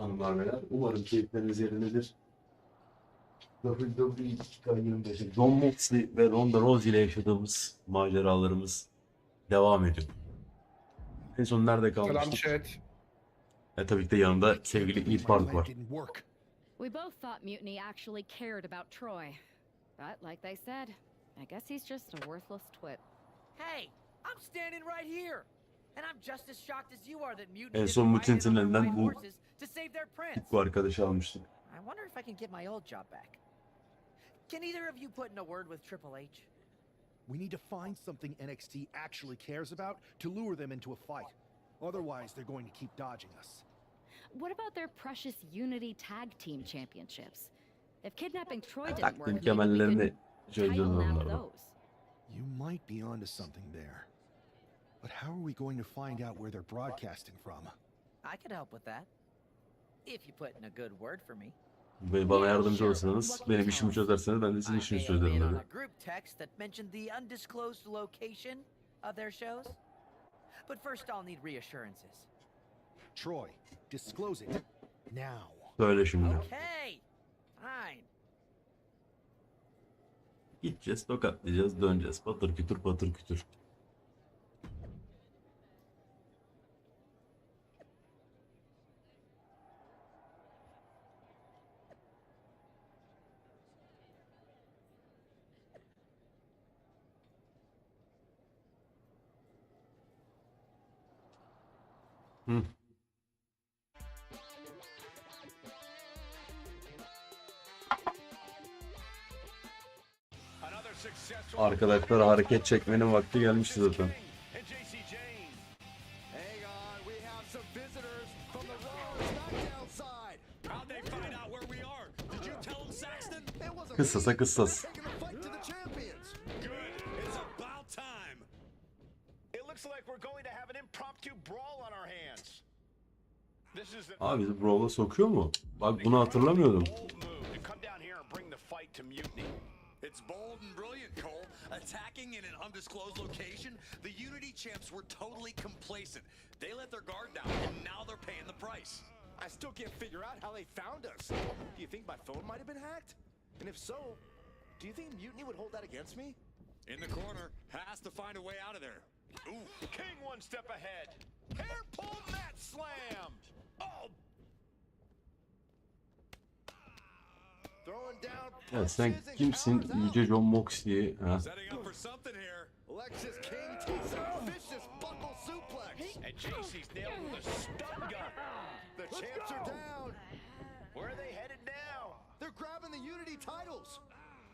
Hanımlar beyler. Umarım keyifleriniz yerindedir. WWE 2K25'te John Moxley ve Ronda Rousey ile yaşadığımız maceralarımız devam ediyor. En son nerede Selam kalmıştık? chat. Tabii ki de yanında sevgili İyi Park var. We both thought Mutiny actually cared about Troy. But like they said, I guess he's just a worthless twit. Hey, I'm standing right here. And I'm just as shocked as you are that Mutiny En son didn't ride in Mutinty'nin on their elinden white bu horses to save their prince. bu arkadaşı almıştık. I wonder if I can get my old job back. Can either of you put in a word with Triple H? We need to find something NXT actually cares about to lure them into a fight. Otherwise, they're going to keep dodging us. What about their precious Unity Tag Team Championships? If kidnapping Troy didn't Takdim work, maybe we kemerlerini could title çözeceğiz nap onlardan. those. You might be onto something there. But how are we going to find out where they're broadcasting from? I could help with that. If you put in a good word for me. Ve bana yardımcı olursanız, benim işimi çözerseniz ben de sizin I işinizi may have çözerim been on dedi. a group text that mentioned the undisclosed location of their shows. But first I'll need reassurances. Troy, disclose it. Now. Söyle şimdi. Okay. Fine. Gideceğiz, tokatlayacağız, döneceğiz. Patır kütür patır kütür. Hı. Arkadaşlar hareket çekmenin vakti gelmişti zaten. Kıssasa kıssas. Abi bizi Brawl'a sokuyor mu? Bak bunu hatırlamıyordum. It's bold and brilliant, Cole. Attacking in an undisclosed location, the Unity champs were totally complacent. They let their guard down, and now they're paying the price. I still can't figure out how they found us. Do you think my phone might have been hacked? And if so, do you think Mutiny would hold that against me? In the corner, has to find a way out of there. Ooh, King one step ahead. Hair pull mat slam. Oh. Throwing down Ya sen punches and kimsin? counters out. Yüce John Moxley. Ha? Setting up for something here. Alexis King takes a vicious buckle suplex. And JC's nailed with a stun gun. The champs are down. Where are they headed now? They're grabbing the Unity titles.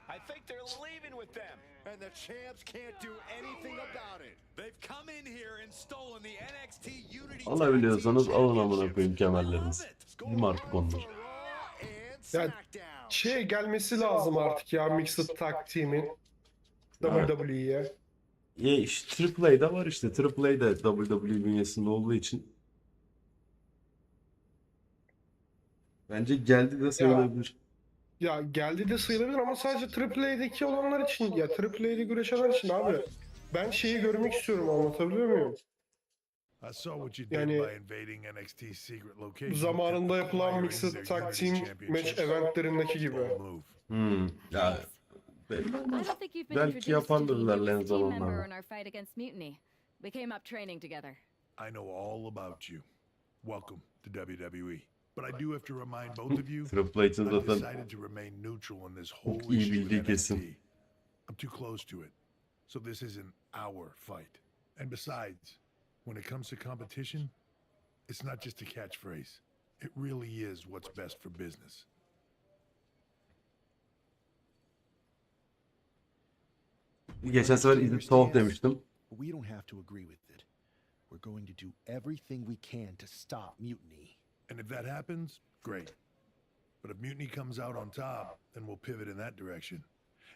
I think they're leaving with them. And the champs can't do anything about it. They've come in here and stolen the NXT Unity Alabiliyorsanız alın amına koyayım kemerlerinizi. Değil mi artık onlar? Ya gelmesi lazım artık ya Mixed Tag Team'in WWE'ye. Ya işte AAA'da var işte. AAA de WWE bünyesinde olduğu için. Bence geldi de sayılabilir. Ya geldi de sayılabilir ama sadece AAA'deki olanlar için ya AAA'de güreşenler için abi. Ben şeyi görmek istiyorum, anlatabiliyor muyum? Yani zamanında yapılan Mixed Tag Team match eventlerindeki gibi. Ya belli I olmaz. don't think you've been Belki introduced to the yaparlar en youngest team member zamanlarda. in our fight against Mutiny. We came up training together. I know all about you. Welcome to WWE. But I do have to remind both of you, Triple H'in I've zaten decided to remain neutral in this whole çok iyi issue bildiği with kesin. NXT. I'm too close to it. So this isn't our fight. And besides, when it comes to competition, it's not just a catchphrase. It really is what's best for business. Geçen sefer izin tuhaf demiştim. We don't have to agree with it. We're going to do everything we can to stop Mutiny. And if that happens, great. But if Mutiny comes out on top, then we'll pivot in that direction.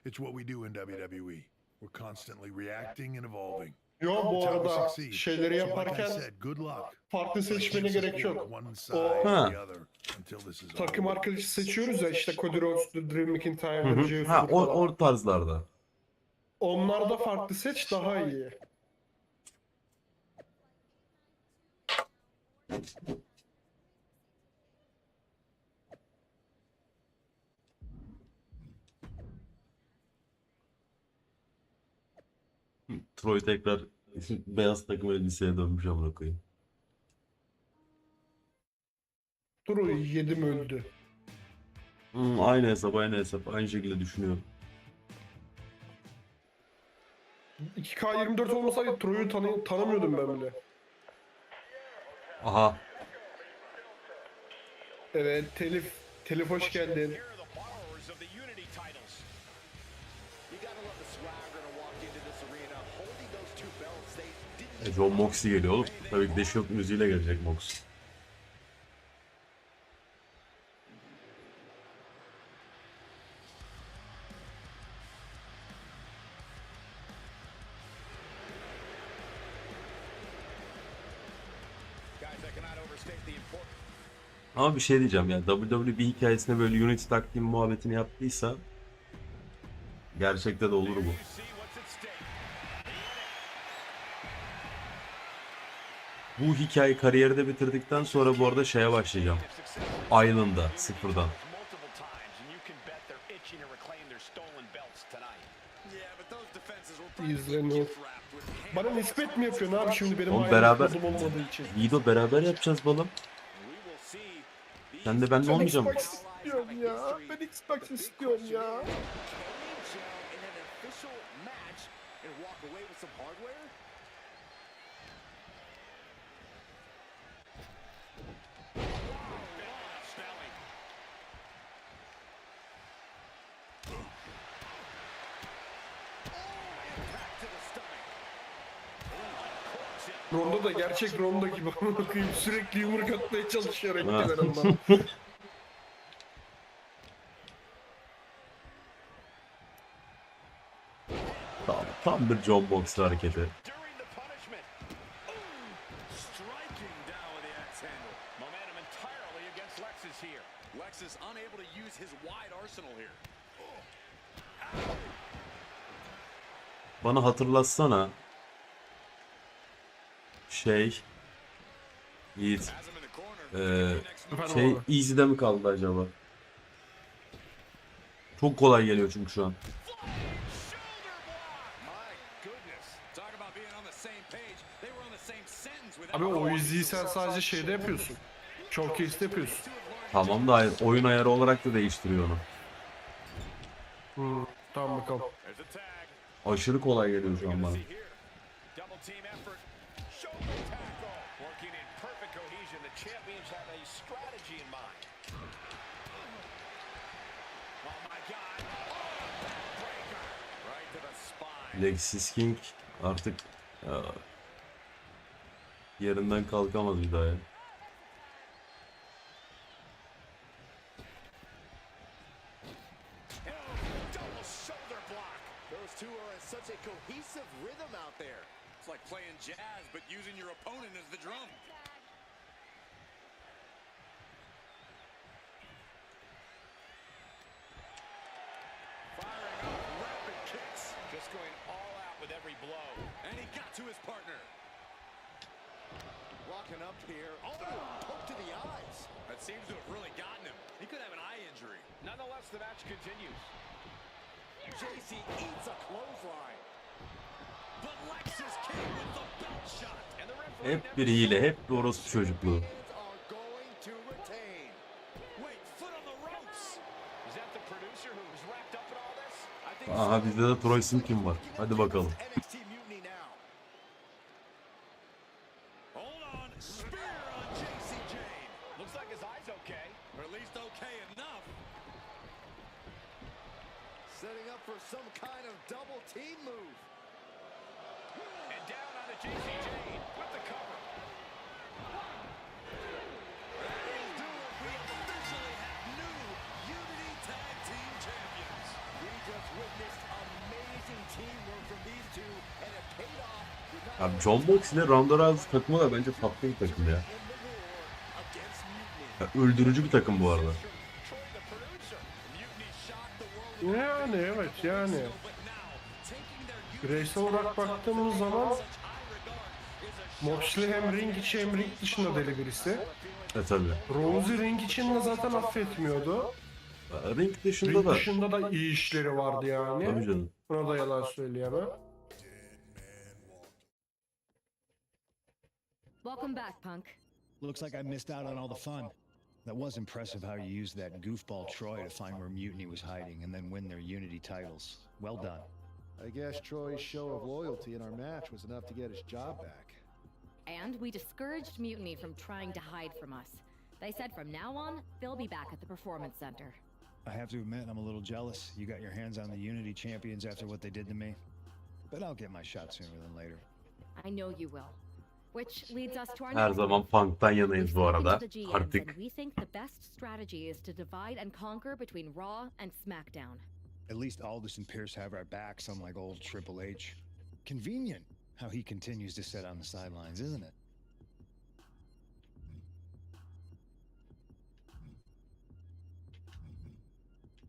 It's what we do in WWE. We're constantly reacting and evolving. Yo bu arada şeyleri So like I yaparken said, good luck. farklı seçmene gerek yok. One side O or Ha. the other until this is takım over. arkadaşı seçiyoruz ya işte Cody Rhodes'tu, Drew McIntyre'dı, Ha Jeyusu'du o, falan. o tarzlarda. Onlarda farklı seç daha iyi. Troy tekrar beyaz takım elbiseye dönmüş amına koyayım. Troy yedim öldü. Aynı hesap, aynı hesap. Aynı şekilde düşünüyorum. 2K24 olmasaydı Troy'u tanımıyordum ben bile. Aha. Evet, Telif hoş geldin. Here are the borrowers of the Unity titles. You gotta love the swagger to walk into this arena holding those two belts. They didn't John Moxley geliyor oğlum. Tabii ki de Shield müziğiyle gelecek Mox. Guys, I cannot overstate the importance. Ama bir şey diyeceğim ya. WWE hikayesinde böyle Unity taktiğim muhabbetini yaptıysa gerçekte de olur bu. You see what's at stake. Bu hikaye kariyeri de bitirdikten sonra bu arada şeye başlayacağım. Island'a sıfırdan. Multiple times, and you can bet they're itching to reclaim their stolen belts tonight. Yeah, but those defenses were İzleniyor. Bana nispet mi yapıyorsun abi şimdi benim Oğlum aynı beraber kodum olmadığı için? Video beraber yapacağız balım. We will see these Sen de ben de Ben olmayacağım. Xbox istiyorum ya. Ben Xbox istiyorum ya. in an official match and walk away with some hardware. spelling. Back to the stomach. Ronda da gerçek Ronda gibi amına koyayım. Sürekli yumruk atmaya çalışıyor Ha. eklemelerinden. Tam bir John Moxley hareketi. During the punishment. striking down with the axe handle. Momentum entirely against Lexus here. Lex is unable to use his wide arsenal here. Bana hatırlatsana. Yiğit. Has him in the corner. Next move. Şey Easy'de mi kaldı acaba? Çok kolay geliyor çünkü şu an. My goodness. Talk about being on the same page. They were on the same sentence with Abi o yüzüğü sen sadece şeyde yapıyorsun. Showcase'de yapıyorsun. Tamam da oyun ayarı olarak da değiştiriyor onu. Tamam bakalım. There's a tag. Aşırı kolay geliyor şu an bana. See here. Double team effort. Shoulder tackle. Working in perfect cohesion. The champions have a strategy in mind. Oh my God. Breaker. Right to the spine. Lexis King artık yerinden kalkamaz bir daha ya. Double shoulder block. Those two are in such a cohesive rhythm out there. It's like playing jazz, but using your opponent as the drum. Firing off rapid kicks. Just going all out with every blow. And he got to his partner. Walking up here. Oh, poke to the eyes. That seems to have really gotten him. He could have an eye injury. Nonetheless, the match continues. JC eats a clothesline. But Lexus came with the belt shot. And the referee Hep bir hile, hep bir orospu çocukluğu. Are going to retain. Wait, foot on the ropes. Is that the producer who's wrapped up in all this? I think Aha bizde de Troy Simpkin var. Hadi bakalım. NXT Mutiny now. Hold on. Spear on JC Jane. Looks like his eye's okay. Or at least okay enough. Setting up for some kind of double team move. And down on the JC Jane with the cover. That'll do it. We officially have new Unity Tag Team Champions. We just witnessed amazing teamwork from these two, and it paid off. with not Abi John Moxley ile Ronda Rousey takımı da bence tatlı bir takım ya. in the war against Mutiny. Ya öldürücü bir takım bu arada. Troy the producer. Mutiny shocked the world. Yani evet yani. But now, taking their Bireysel olarak baktığımız zaman high regard is a Moxley hem ring içi hem ring dışında deli birisi. Tabii. Rousey ring içinde zaten affetmiyordu. Ring dışında Ring da. dışında da iyi işleri vardı Tabii yani. canım. Buna da yalan söyleyemem. Welcome back, punk. Looks like I missed out on all the fun. That was impressive how you used that goofball Troy to find where Mutiny was hiding and then win their Unity titles. Well done. I guess Troy's show of loyalty in our match was enough to get his job back. And we discouraged Mutiny from trying to hide from us. They said from now on, they'll be back at the Performance Center. I have to admit, I'm a little jealous. You got your hands on the Unity champions after what they did to me. But I'll get my shot sooner than later. I know you will. Which leads us to our Her next zaman point. Punk'tan yanayız We've bu spoken arada. to the GMs, Artık and we think the best strategy is to divide and conquer between Raw and SmackDown. At least Aldous and Pierce have our backs, unlike old Triple H. Convenient how he continues to sit on the sidelines, isn't it?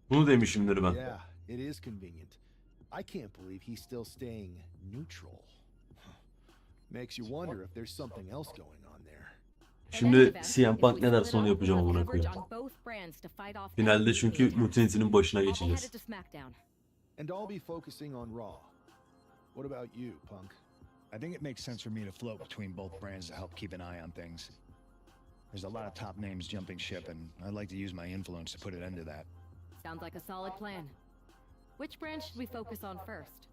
bunu demişimdir ben. Yeah, it is convenient. I can't believe he's still staying neutral. Makes you wonder if there's something else going on there. Şimdi CM Punk ne derse onu yapacağım amına koyayım. Finalde çünkü Mutinty'nin başına geçeceğiz. And I'll be focusing on Raw. What about you, Punk? I think it makes sense for me to float between both brands to help keep an eye on things. There's a lot of top names jumping ship, and I'd like to use my influence to put an end to that. Sounds like a solid plan. Which branch should we focus on first?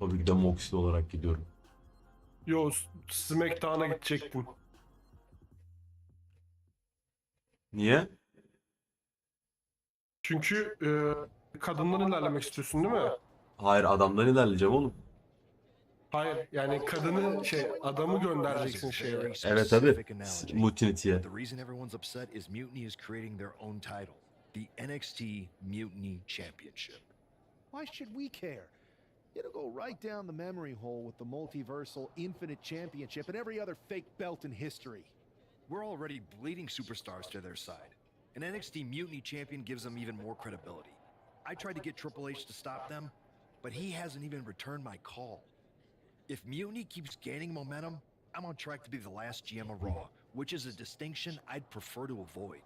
Tabii ki de Moxley olarak gidiyorum. Yo, SmackDown'a gidecektim. Niye? Çünkü kadından ilerlemek istiyorsun değil mi? Hayır, adamdan ilerleyeceğim oğlum. Hayır, yani kadını adamı göndereceksin şeye. Evet tabii. Mutinty'ye. The reason everyone's upset is Mutiny is creating their own title, the NXT Mutiny Championship. Why should we care? It'll go right down the memory hole with the multiversal Infinite Championship and every other fake belt in history. We're already bleeding superstars to their side. An NXT Mutiny champion gives them even more credibility. I tried to get Triple H to stop them, but he hasn't even returned my call. If Mutiny keeps gaining momentum, I'm on track to be the last GM of Raw, which is a distinction I'd prefer to avoid.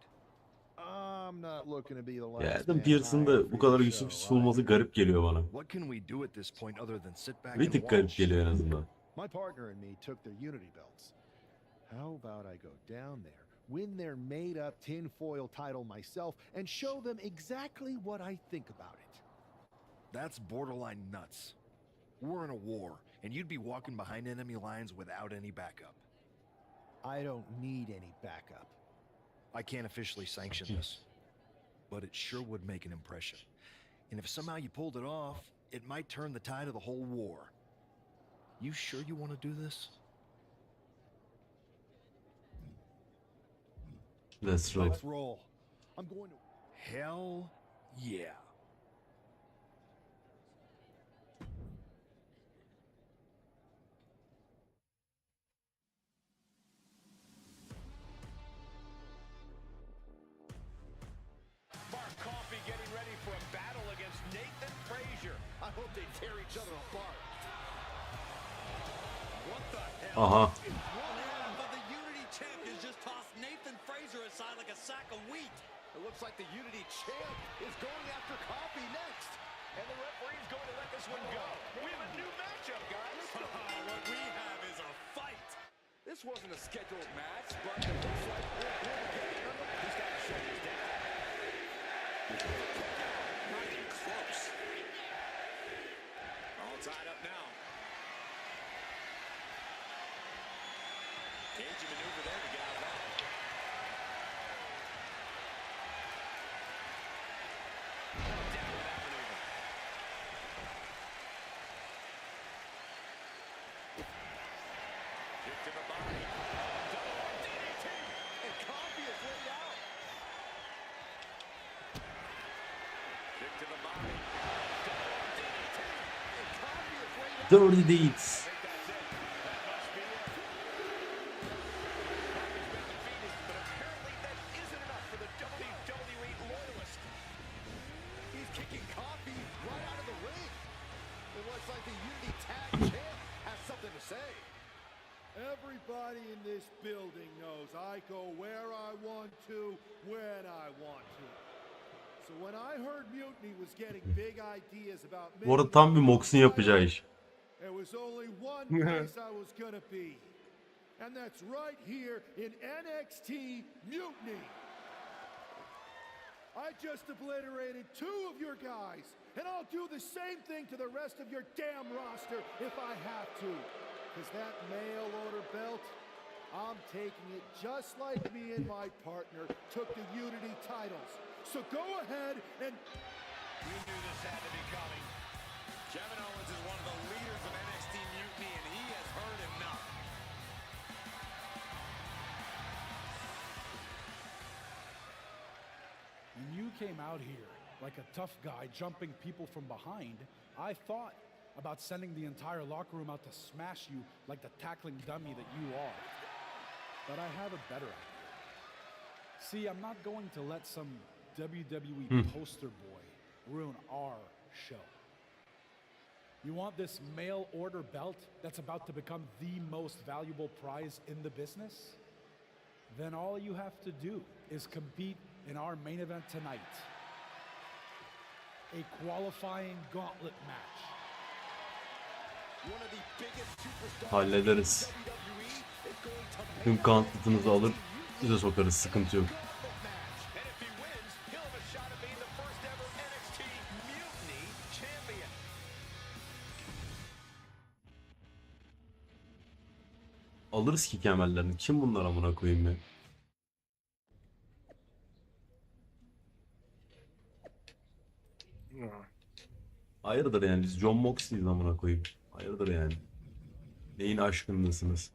I'm not looking to be the last. Ya Adam Pearce'ın da bu kadar yüzsüz olması garip geliyor bana. What can we do at this point other than sit back Bir and tık garip watch? geliyor en azından. My partner and me took their Unity belts. How about I go down there, win their made-up tinfoil title myself, and show them exactly what I think about it? That's borderline nuts. We're in a war, and you'd be walking behind enemy lines without any backup. I don't need any backup. I can't officially sanction this, but it sure would make an impression. And if somehow you pulled it off, it might turn the tide of the whole war. You sure you want to do this? That's right. Let's roll. I'm going to. Hell yeah. I hope they tear each other apart. What the hell? Aha. One half of the Unity champions just tossed Nathan Fraser aside like a sack of wheat. It looks like the Unity champ is going after Coffee next. And the referee's going to let this one go. We have a new matchup, guys. What we have is a fight. This wasn't a scheduled match, but it looks like he's got to shut this down. Not even close. All tied up now. Cagey maneuver there to get out of that. Down with that maneuver. Kick to the body. Double DDT. And Coffee is laid out. Kick to the body. Double DDT. And Coffee is laid out. Dirty Deeds. I think that's it. That must be it. Coffee's been defeated, but apparently that isn't enough for the WWE loyalist. He's kicking Coffee right out of the ring. It looks like the Unity Tag Champ has something to say. Everybody in this building knows I go where I want to, when I want to. So when I heard Mutiny was getting big ideas about Bu arada tam bir Mox'un yapacağı iş. There was only one place I was gonna be. And that's right here in NXT Mutiny. I just obliterated 2 of your guys, and I'll do the same thing to the rest of your damn roster if I have to. Because that mail order belt, I'm taking it just like me and my partner took the Unity titles. So go ahead and... You knew this had to be coming. Kevin Owens is one of the leaders of NXT Mutiny, and he has heard enough. When you came out here like a tough guy jumping people from behind, I thought about sending the entire locker room out to smash you like the tackling dummy that you are. But I have a better idea. See, I'm not going to let some WWE poster boy ruin our show. You want this mail order belt that's about to become the most valuable prize in the business? Then all you have to do is compete in our main event tonight. A qualifying gauntlet match. One of the biggest superstars Hallederiz. Tüm gauntlet'ınızı alır, size sokarız, sıkıntı yok. And if he wins, he'll have a shot at being the first ever NXT Mutiny champion. Alırız ki kemerlerini. Kim bunlar amına koyayım ya? Hayırdır yani, biz John Moxley'iz amına koyayım. Hayırdır yani. Neyin aşkındasınız?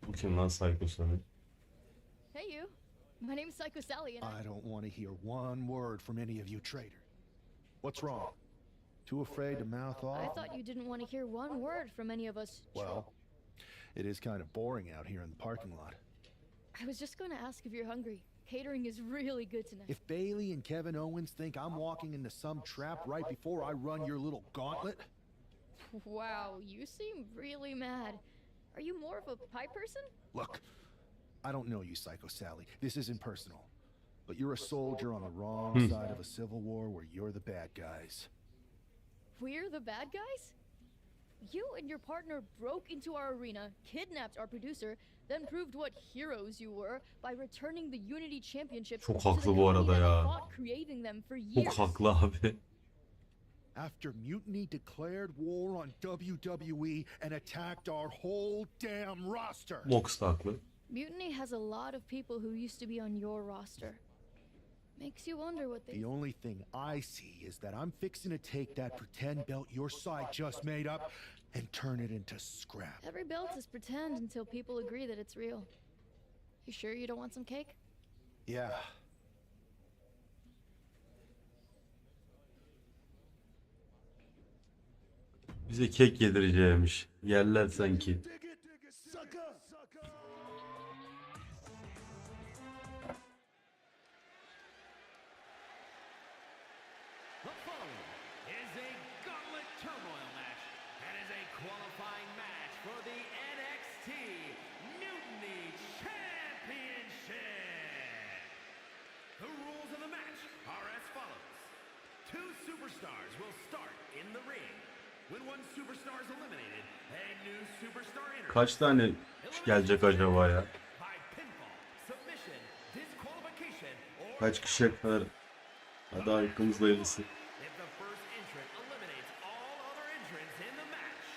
Bu kim lan Psycho Sally? Hey, you. My name's Psycho Sally, and I don't want to hear one word from any of you traitors. What's wrong? Too afraid to mouth off? I thought you didn't want to hear one word from any of us. Well, it is kind of boring out here in the parking lot. I was just going to ask if you're hungry. Catering is really good tonight. If Bailey and Kevin Owens think I'm walking into some trap right before I run your little gauntlet... Wow, you seem really mad. Are you more of a pie person? Look, I don't know you, Psycho Sally. This isn't personal. But you're a soldier on the wrong side of a civil war where you're the bad guys. We're the bad guys? You and your partner broke into our arena, kidnapped our producer, then proved what heroes you were by returning the Unity Championship Çok to the haklı bu arada company that ya. fought creating them for years. Çok haklı abi. After Mutiny declared war on WWE and attacked our whole damn roster. Mox da haklı. Mutiny has a lot of people who used to be on your roster. Makes you wonder what they... The only thing I see is that I'm fixing to take that pretend belt your side just made up and turn it into scrap. Every belt is pretend until people agree that it's real. You sure you don't want some cake? Yeah. Bize kek yedireceğimiş. Yerler sanki. The following is a gauntlet turmoil match and is a qualifying match for the NXT Mutiny Championship. The rules of the match are as follows. 2 superstars will start in the ring. When one superstar is eliminated, a new superstar enters. Kaç tane gelecek acaba ya? By pinfall, submission, disqualification, or Kaç kişiye kadar? Hadi hakkımızla hayırlısı. if the first entrant eliminates all other entrants in the match.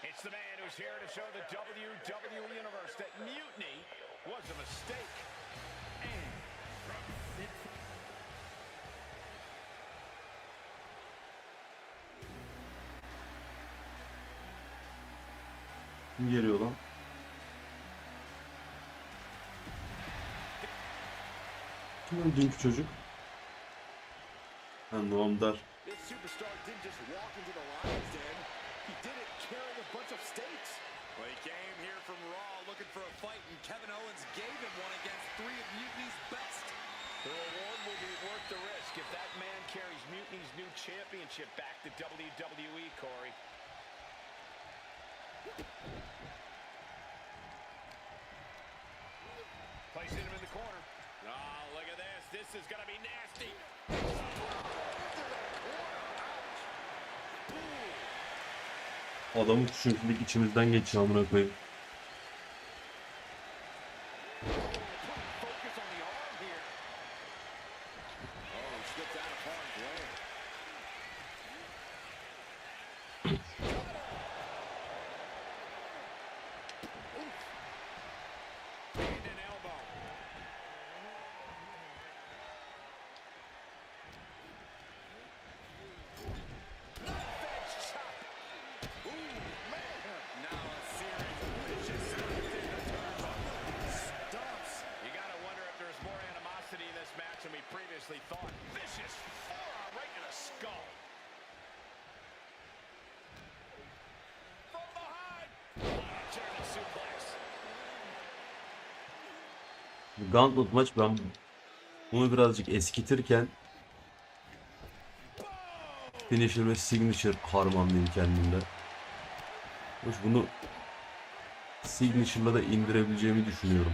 It's the man who's here to show the WWE Universe that mutiny was a mistake. And from Kim geliyor lan? Kim o dünkü çocuk? Ha, Noamdar. This superstar didn't just walk into the lion's den. He did it carrying a bunch of stakes. Well, he came here from Raw looking for a fight, and Kevin Owens gave him one against 3 of Mutiny's best. The reward will be worth the risk if that man carries Mutiny's new championship back to WWE, Corey. Placing him in the corner. Oh, look at this. This is going to be nasty. Adamın küçüklük içimizden geçiyor amına koyayım. Focus on the arm here. Oh, he slipped out of harm's way. And an elbow. Knife-edge chop. Ooh, man. Now a series of vicious stomps in the turnbuckle. Stomps. You gotta wonder if there's more animosity in this match than we previously thought. Vicious forearm right to the skull. From behind. German suplex. Gauntlet maç, ben bunu birazcık eskitirken finisher ve signature harmanlayayım kendimde. Hoş, bunu signature'la da indirebileceğimi düşünüyorum.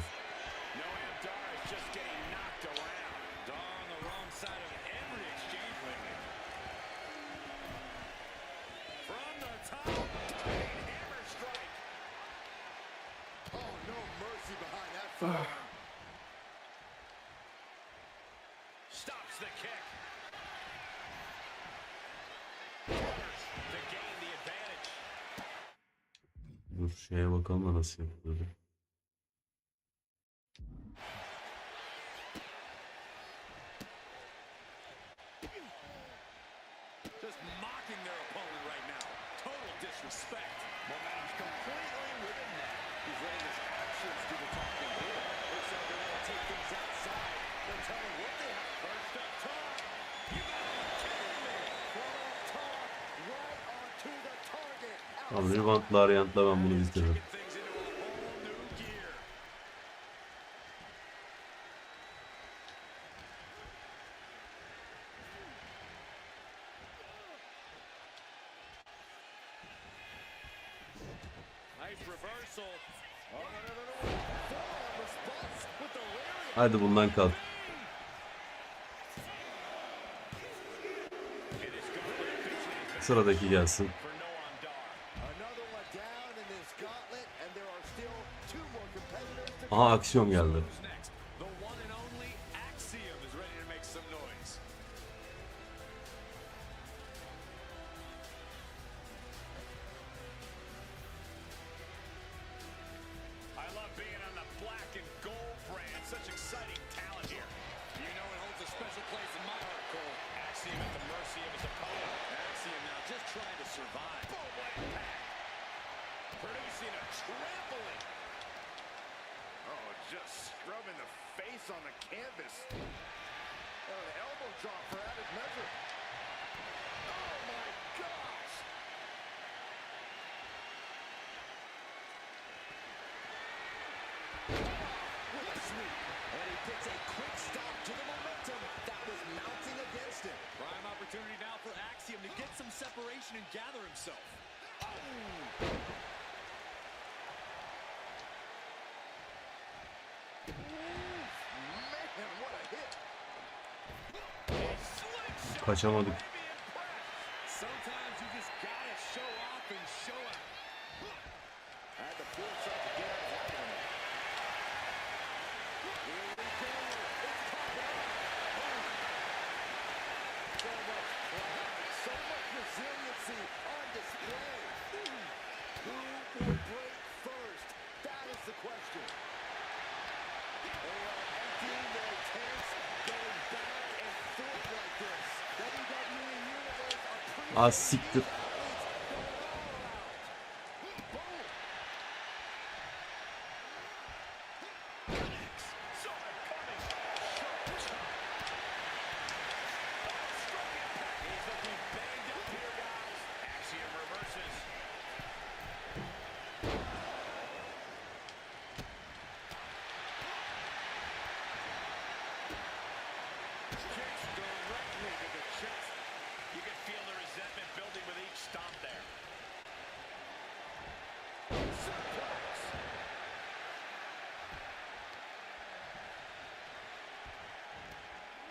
No, Abdar is just getting knocked around. Daw on the wrong side of every exchange lately. From the top, hammer strike. Oh, no mercy behind that forearm. Stops the kick. Covers to gain the advantage. Dur şeye bakalım da nasıl yapılıyor. Just mocking their opponent right now. Total disrespect. Momentum's completely within that. He's letting his actions do the talking here. Looks like they're going to take things outside. They're telling what they have. First up top. You gotta be kidding me. From up top, right onto the target. Tamam, Revant'la Ariant'la ben bunu bitiririm. Kicking things into a whole new gear. Nice reversal. Oh, no. Forearm response with the lariat. Hadi bundan kalk. It is gauntlet officially Sıradaki gelsin. for no on Dar. Another one down in this gauntlet, and there are still two more competitors to Aha, aksiyon geldi. Who's next? The one and only Axiom is ready to make some noise. I love being on the black and gold brand. Such exciting talent here. You know it holds a special place in my heart, Cole. Axiom at the mercy of his opponent. Axiom now just trying to survive. Boom, what impact. Producing a trampling. Oh, just scrubbing the face on the canvas. Oh, the elbow drop for added measure. Oh, my gosh. With a sweep. And he gets a quick stop to the momentum that was mounting against him. Prime opportunity now for Axiom to get some separation and gather himself. Man, what a hit. Kaçamadık. Sometimes you just gotta show off and show out. Had the foresight to get out of that one. Here we go. It's popping up. So much pride, so much resiliency on display. Who will break first? That is the question. They are emptying their tanks, going back and forth like this. WWE Universe are Az siktir. Axiom reverses. stomp there.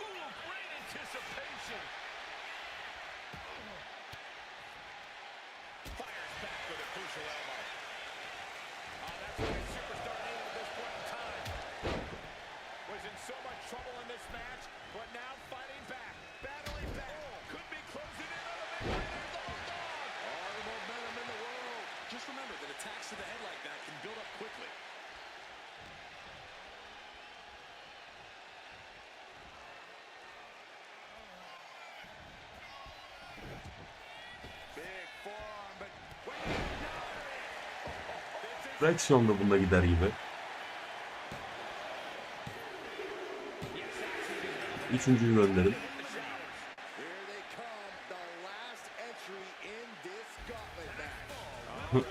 Ooh, great anticipation. Fires back with a crucial elbow. Oh, that's what a superstar needed at this point in time. Was in so much trouble in this match, but now fighting back, battling back. Could be closing in on a victory. There's the hot dog. All the momentum in the world. Just remember that attacks to the head like that can build up quickly. Big forearm, but wait. Reaksiyon da bunda gider gibi. Üçüncüyü gönderin. Here they come, the last entry in this gauntlet match.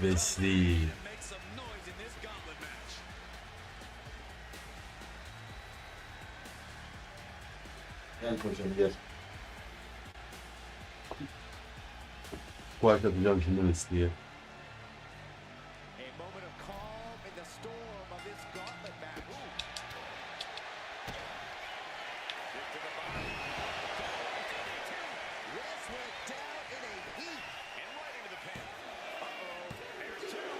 Wesley. Make some noise in this gauntlet match. Gel hocam gel. Kuart atacağım şimdi Wesley'e. A moment of calm in the storm of this gauntlet match. Kick to the body. This went down in a heap. And right into the pin. Uh-oh. Here's two. Still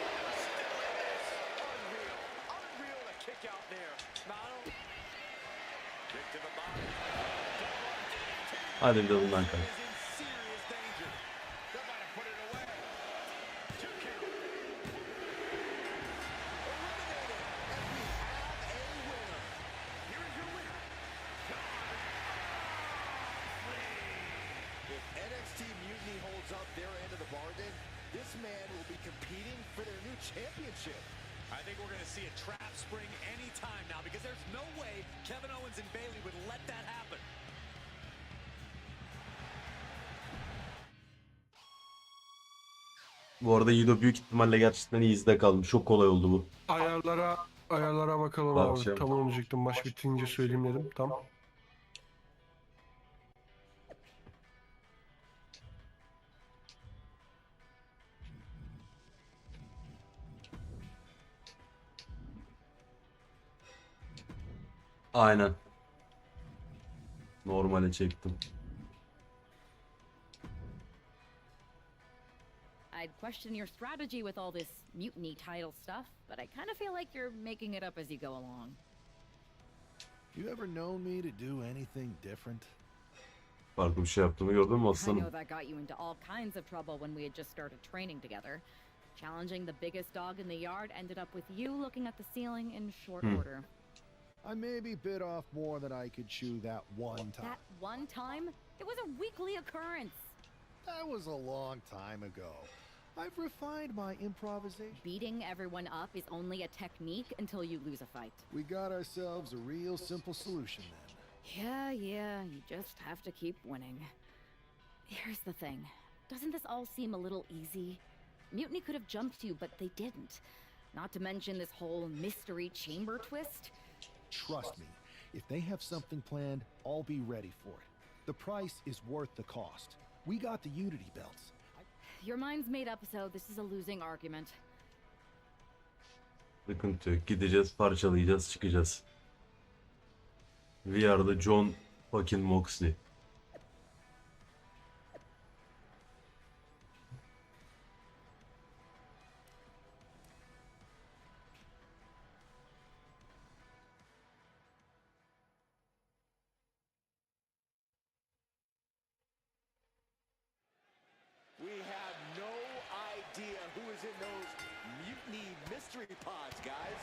in this. Unreal. Unreal to kick out there. Not kick to the body. Hadi bir de bundan kal. Is in serious danger. They're about to put it away. Two count. Eliminated. And we have a winner. Here is your winner. If NXT Mutiny holds up their end of the bargain, this man will be competing for their new championship. I think we're going to see a trap spring any time now because there's no way Kevin Owens and Bayley would let that happen. Bu arada Yiğido büyük ihtimalle gerçekten iyi izde kalmış. Çok kolay oldu bu. Ayarlara bakalım Bakacağım. abi. Tamam olacaktım. Maç bitince söyleyeyim dedim. Tamam. Aynen. Normale çektim. I'd question your strategy with all this mutiny title stuff, but I kind of feel like you're making it up as you go along. You ever known me to do anything different? Farklı bir şey yaptığımı gördün mü I know aslanım? that got you into all kinds of trouble when we had just started training together. Challenging the biggest dog in the yard ended up with you looking at the ceiling in short order. I maybe bit off more than I could chew that one time. That one time? It was a weekly occurrence. That was a long time ago. I've refined my improvisation. Beating everyone up is only a technique until you lose a fight. We got ourselves a real simple solution then. Yeah, you just have to keep winning. Here's the thing. Doesn't this all seem a little easy? Mutiny could have jumped you, but they didn't. Not to mention this whole mystery chamber twist. Trust me, if they have something planned, I'll be ready for it. The price is worth the cost. We got the Unity belts. Your mind's made up, so this is a losing argument. Sıkıntı yok. Gideceğiz, parçalayacağız, çıkacağız. We are the John fucking Moxley. We have no idea who is in those mutiny mystery pods, guys.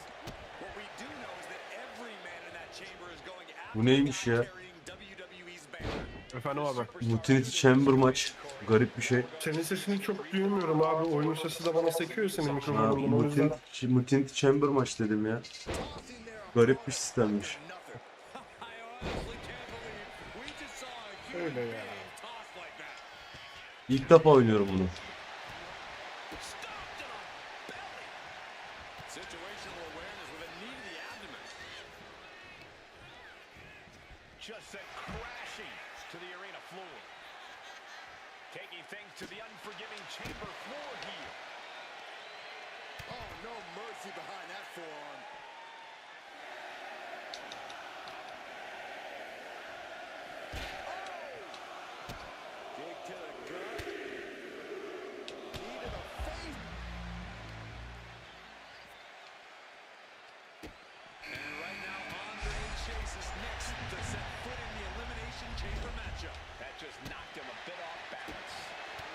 What we do know is that every man in that chamber is going after Bu neymiş ya? carrying WWE's banner. Efendim abi. Mutinty Chamber maç. Garip bir şey. Senin sesini çok duymuyorum abi. Oyunun sesi de bana sekiyor senin Ha, mikrofonundan. O yüzden Mutinty Chamber maç dedim ya. Garip bir sistemmiş. öyle yani. İlk defa oynuyorum bunu. Situational awareness with a knee to the abdomen. Just sent crashing to the arena floor. Taking things to the unforgiving chamber floor here. Oh, no mercy behind that forearm. Kick to the gut. Knee to the face. And right now, Andre Chase is next to set foot in the Elimination Chamber matchup. That just knocked him a bit off balance.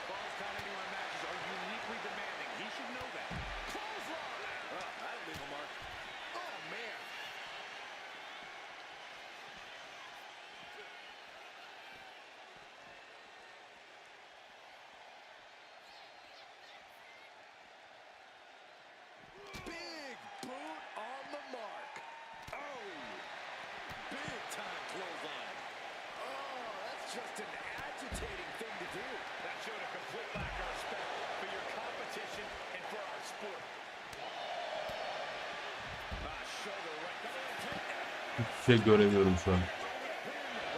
Falls count anywhere matches are uniquely demanding. He should know that. Clothesline! That'll leave a mark. Oh, man. Big boot on the mark. Oh, big time clothesline. Oh, that's just an agitating thing to do. That showed a complete lack of respect for your competition and for our sport. Shoulder right. Hiçbir şey göremiyorum şu an.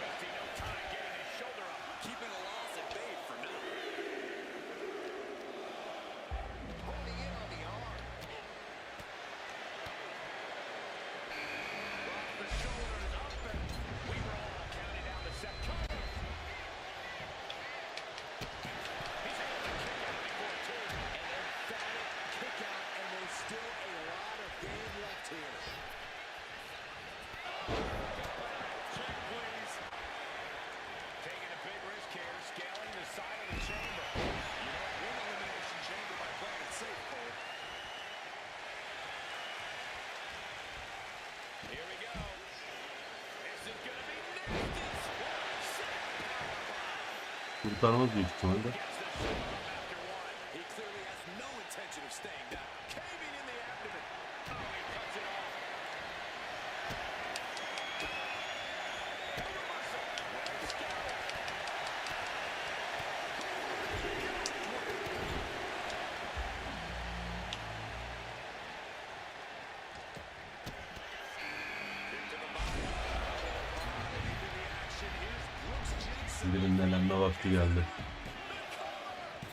Wasting no time getting his shoulder up. Keeping a loss at bay for now. Honing in on the arm. Brought the shoulders up, and we were all counting down the set. He's able to kick out before two. An emphatic kick out, and there's still a lot of game left here. Check, please. Taking a big risk here, scaling the side of the chamber. You don't win the elimination chamber by playing it safe, Cole. Here we go. This is gonna be nasty. Set powerbomb. Kurtarmaz büyük ihtimalle. Gets the shoulder up after one. He clearly has no intention of staying down. Caving in the abdomen. Oh, he cuts it off. Reversal. Let's go. Into the body. Into the action. Here's Brooks Jensen. Sindirimlenme vakti geldi.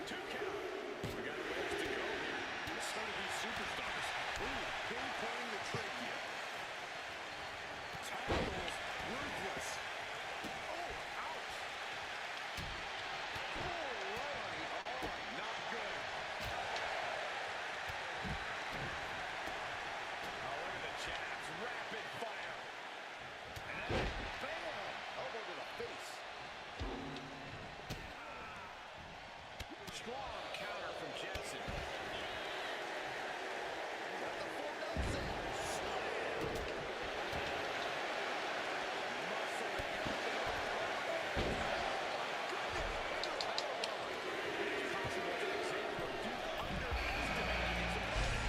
Two count. We got a ways to go here. Some of these superstars. Ooh, pinpointing the trachea. Tackles ruthless. Oh, ouch. Oh, right on the arm. Not good. Oh, look at the jabs. Rapid fire. And then, bam! Elbow to the face. Strong counter from Jensen. Got the full nutsack. Muscling up. Possible as an example of Duke underestimating his opponent.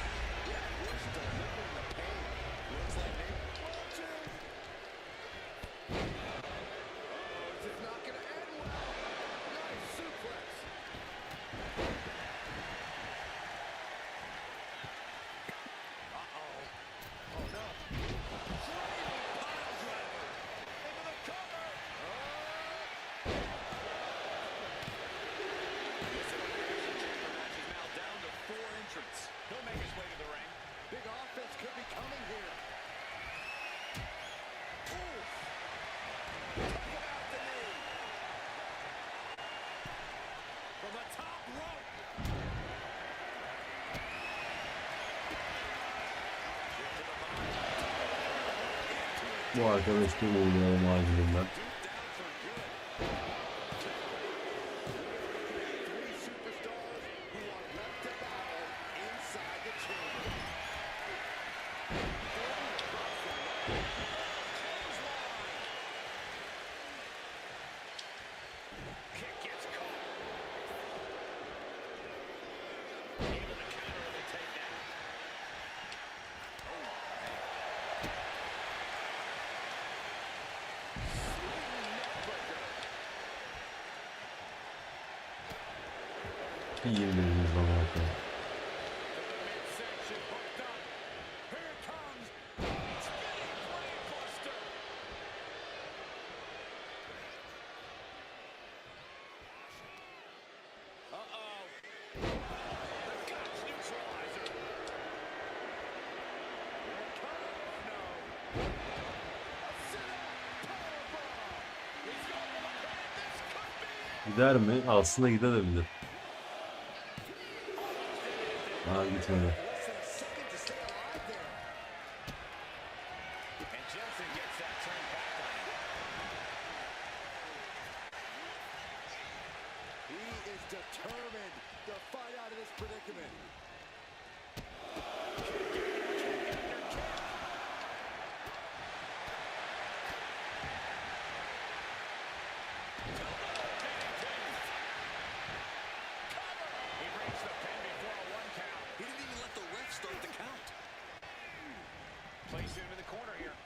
Yeah, Bush delivering the pain. Looks like they... Oh, this is not going to end well. Nice suplex. Uh-oh. Oh, no. Flaming pile driver. Into the cover. This elimination chamber match is now down to 4 entrants. He'll make his way to the ring. Big offense could be coming here. Ooh. Taking out the knee. From the top rope. Bu arkadaş kim oluyor acilinden? Three superstars who are left to battle inside the chamber. Kick gets caught. Able to counter with a takedown. İyi bir zaman bakalım. Midsection hooked up. Here it comes. Spinning blade buster. Gider mi? Aslında gidebilir. Aa gitmedi. Determined to fight out of this predicament. He breaks the pin before a 1 count. He didn't even let the ref start the count. Place him in the corner here.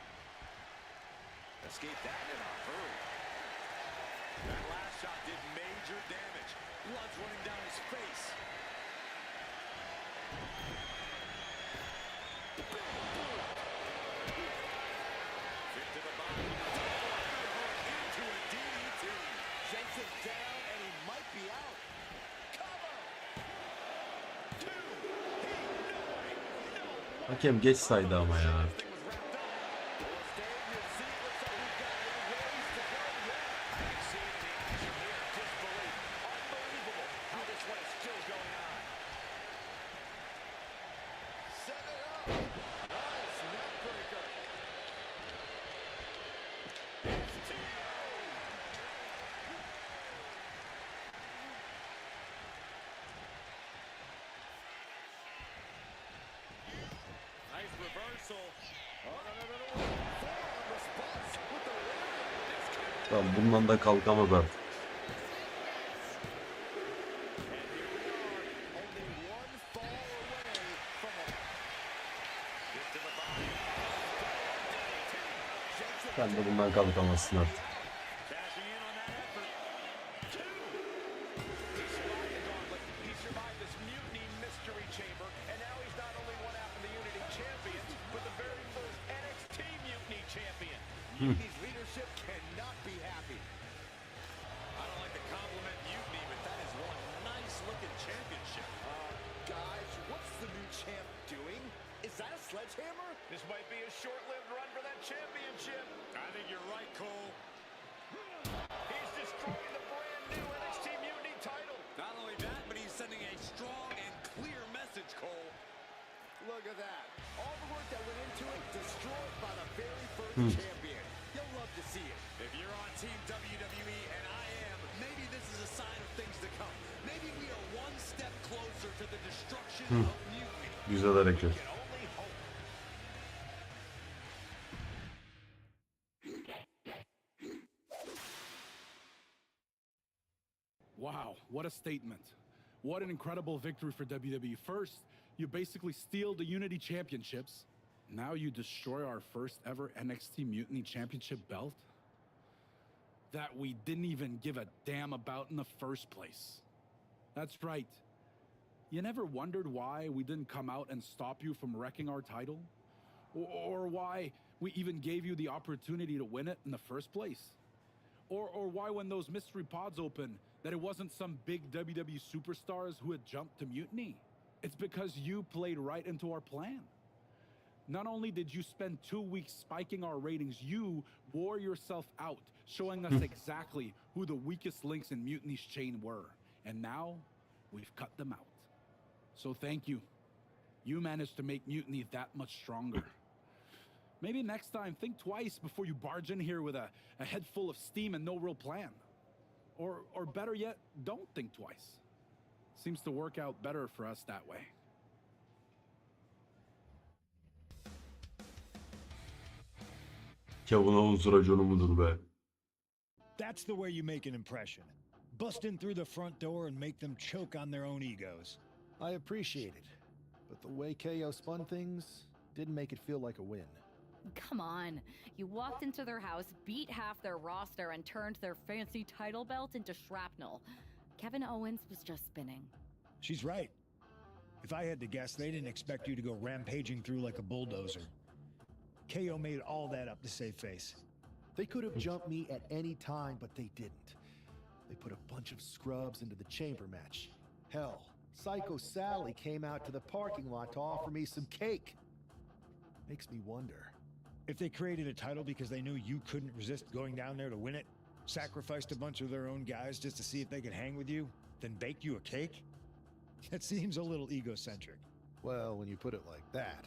Escape that in a hurry. That last shot did major damage. Blood's running down his face. Kick to the body. Into a DDT. Shakes him down and he might be out. Cover. 2. Hakem geç saydı ama ya. Tamam, bundan da kalkamaz artık. Sen de bundan kalkamazsın artık. Mutiny's leadership cannot be happy. I don't like the compliment Mutiny, but that is one nice looking championship. Guys, what's the new champ doing? Is that a sledgehammer? This might be a short-lived run for that championship. I think you're right, Cole. He's destroying the brand new NXT Mutiny title. Not only that, but he's sending a strong and clear message, Cole. Look at that. All the work that went into it destroyed by the very first champion. You'll love to see it. If you're on Team WWE, and I am, maybe this is a sign of things to come. Maybe we are one step closer to the destruction of Mutiny. Güzel hareket. We can only hope. Wow, what a statement. What an incredible victory for WWE. First, you basically steal the Unity Championships. Now you destroy our first ever NXT Mutiny Championship belt that we didn't even give a damn about in the first place. That's right. You never wondered why we didn't come out and stop you from wrecking our title? Or why we even gave you the opportunity to win it in the first place? Or why when those mystery pods opened that it wasn't some big WWE superstars who had jumped to Mutiny? It's because you played right into our plan. Not only did you spend 2 weeks spiking our ratings, you wore yourself out, showing us exactly who the weakest links in Mutiny's chain were. And now, we've cut them out. So thank you. You managed to make Mutiny that much stronger. Maybe next time, think twice before you barge in here with a head full of steam and no real plan. Or better yet, don't think twice. Seems to work out better for us that way. Kavuna raconu mudur be? That's the way you make an impression. Bust in through the front door and make them choke on their own egos. I appreciate it, but the way KO spun things didn't make it feel like a win. Come on. You walked into their house, beat half their roster, and turned their fancy title belt into shrapnel. Kevin Owens was just spinning. She's right. If I had to guess, they didn't expect you to go rampaging through like a bulldozer. KO made all that up to save face. They could have jumped me at any time, but they didn't. They put a bunch of scrubs into the chamber match. Hell, Psycho Sally came out to the parking lot to offer me some cake. Makes me wonder. If they created a title because they knew you couldn't resist going down there to win it, Sacrificed a bunch of their own guys just to see if they could hang with you, then baked you a cake? That seems a little egocentric. Well, when you put it like that.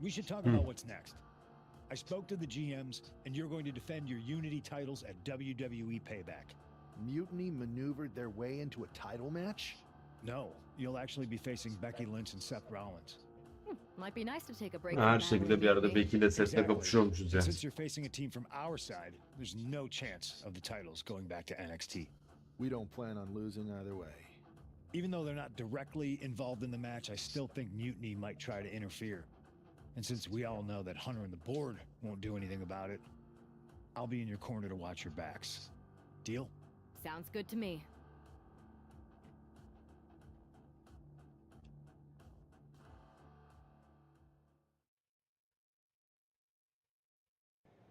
We should talk about what's next. I spoke to the GMs, and you're going to defend your Unity titles at WWE Payback. Mutiny maneuvered their way into a title match? No, you'll actually be facing Becky Lynch and Seth Rollins. Might be nice to take a break. Her şekilde bir arada Becky ile Seth'le kapışıyormuşuz yani. Since you're facing a team from our side, there's no chance of the titles going back to NXT. We don't plan on losing either way. Even though they're not directly involved in the match, I still think Mutiny might try to interfere. And since we all know that Hunter and the board won't do anything about it, I'll be in your corner to watch your backs. Deal? Sounds good to me.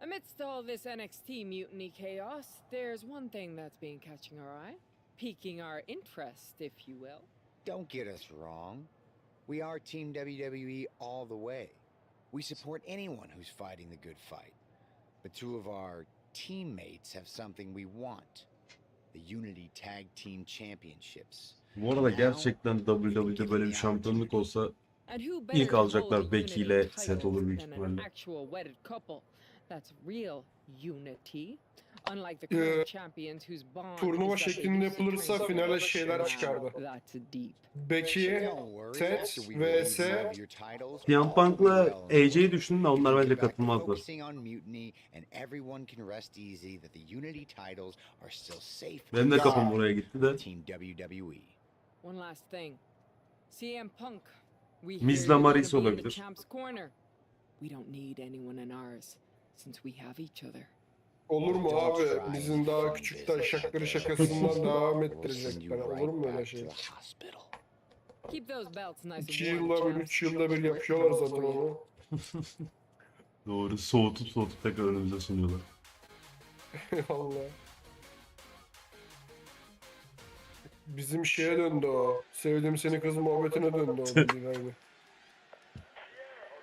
Amidst all this NXT mutiny chaos, there's one thing that's been catching our eye, piquing our interest, if you will. Don't get us wrong. We are Team WWE all the way. We support anyone who's fighting the good fight. But two of our teammates have something we want. The Unity Tag Team Championships. Bu arada gerçekten WWE'de böyle bir şampiyonluk olsa ilk alacaklar Becky ile Seth olur büyük ihtimalle. That's real unity. Unlike the current champions whose bond Turnuva şeklinde yapılırsa finale şeyler çıkardı. Becky, Seth vs. CM Punk'la AJ'yi düşünün de onlar bence katılmazlar. Benim de kafam oraya gitti de. One last thing. CM Punk. Miz'le Maris olabilir. We don't need anyone in ours since we have each other. Olur mu abi? Bizim daha küçük taşakları şakasından devam ettirecekler. Olur mu öyle şey? 2 yılda bir, 3 yılda bir yapıyorlar zaten onu. Doğru. Soğutup tekrar önümüze sunuyorlar. Allah. Bizim şeye döndü o. Sevdim seni kız muhabbetine döndü o. Aynı.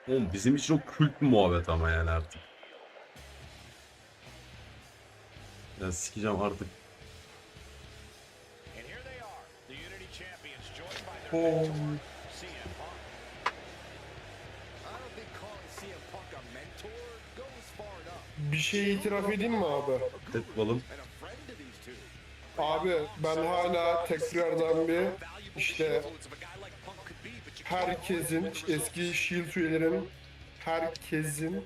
Oğlum bizim için o kült bir muhabbet ama yani artık. Ya sikeceğim artık. Oh. Bir şey itiraf edeyim mi abi? Et balım. Abi ben hala tekrardan bir işte herkesin, eski Shield üyelerin herkesin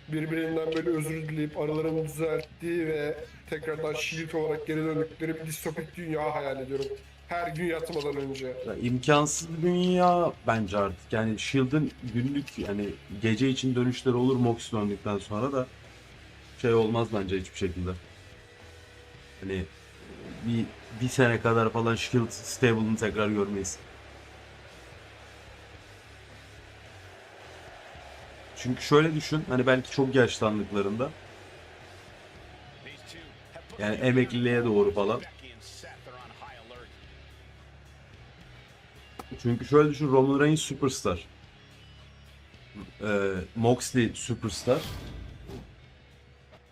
birbirinden böyle özür dileyip aralarını düzelttiği ve tekrardan Shield olarak geri döndükleri bir distopik dünya hayal ediyorum. Her gün yatmadan önce. Ya, imkansız bir dünya bence artık. Yani Shield'ın günlük yani gece için dönüşleri olur Moxley döndükten sonra da şey olmaz bence hiçbir şekilde. Hani bir sene kadar falan Shield stable'ını tekrar görmeyiz. Çünkü şöyle düşün, hani belki çok yaşlandıklarında yani emekliliğe doğru falan. Çünkü şöyle düşün, Roman Reigns superstar, Moxley superstar,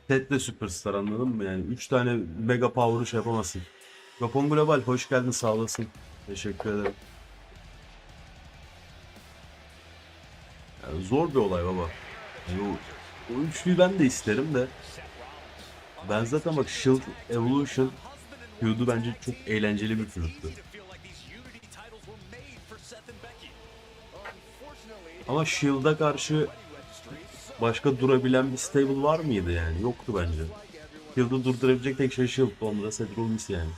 Seth de superstar, anladın mı? Yani 3 tane mega power'ı şey yapamazsın. Abone Global hoş geldin, sağ olasın. Teşekkür ederim. Yani zor bir olay baba. Yani o üçlüyü ben de isterim de. Ben zaten bak Shield Evolution feud'u bence çok eğlenceli bir feud'tu. Ama Shield'a karşı başka durabilen bir stable var mıydı yani? Yoktu bence. Shield'ı durdurabilecek tek şey Shield'du. Onda da Seth Rollins yani.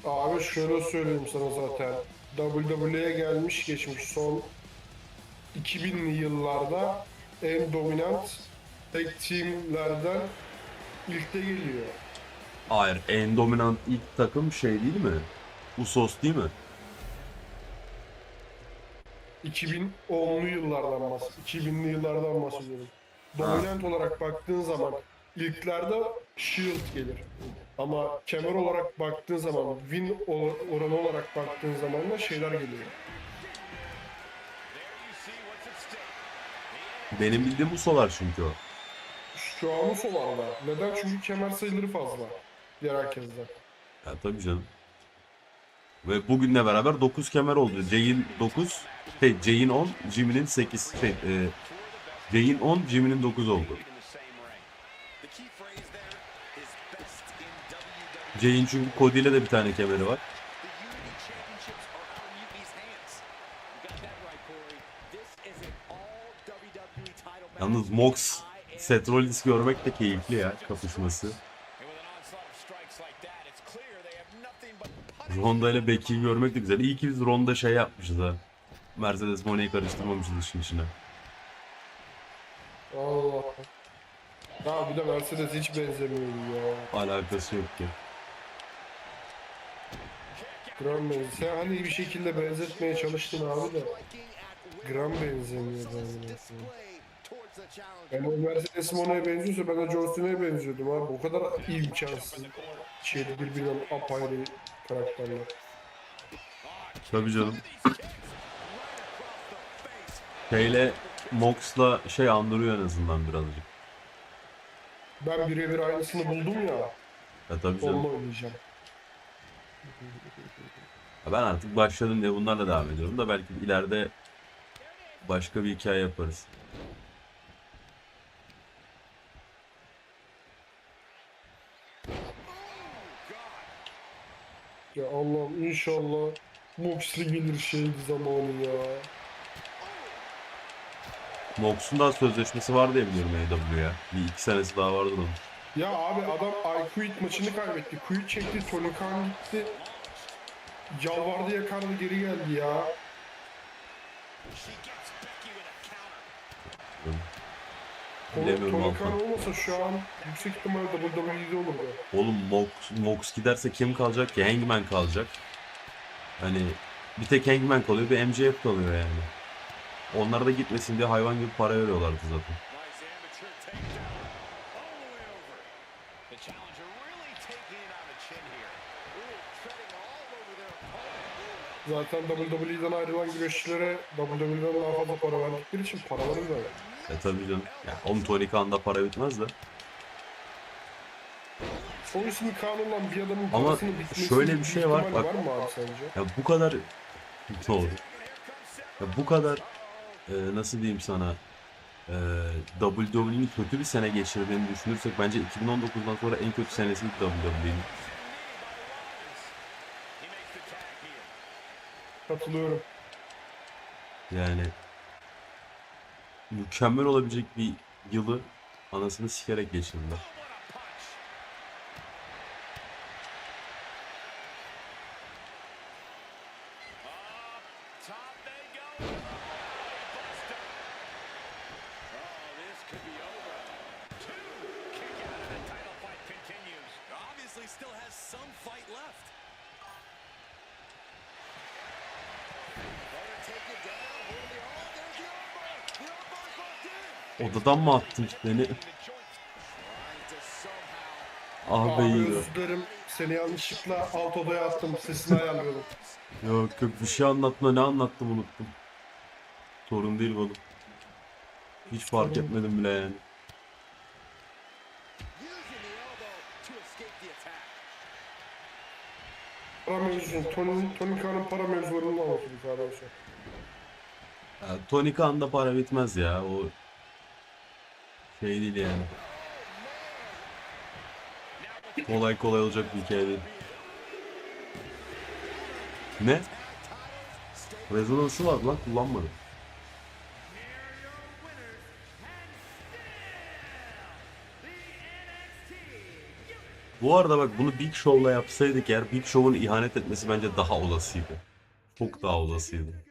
Abi şöyle söyleyeyim sana zaten. WWE'ye gelmiş geçmiş son 2000'li yıllarda en dominant tek teamlerden ilkte geliyor. Hayır, en dominant ilk takım şey değil mi? Usos değil mi? 2010'lu yıllardan bahsediyorum. 2000'li yıllardan bahsediyorum. Dominant olarak baktığın zaman ilklerde Shield gelir. Ama kemer olarak baktığın zaman, win oranı olarak baktığın zaman da şeyler geliyor. Benim bildiğim Usolar çünkü o. Şu an UFO var da. Neden? Çünkü kemer sayıları fazla. Diğer herkesten. Ya tabii canım. Ve bugünle beraber 9 kemer oldu. Jay'in 9, Jay'in 10, Jimmy'nin 8. Jay'in 10, Jimmy'nin 9 oldu. Jay'in çünkü Cody ile de bir tane kemeri var. Yalnız Mox, Seth Rollins görmek de keyifli ya kapışması. Ronda ile Becky'yi görmek de güzel. İyi ki biz Ronda şey yapmışız ha. Mercedes Moné'yi karıştırmamışız işin içine. Allah. Ya bir de Mercedes hiç benzemiyor ya. Alakası yok ki. Gram benziyor. Sen hani bir şekilde benzetmeye çalıştın abi de. Gram benzemiyor bence. Yani o Mercedes Moné'ye benziyorsa ben de John Cena'ya benziyordum abi. O kadar imkansız. Şeyde birbirinden apayrı karakterler. Tabii canım. Şeyle Mox'la şey andırıyor en azından birazcık. Ben birebir aynısını buldum ya. Ya tabii canım. Onunla oynayacağım. Ya ben artık başladım diye bunlarla devam ediyorum da belki ileride başka bir hikaye yaparız. Ya Allah'ım inşallah Moxley gelir şey zamanı ya. Mox'un daha sözleşmesi var diye biliyorum AEW'ya. Bir 2 senesi daha vardı onun. Ya abi adam I Quit maçını kaybetti. Quit çekti, Tony Khan gitti. Yalvardı yakardı geri geldi ya. Bilemiyorum Tony Khan Alfa. olmasa şu an yüksek ihtimalle WWE'de olurdu. Oğlum Mox giderse kim kalacak ki? Hangman kalacak. Hani bir tek Hangman kalıyor, bir MJF kalıyor yani. Onlar da gitmesin diye hayvan gibi para veriyorlardı zaten. Zaten WWE'den ayrılan güreşçilere WWE'den daha fazla para verdikleri için paraları da var. Tabii canım. Ya onun Tony Khan'da para bitmez de. O ismi Khan olan bir adamın Ama parasının bitmesi şöyle bir şey var. ihtimali Bak, var mı abi sence? ya bu kadar doğru. Ya bu kadar nasıl diyeyim sana, WWE'nin kötü bir sene geçirdiğini düşünürsek bence 2019'dan sonra en kötü senesiydi WWE'nin. Katılıyorum. Yani mükemmel olabilecek bir yılı anasını sikerek geçirdiler. Odadan mı attın beni? Ah be Abi iyi. özür dilerim. Seni yanlışlıkla alt odaya attım. Sesini ayarlıyordum. Yok yok, bir şey anlatma, ne anlattım unuttum. Sorun değil oğlum. Hiç fark etmedim bile yani. Para mevzusu. Tony Khan'ın para mevzularını anlatıyorduk abi. Ya, Tony Khan'da para bitmez ya, o şey değil yani. Kolay kolay olacak bir hikaye değil. Ne? Rezonansı var lan, kullanmadım. Bu arada bak, bunu Big Show'la yapsaydık eğer, Big Show'un ihanet etmesi bence daha olasıydı. Çok daha olasıydı.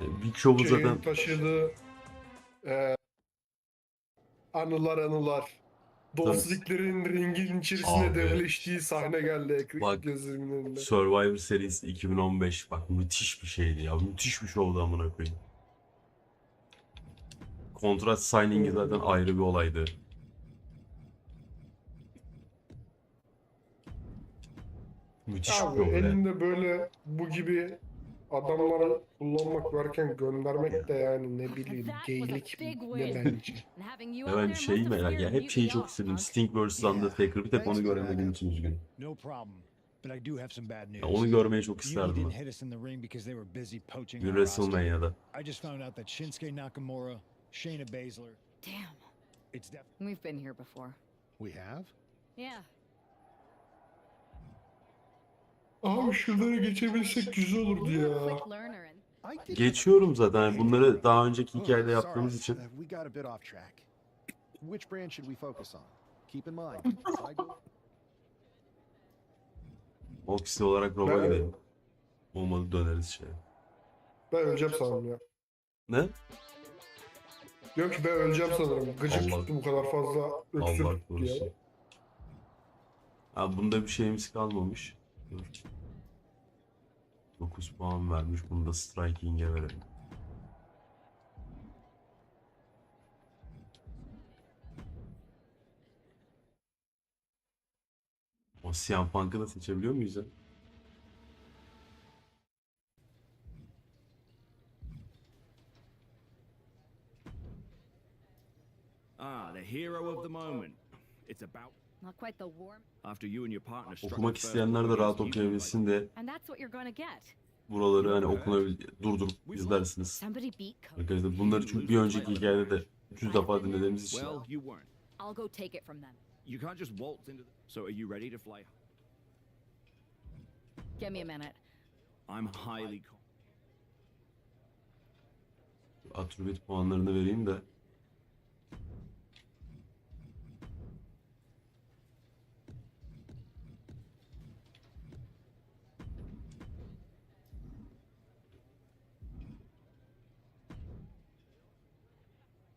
Big Show'u zaten... taşıdığı anılar. Dostlukların ringin içerisinde Abi. devleştiği sahne geldi Bak, gözlerimin önünde. Survivor Series 2015 bak, müthiş bir şeydi ya. Müthiş bir şovdu amına koyayım. Kontrat signing'i zaten ayrı bir olaydı. Müthiş bir Abi şov ya. elinde böyle bu gibi adamları kullanmak varken göndermek de yani ne bileyim geylik ne bence. Ya ben şeyi merak ya hep şeyi çok istedim. Sting vs Undertaker bir tek onu göremediğim için üzgünüm. No problem. But I do have some bad news. Ya onu görmeyi çok Mutiny isterdim didn't ben. hit us in the ring because they were busy poaching Bir our roster. WrestleMania'da. I just found out that Shinsuke Nakamura, Shayna Baszler. Damn. It's We've been here before. We have? Yeah. Abi şuraları geçebilsek güzel olurdu ya. Quick learner and Geçiyorum zaten. Bunları daha önceki hikayede yaptığımız için. We got a bit off track. Which brand should we focus on? Keep in mind. Moxley olarak Rob'a Ben- gidelim. Olmadı döneriz şey. Ben öleceğim sanırım ya. Ne? Diyorum ki ben öleceğim sanırım. Gıcık Allah- tuttu bu kadar fazla Allah öksürük diye. korusun. Ha bunda bir şeyimiz kalmamış. Dur. 9 puan vermiş. Bunu da striking'e verelim. O CM Punk'ı da seçebiliyor muyuz ya? The hero of the moment. It's about not quite the warm. after you and your partner struck Okumak the first isteyenler de rahat blow, you okuyabilsin de And that's what you're gonna get. buraları hani durdurup izlersiniz. Somebody beat Cody. Arkadaşlar bunları çünkü bir önceki hikayede de 300 defa dinlediğimiz için. Well, you weren't. I'll go take it from them. You can't just waltz into the... So are you ready to fly? Give me a minute. I'm highly Attribute puanlarını vereyim de.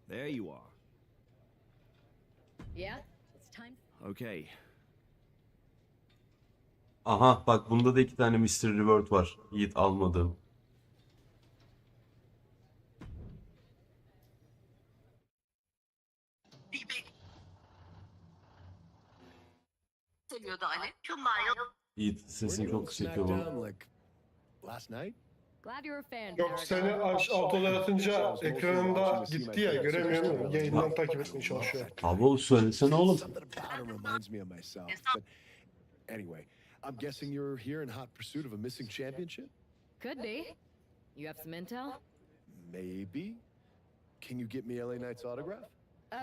There you are. Yeah, it's time. Okay. Aha bak bunda da 2 tane Mystery Reward var. Yiğit almadığım. Yiğit sesin çok çekiyor bunu. Last night? Glad you're a fan. Yok seni alt odaya atınca ekranında gitti ya göremiyorum. Yayından takip etmeye çalışıyor. Abi o söylesene oğlum. Something about him reminds me of myself. But anyway, I'm guessing you're here in hot pursuit of a missing championship? Could be. You have some intel? Maybe. Can you get me LA Knight's autograph?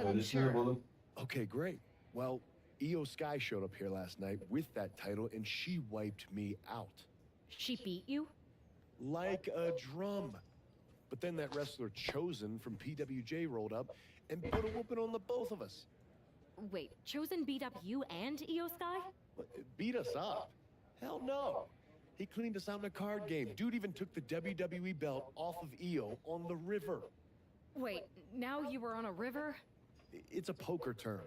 Söylesene oğlum. Okay, great. Well, Io Sky showed up here last night with that title and she wiped me out. She beat you? Like a drum. But then that wrestler Chosen from PWJ rolled up and put a whooping on the both of us. Wait, Chosen beat up you and Io Sky? Beat us up? Hell no. He cleaned us out in a card game. Dude even took the WWE belt off of Io on the river. Wait, now you were on a river? It's a poker term.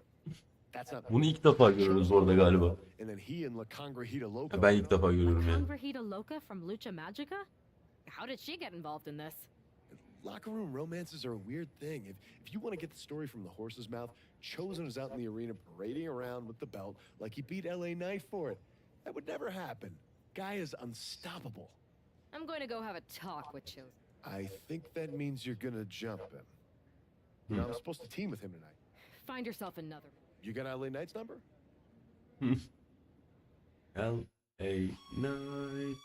That's not. Bunu ilk defa görüyoruz orada galiba. And then he and La Congrejita Loco. Ya ben ilk defa görüyorum yani. Congrejita Loca from Lucha Magica? How did she get involved in this? Locker room romances are a weird thing. If you want to get the story from the horse's mouth, Chosen was out in the arena parading around with the belt like he beat LA Knight for it. That would never happen. Guy is unstoppable. I'm going to go have a talk with Chosen. I think that means you're gonna jump him. You know, I'm supposed to team with him tonight. Find yourself another. You got LA Knight's number? L.A. Knight.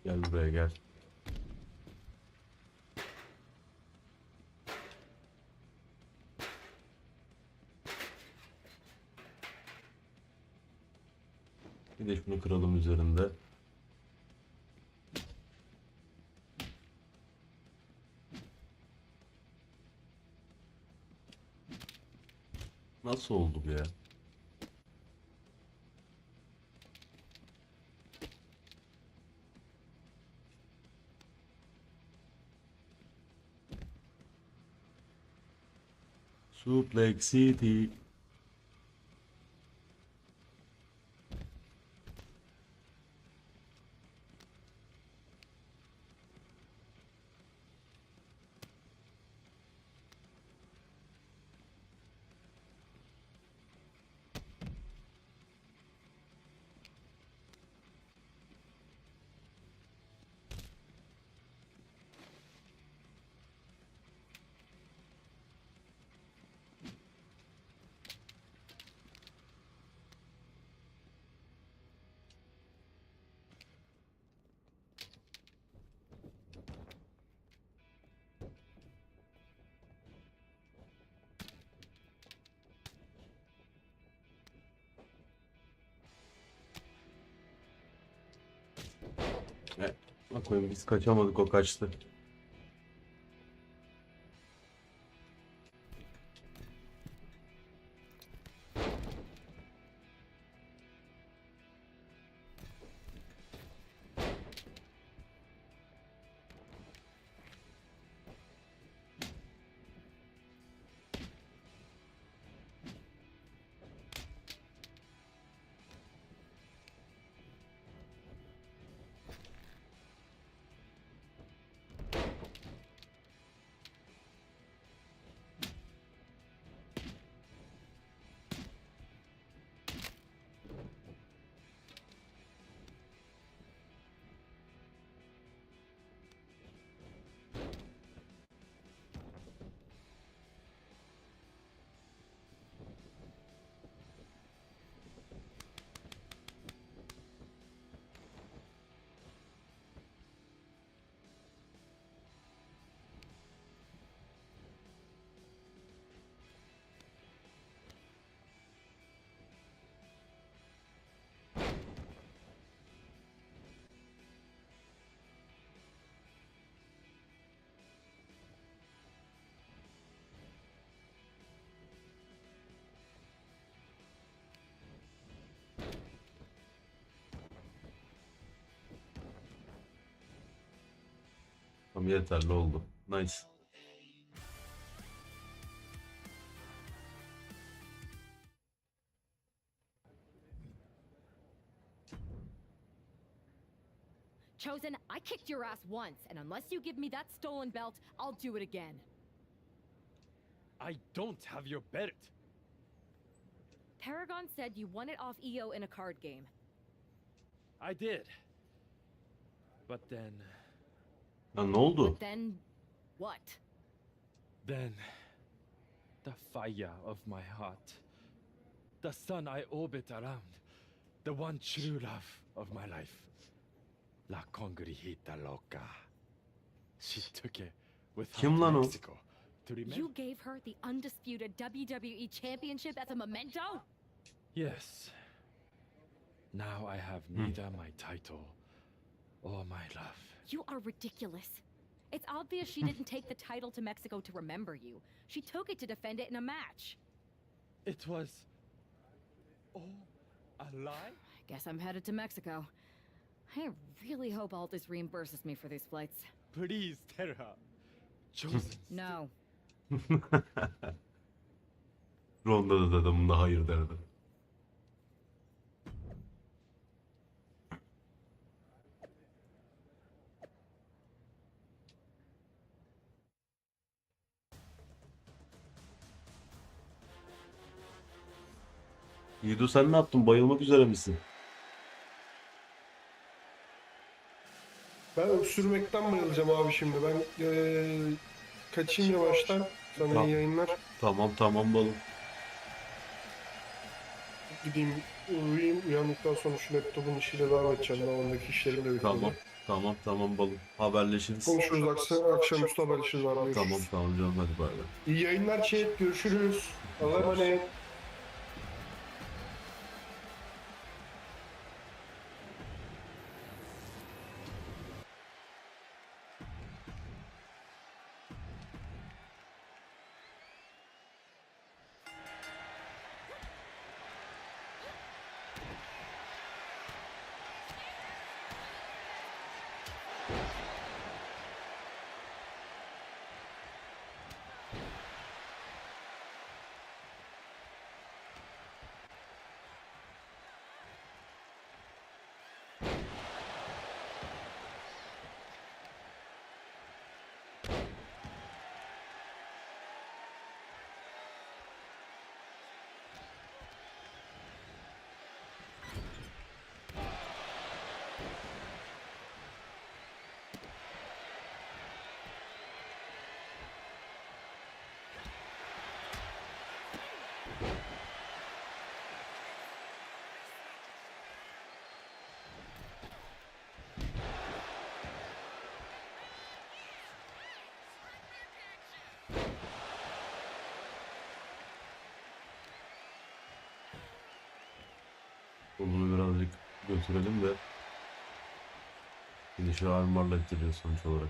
Gel buraya gel. Bir de şunu kıralım üzerinde. Nasıl oldu bu ya? Suplex City. Evet. Bakayım biz kaçamadık, o kaçtı. Tamam, yeterli oldu. Nice. Chosen, I kicked your ass once, and unless you give me that stolen belt, I'll do it again. I don't have your belt. Paragon said you won it off EO in a card game. I did. But then... Ya ne oldu? But then, what? Then... The fire of my heart. The sun I orbit around. The one true love of my life. La Congregita Loca. She took it with her Kim lan to o? Mexico. To remember. You gave her the undisputed WWE Championship as a memento? Yes. Now I have neither my title or my love. You are ridiculous. It's obvious she didn't take the title to Mexico to remember you. She took it to defend it in a match. It was all a lie? I guess I'm headed to Mexico. I really hope Aldis reimburses me for these flights. Please tell her. Chosen. No. Ronda'da da adamında hayır derdi. Yiğido, sen ne yaptın? Bayılmak üzere misin? Ben öksürmekten bayılacağım abi şimdi. Ben kaçayım yavaştan. Sana iyi yayınlar. Tamam balım. Gideyim uyuyayım. Uyandıktan sonra şu laptopun işiyle devam edeceğim. Daha ondaki işlerimi de bitirdim. Tamam tamam balım. Haberleşiriz. Konuşuruz akşamüstü haberleşiriz abi. Tamam tamam canım hadi bay bay. İyi yayınlar chat. Görüşürüz. Allah'a emanet. Bunu birazcık götürelim de finish'i armarla ettiriyor sonuç olarak.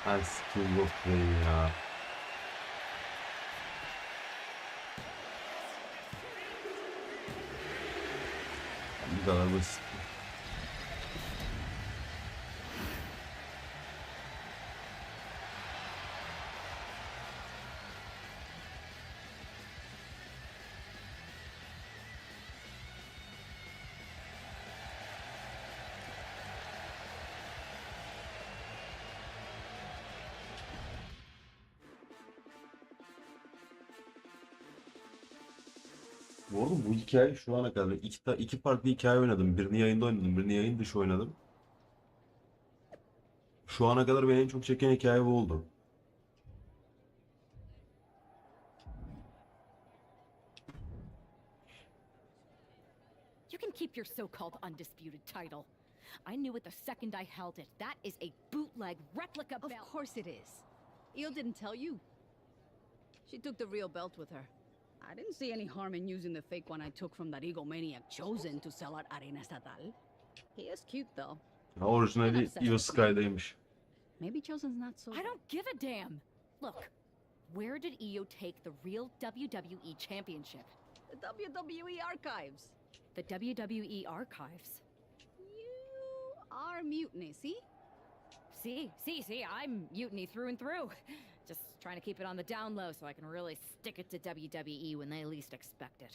Ay skill yok benim ya. Bu kadar basit. Bu arada bu hikaye şu ana kadar iki farklı hikaye oynadım. Birini yayında oynadım, birini yayın dışı oynadım. Şu ana kadar beni en çok çeken hikaye bu oldu. You can keep your so-called undisputed title. I knew it the second I held it. That is a bootleg replica belt. Of course it is. Io didn't tell you. She took the real belt with her. I didn't see any harm in using the fake one I took from that egomaniac Chosen to sell at Arena Estatal. He is cute though. Ha, orijinali Io Sky'daymış. Maybe Chosen's not so... I don't give a damn. Look, where did Io take the real WWE Championship? The WWE archives. The WWE archives? You are Mutiny, see? See, I'm Mutiny through and through. Just trying to keep it on the down low so I can really stick it to WWE when they least expect it.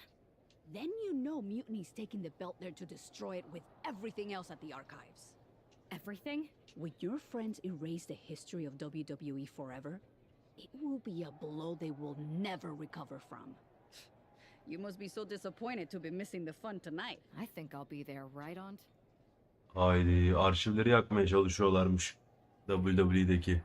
Then you know Mutiny's taking the belt there to destroy it with everything else at the archives. Everything? Would your friends erase the history of WWE forever? it will be a blow they will never recover from. You must be so disappointed to be missing the fun tonight. I think I'll be there, right, Aunt? Haydi arşivleri yakmaya çalışıyorlarmış WWE'deki.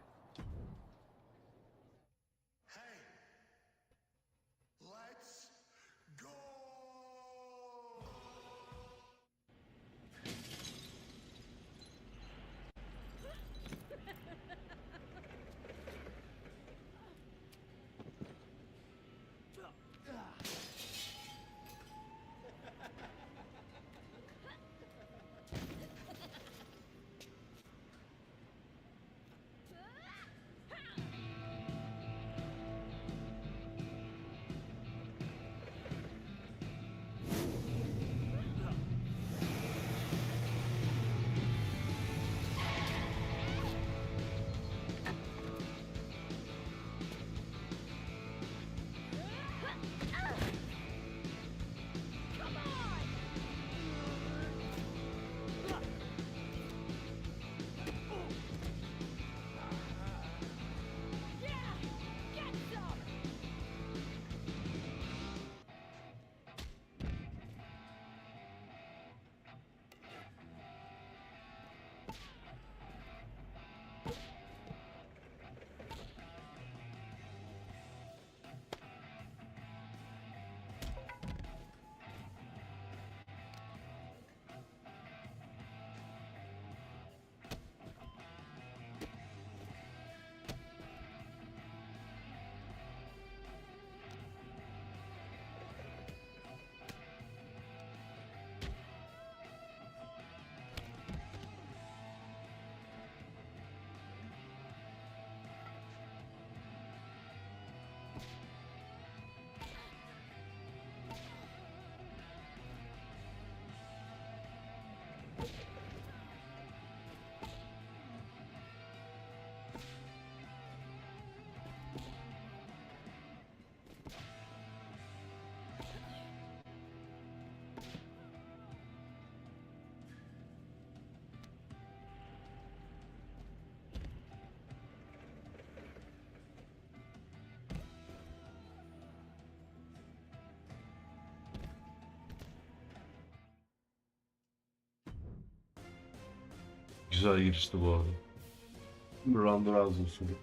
Güzel girişti bu arada. Ronda Rousey usulü.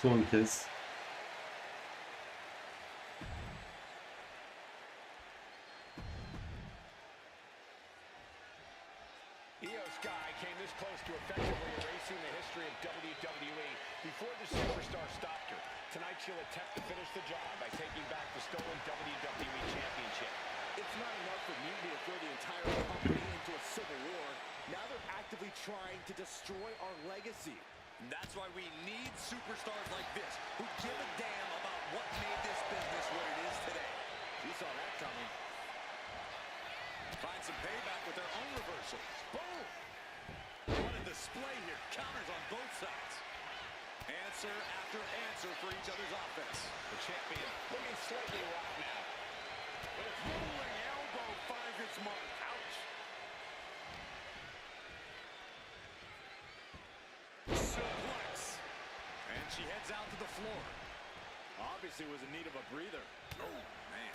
Son kez. Came this close to effectively erasing the history of WWE before the superstar stopped her. Tonight she'll attempt to finish the job by taking back the stolen WWE Championship. It's not enough for Mutiny to throw the entire company into a civil war. Now they're actively trying to destroy our legacy. That's why we need superstars like this, who give a damn about what made this business what it is today. You saw that coming. Find some payback with their own reversals. Boom! What a display here. Counters on both sides. Answer after answer for each other's offense. The champion looking slightly rocked now. But a rolling elbow finds its mark. Ouch. Suplex. And she heads out to the floor. Obviously was in need of a breather. Oh, man.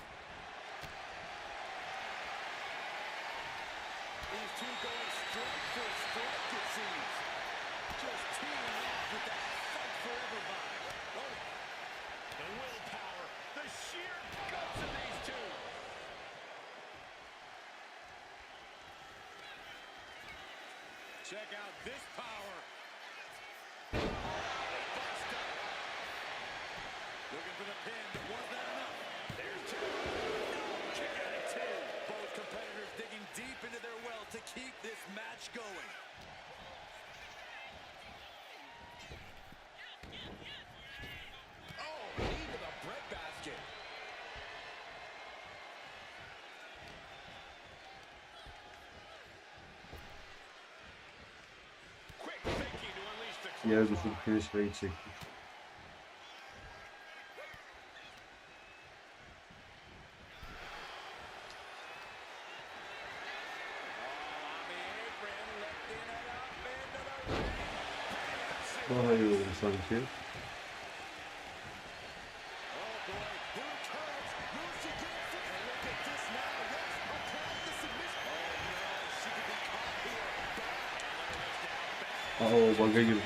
These two going strike for strike, it seems. Just teeing off with that fight forever vibe. Oh, The willpower, the sheer guts of these two. Check out this power. Looking for the pin, but was that enough? There's two. Kick out at two. Both competitors digging deep into their well to keep this match going. Oh, knee to the breadbasket. Quick thinking to unleash the Yere düşüp finish ve çekti. Daha iyi oldu sanki. Aa, bug'a girdik.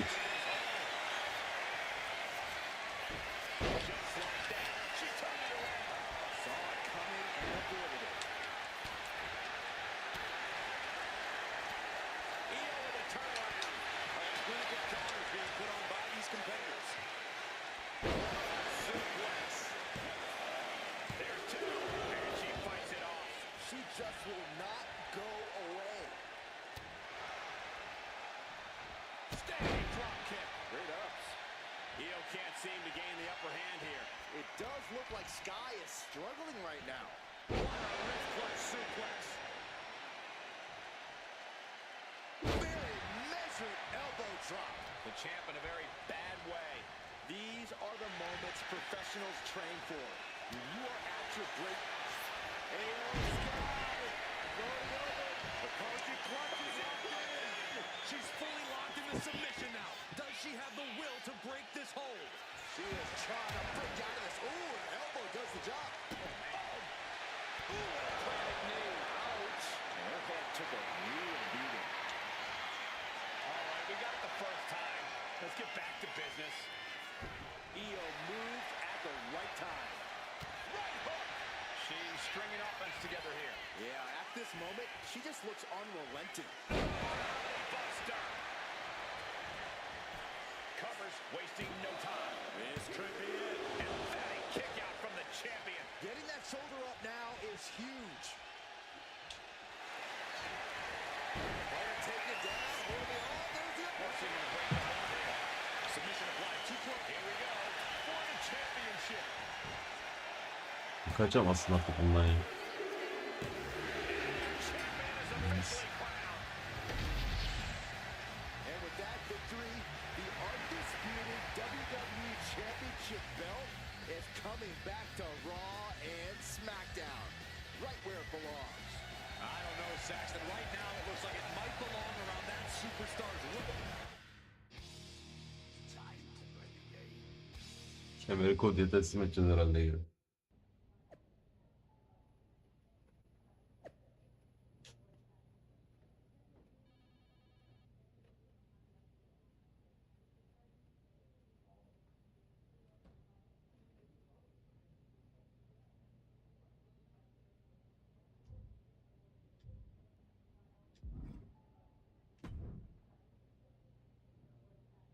Just will not go away. Standing drop kick. Great ups. Io can't seem to gain the upper hand here. It does look like Sky is struggling right now. What a wrist clutch suplex. Very measured elbow drop. The champ in a very bad way. These are the moments professionals train for. When you are at your break. The KARŞI clutch is locked in. She's fully locked into submission now. Does she have the will to break this hold? She is trying to break out of this. Ooh, an elbow does the job. Ooh, a planted knee. Ouch. Her head took a real beating. All right, we got it the first time. Let's get back to business. Io moved at the right time. Right hook. She's stringing offense together here. Yeah, at this moment, she just looks unrelenting. Buster. Covers, wasting no time. This could be it. Emphatic kick out from the champion. Getting that shoulder up now is huge. Player taking it down. There's the Forcing her to break the hold here. Submission applied. Too close. Here we go. For the championship. Kaçamazsın artık bundan ya. And with that victory, the undisputed WWE Championship belt is coming back to Raw and SmackDown, right where it belongs. I don't know, Saxton. Right now, it looks like it might belong around that superstar's lip. Kemeri Cody'ye teslim edeceğiz herhalde gibi.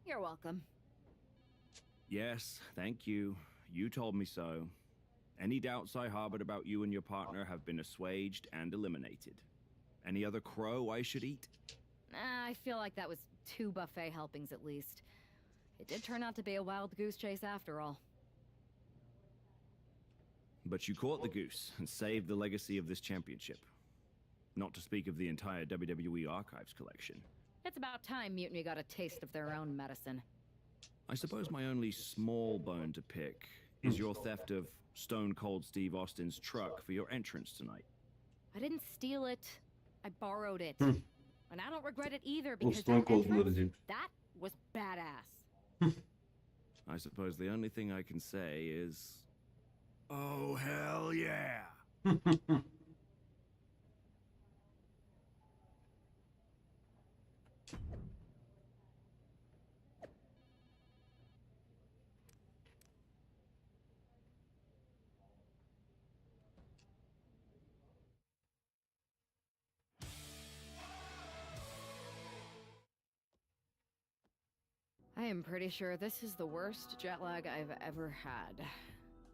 You're welcome. Yes, thank you. You told me so. Any doubts I harbored about you and your partner have been assuaged and eliminated. Any other crow I should eat? I feel like that was 2 buffet helpings at least. It did turn out to be a wild goose chase after all. But you caught the goose and saved the legacy of this championship. Not to speak of the entire WWE Archives collection. It's about time Mutiny got a taste of their own medicine. I suppose my only small bone to pick is your theft of Stone Cold Steve Austin's truck for your entrance tonight. I didn't steal it. I borrowed it. Hmm. And I don't regret it either because Stone that, Cold entrance, vereceğim. that was badass. I suppose the only thing I can say is... Oh, hell yeah! I I am pretty sure this is the worst jet lag I've ever had.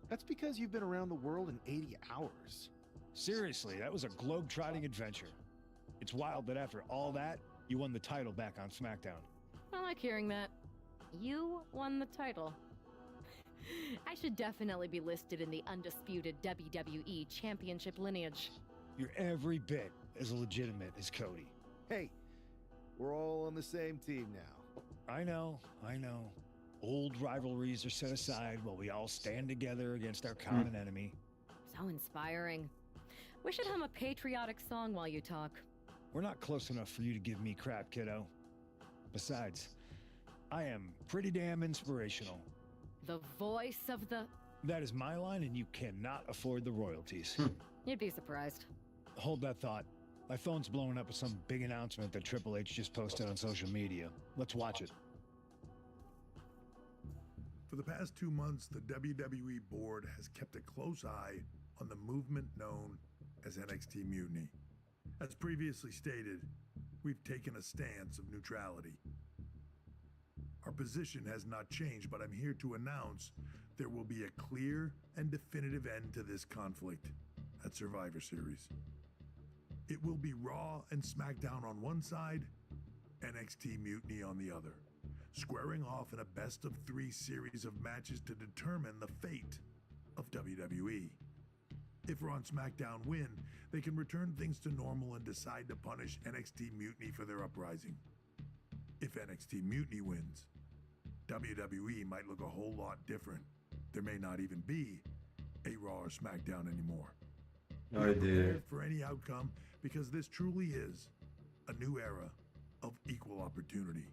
That's because you've been around the world in 80 hours. Seriously, that was a globe-trotting adventure. It's wild that after all that, you won the title back on SmackDown. I like hearing that. You won the title. I should definitely be listed in the undisputed WWE Championship lineage. You're every bit as legitimate as Cody. Hey, we're all on the same team now. I know. Old rivalries are set aside while we all stand together against our common enemy. So inspiring. We should hum a patriotic song while you talk. We're not close enough for you to give me crap, kiddo. Besides, I am pretty damn inspirational. The voice of the... That is my line, and you cannot afford the royalties. You'd be surprised. Hold that thought. My phone's blowing up with some big announcement that Triple H just posted on social media. Let's watch it. For the past 2 months, the WWE board has kept a close eye on the movement known as NXT Mutiny. As previously stated, we've taken a stance of neutrality. Our position has not changed, but I'm here to announce there will be a clear and definitive end to this conflict at Survivor Series. It will be Raw and SmackDown on one side, NXT Mutiny on the other, squaring off in a best-of-3 series of matches to determine the fate of WWE. If Raw and SmackDown win, they can return things to normal and decide to punish NXT Mutiny for their uprising. If NXT Mutiny wins, WWE might look a whole lot different. There may not even be a Raw or SmackDown anymore. Be prepared for any outcome, because this truly is a new era of equal opportunity.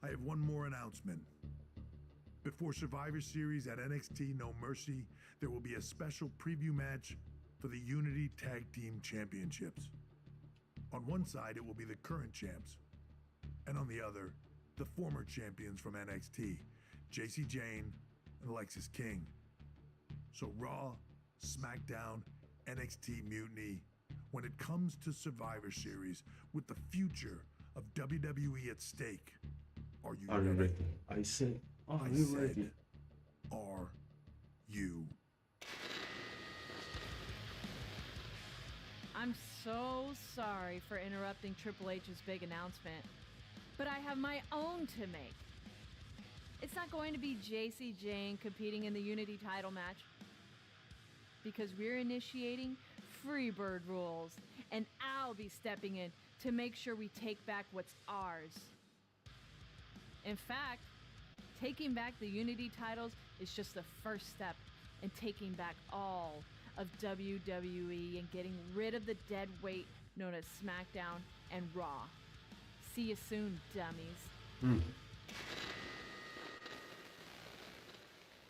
I have one more announcement. Before Survivor Series at NXT No Mercy, there will be a special preview match for the Unity Tag Team Championships. On one side, it will be the current champs, and on the other, the former champions from NXT, JC Jane and Alexis King. So Raw, SmackDown, NXT Mutiny, when it comes to Survivor Series, with the future of WWE at stake, are you ready? I said, are I you said, ready? Are you? I'm so sorry for interrupting Triple H's big announcement, but I have my own to make. It's not going to be JC Jane competing in the Unity title match, because we're initiating Freebird rules, and I'll be stepping in to make sure we take back what's ours. In fact, taking back the Unity titles is just the first step in taking back all of WWE and getting rid of the dead weight known as SmackDown and Raw. See you soon, dummies.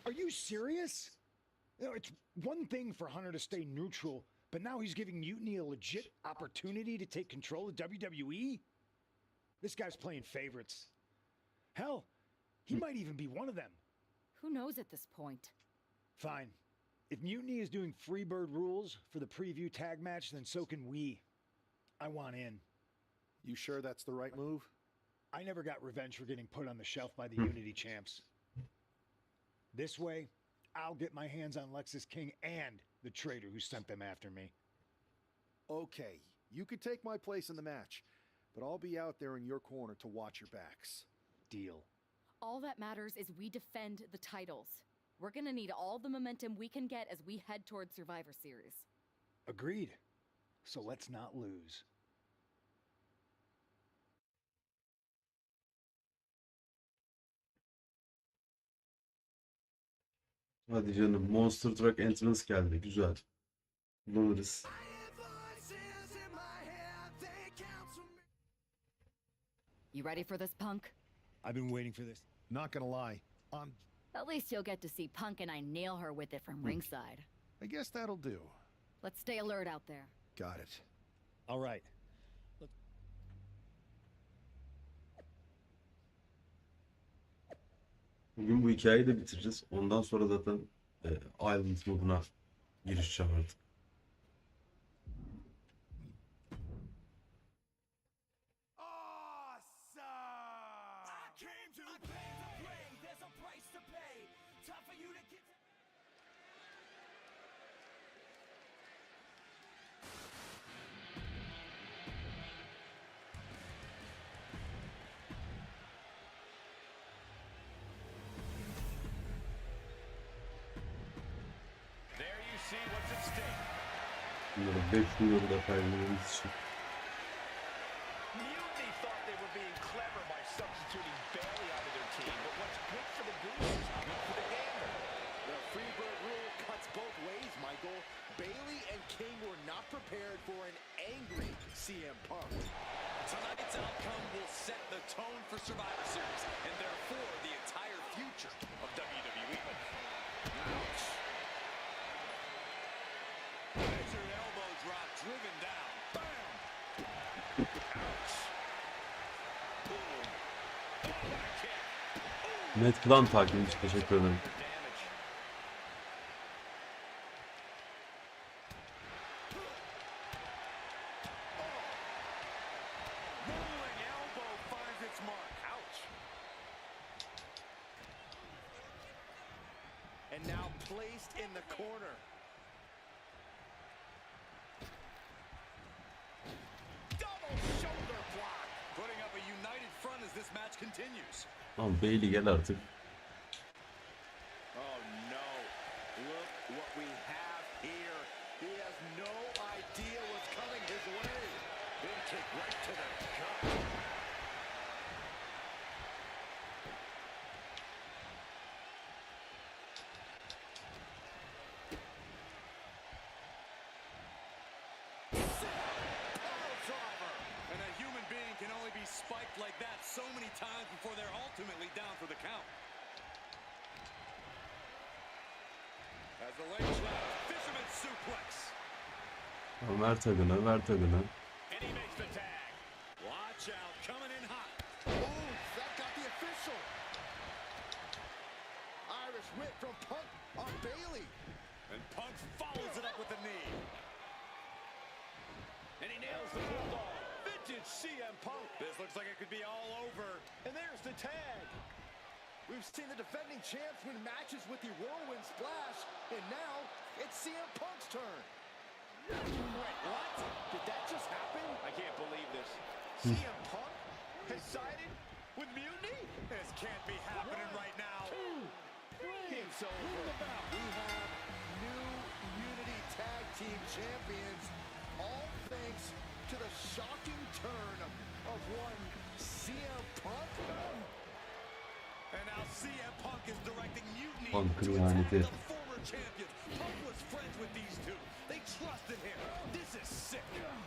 Are you serious? You know, it's one thing for Hunter to stay neutral, but now he's giving Mutiny a legit opportunity to take control of WWE? This guy's playing favorites. Hell, he might even be one of them. Who knows at this point? Fine. If Mutiny is doing Freebird rules for the preview tag match, then so can we. I want in. You sure that's the right move? I never got revenge for getting put on the shelf by the Unity champs. This way, I'll get my hands on Lexis King and the traitor who sent them after me. Okay, you could take my place in the match, but I'll be out there in your corner to watch your backs. Deal. All that matters is we defend the titles. We're gonna need all the momentum we can get as we head towards Survivor Series. Agreed. So let's not lose. Hadi canım, Monster Truck Entrance geldi. Güzel. Kullanırız. You ready for this, Punk? I've been waiting for this. Not gonna lie, At least you'll get to see Punk and I nail her with it from ringside. I guess that'll do. Let's stay alert out there. Got it. All right. Bugün bu hikayeyi de bitireceğiz. Ondan sonra zaten Island moduna girişeceğim artık. I came Bunları 5 milyonu da kaybetmemiz için. Mutiny thought they were being clever by substituting Bailey out of their team, but what's good for the Goose is good for the gander. The Freebird rule cuts both ways, Michael. Bailey and King were not prepared for an angry CM Punk. Tonight's outcome will set the tone for Survivor Series, and therefore the entire future of WWE. Ouch. Measured elbow drop driven down. Bam! Ouch. Boom. Oh, what a kick. Net Klan takibim için teşekkür ederim. Rolling elbow finds its mark. Ouch. And now placed in the corner. Double shoulder block. Putting up a united front as this match continues. Tamam Bailey gel artık. Oh no. Look what we have here. He has no idea what's coming his way. Big kick right to the gut. And a human being can only be spiked like that so many times before they're ultimately down for the count. As the leg trap, fisherman suplex. Ver tagını, ver tagını. And he makes the tag. Watch out, coming in hot. Oh, that got the official. Irish whip from Punk on Bailey. And Punk follows it up with the knee. And he nails the bulldog. Vintage CM Punk. This looks like it could be all over. And there's the tag. We've seen the defending champs win matches with the whirlwind splash, and now it's CM Punk's turn. Wait, what? Did that just happen? I can't believe this. CM Punk has sided with Mutiny? This can't be happening right now. It's over. We have new Unity Tag Team Champions, all thanks to the shocking turn of one CM Punk. And now CM Punk is directing Mutiny Punk'ın to attack ihaneti. the former champions. Punk was friends with these two. They trusted him. This is sick.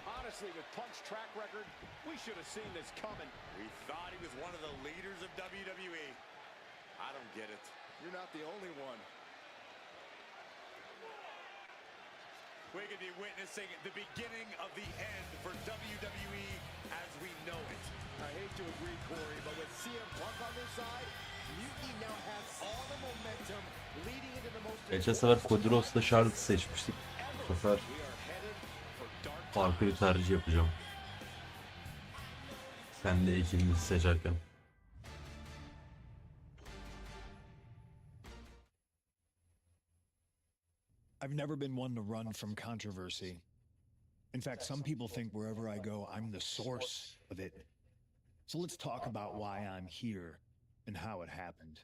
Honestly, with Punk's track record, we should have seen this coming. We thought he was one of the leaders of WWE. I don't get it. You're not the only one. We could be witnessing the beginning of the end for WWE as we know it. I hate to agree, Corey, but with CM Punk on their side, Mutiny now has all the momentum leading into the most... Geçen sefer Cody Rhodes'la Charlotte seçmiştik. Bu sefer farklı bir tercih yapacağım. Sen de ikinizi seçerken. I've never been one to run from controversy. In fact, some people think wherever I go, I'm the source of it. So let's talk about why I'm here and how it happened.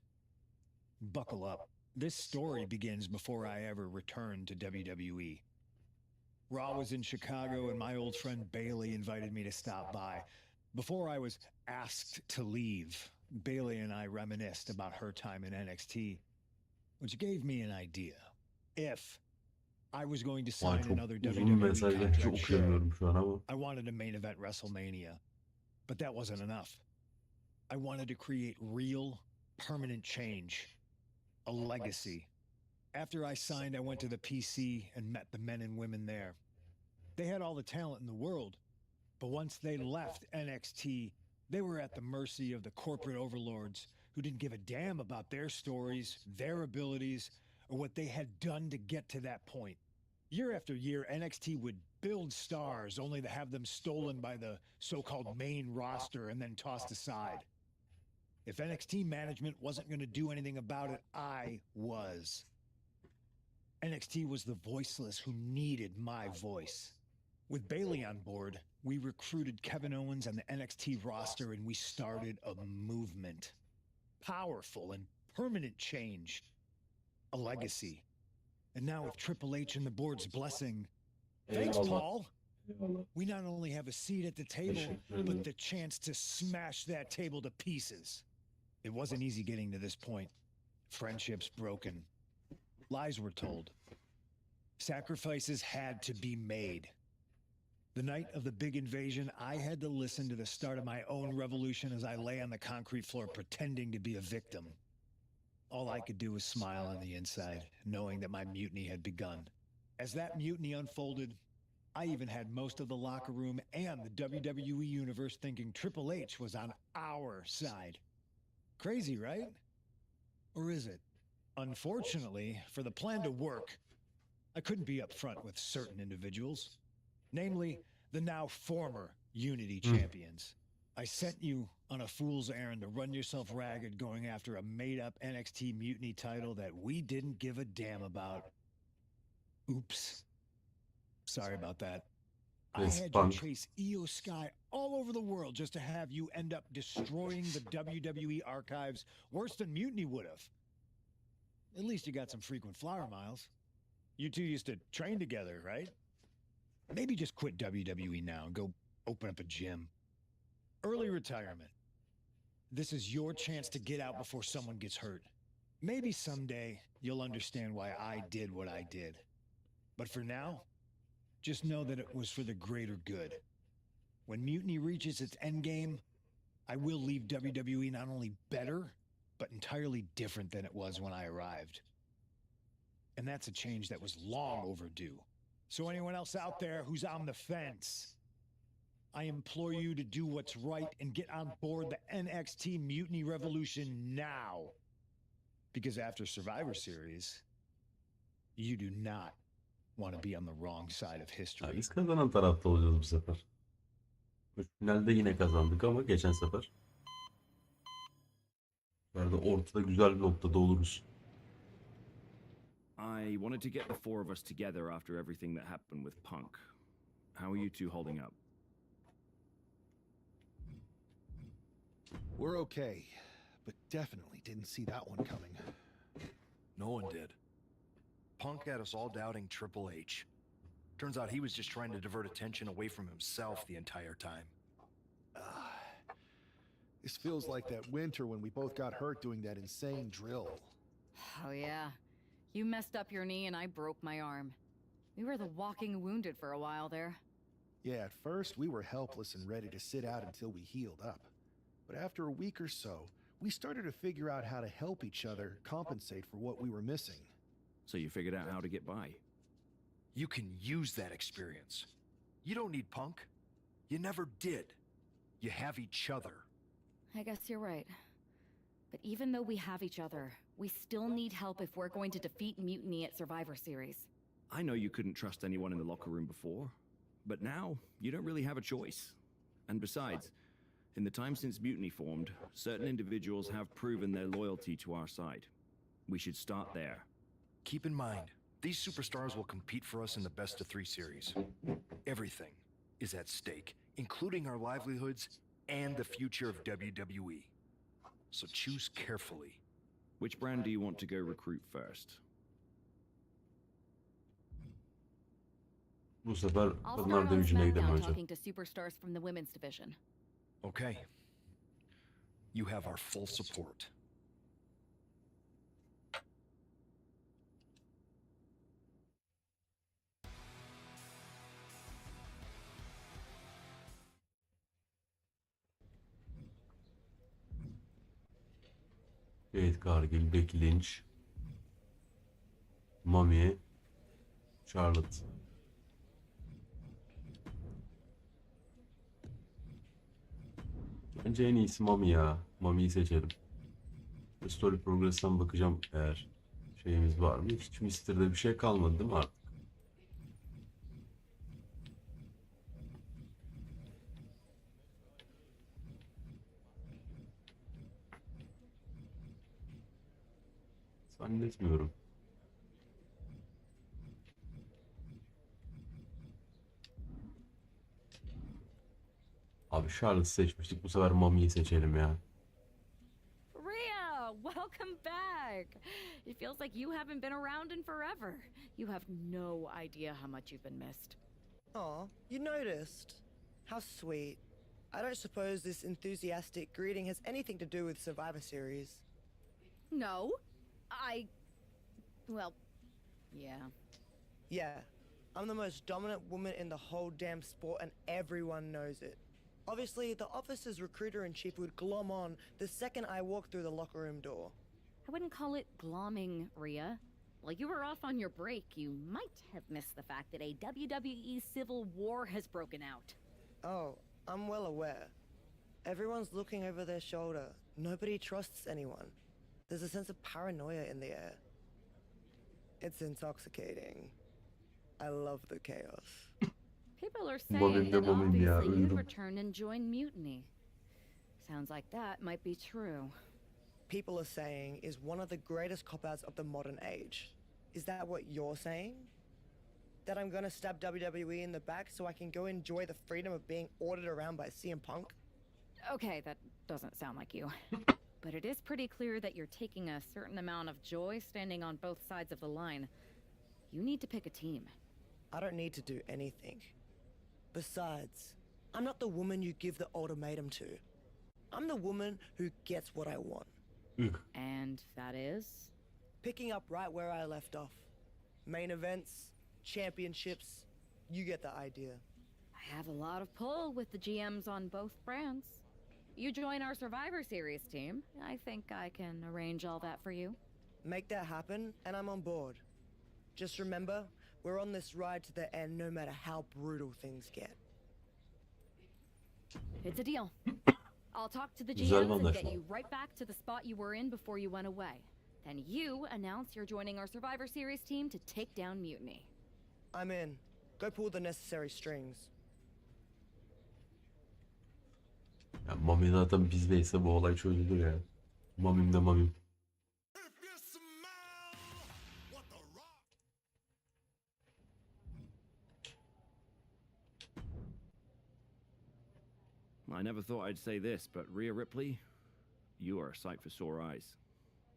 Buckle up. This story begins before I ever returned to WWE. Raw was in Chicago and my old friend Bailey invited me to stop by. Before I was asked to leave, Bailey and I reminisced about her time in NXT, which gave me an idea. If I was going to sign another WWE contract, sure, I wanted a main event WrestleMania, but that wasn't enough. I wanted to create real, permanent change, a legacy. After I signed, I went to the PC and met the men and women there. They had all the talent in the world, but once they left NXT, they were at the mercy of the corporate overlords who didn't give a damn about their stories, their abilities, or what they had done to get to that point. Year after year, NXT would build stars only to have them stolen by the so-called main roster and then tossed aside. If NXT management wasn't going to do anything about it, I was. NXT was the voiceless who needed my voice. With Bailey on board, we recruited Kevin Owens and the NXT roster and we started a movement. Powerful and permanent change. A legacy. And now with Triple H and the board's blessing, thanks, Eyvallah. Paul. Eyvallah. We not only have a seat at the table, but the chance to smash that table to pieces. It wasn't easy getting to this point. Friendships broken. Lies were told. Sacrifices had to be made. The night of the big invasion, I had to listen to the start of my own revolution as I lay on the concrete floor pretending to be a victim. All I could do was smile on the inside, knowing that my mutiny had begun. As that mutiny unfolded, I even had most of the locker room and the WWE Universe thinking Triple H was on our side. Crazy, right? Or is it? Unfortunately, for the plan to work, I couldn't be upfront with certain individuals. Namely, the now former Unity champions. I sent you on a fool's errand to run yourself ragged going after a made-up NXT Mutiny title that we didn't give a damn about. Oops. Sorry about that. I had you chase Io Sky all over the world just to have you end up destroying the WWE archives worse than Mutiny would have. At least you got some frequent flyer miles. You two used to train together, right? Maybe just quit WWE now and go open up a gym. Early retirement. This is your chance to get out before someone gets hurt. Maybe someday you'll understand why I did what I did. But for now, just know that it was for the greater good. When Mutiny reaches its endgame, I will leave WWE not only better, but entirely different than it was when I arrived. And that's a change that was long overdue. So anyone else out there who's on the fence, I implore you to do what's right and get on board the NXT Mutiny Revolution now. Because after Survivor Series, you do not want to be on the wrong side of history. Biz kazanan tarafta olacağız bu sefer. Finalde yine kazandık ama geçen sefer. Böyle ortada güzel bir noktada oluruz. I wanted to get the four of us together after everything that happened with Punk. How are you two holding up? We're okay, but definitely didn't see that one coming. No one did. Punk had us all doubting Triple H. Turns out he was just trying to divert attention away from himself the entire time. This feels like that winter when we both got hurt doing that insane drill. Oh yeah. You messed up your knee and I broke my arm. We were the walking wounded for a while there. Yeah, at first we were helpless and ready to sit out until we healed up. But after a week or so, we started to figure out how to help each other compensate for what we were missing. So you figured out how to get by. You can use that experience. You don't need Punk. You never did. You have each other. I guess you're right. But even though we have each other, we still need help if we're going to defeat Mutiny at Survivor Series. I know you couldn't trust anyone in the locker room before, but now you don't really have a choice. And besides, in the time since Mutiny formed, certain individuals have proven their loyalty to our side. We should start there. Keep in mind, these superstars will compete for us in the best-of-3 series. Everything is at stake, including our livelihoods and the future of WWE. So choose carefully. Which brand do you want to go recruit first? Bu sefer I'll kadınlar start on dövüşüne gidelim SmackDown önce. talking to superstars from the women's division. Okay. You have our full support. Evet, Kargil, Becky Lynch, Mami, Charlotte. Bence en iyisi Mami ya. Mami'yi seçelim. Story Progress'tan bakacağım eğer şeyimiz var mı? Hiç Mister'de bir şey kalmadı değil mi artık? Zannetmiyorum. Abi Charlotte seçmiştik. Bu sefer Mami'yi seçelim ya. Rhea, Welcome back. It feels like you haven't been around in forever. You have no idea how much you've been missed. Aw, you noticed. How sweet. I don't suppose this enthusiastic greeting has anything to do with Survivor Series. No, well, yeah. Yeah, I'm the most dominant woman in the whole damn sport and everyone knows it. Obviously, the office's recruiter-in-chief would glom on the second I walk through the locker room door. I wouldn't call it glomming, Rhea. While you were off on your break, you might have missed the fact that a WWE civil war has broken out. Oh, I'm well aware. Everyone's looking over their shoulder. Nobody trusts anyone. There's a sense of paranoia in the air. It's intoxicating. I love the chaos. People are saying that obviously you'd return and join Mutiny. Sounds like that might be true. People are saying is one of the greatest cop-outs of the modern age. Is that what you're saying? That I'm gonna stab WWE in the back so I can go enjoy the freedom of being ordered around by CM Punk? Okay, that doesn't sound like you. But it is pretty clear that you're taking a certain amount of joy standing on both sides of the line. You need to pick a team. I don't need to do anything. Besides, I'm not the woman you give the ultimatum to. I'm the woman who gets what I want. And that is? Picking up right where I left off. Main events, championships, you get the idea. I have a lot of pull with the GMs on both brands. You join our Survivor Series team, I think I can arrange all that for you. Make that happen, and I'm on board. Just remember, we're on this ride to the end no matter how brutal things get. It's a deal. I'll talk to the Güzel GMs and anlaşma. get you right back to the spot you were in before you went away. Then you announce you're joining our Survivor Series team to take down Mutiny. I'm in. Go pull the necessary strings. Ya Mami zaten bizdeyse bu olay çözülür ya. Mamim de mamim. I never thought I'd say this, but Rhea Ripley, you are a sight for sore eyes.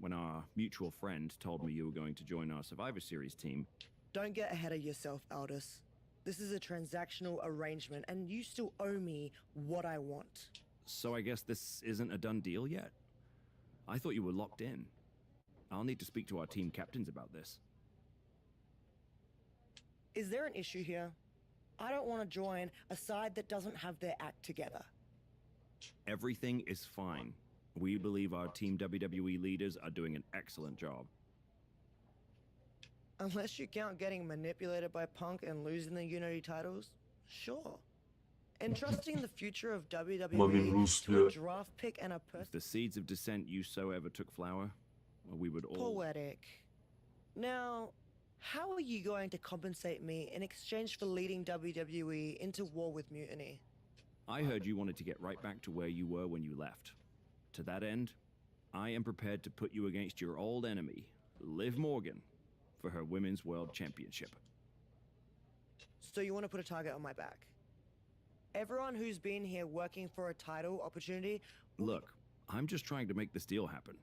When our mutual friend told me you were going to join our Survivor Series team... Don't get ahead of yourself, Aldous. This is a transactional arrangement, and you still owe me what I want. So I guess this isn't a done deal yet? I thought you were locked in. I'll need to speak to our team captains about this. Is there an issue here? I don't want to join a side that doesn't have their act together. Everything is fine. We believe our Team WWE leaders are doing an excellent job. Unless you count getting manipulated by Punk and losing the Unity titles, sure. Entrusting the future of WWE to a draft pick and a person... If the seeds of dissent you sow ever took flower, well, we would all... Poetic. Now, how are you going to compensate me in exchange for leading WWE into war with Mutiny? I heard you wanted to get right back to where you were when you left. To that end, I am prepared to put you against your old enemy, Liv Morgan, for her Women's World Championship. So you want to put a target on my back? Everyone who's been here working for a title opportunity... Look, I'm just trying to make this deal happen.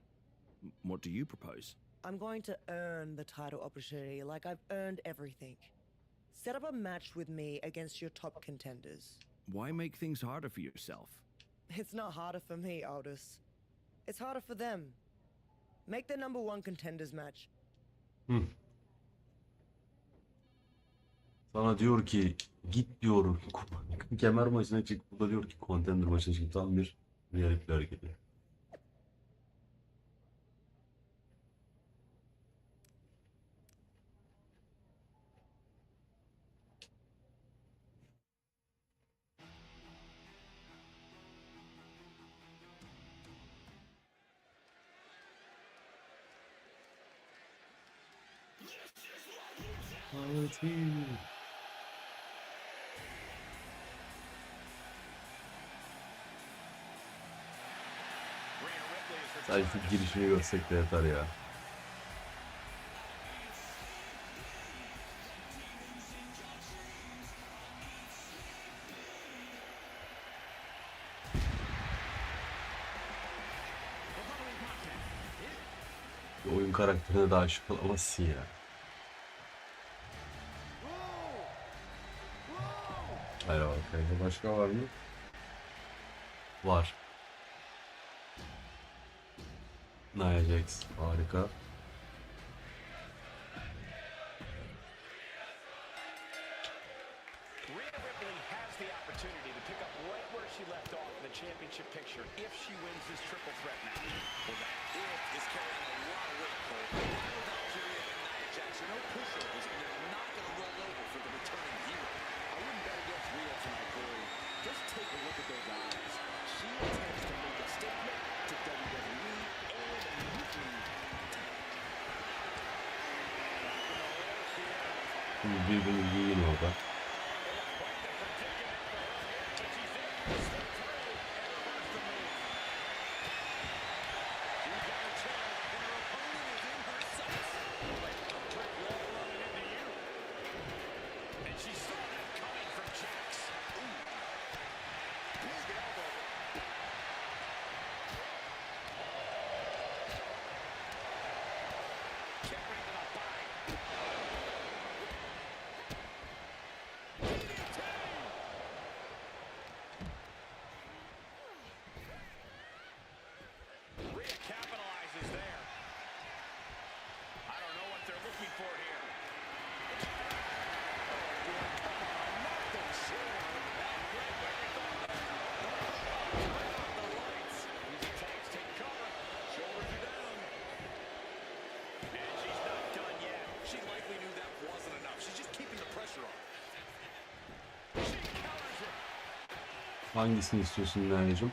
What do you propose? I'm going to earn the title opportunity like I've earned everything. Set up a match with me against your top contenders. Why make things harder for yourself? It's not harder for me, Aldous. It's harder for them. Make the number one contenders match. Sana diyor ki git diyor kemer maçına çık. Bu da diyor ki contender maçına çık. Tam bir reality hareketi. Sadece girişini görsek de yeter ya. oyun karakterine de aşık olamazsın ya. Hayır bakayım. Başka var mı? Var. Nia Jax. Harika. Championship picture if she wins this triple threat match. Well, that if is carrying a lot of weight, Cole. Without Julia and Nia Jax, no pushovers, and they're not going to roll over for the returning hero. I wouldn't bet against Rhea tonight, Corey. Just take a look at those eyes. She intends to make a statement to WWE and Mutinty. Birbirini yiyin orada. Hangisini istiyorsun Nia'cığım?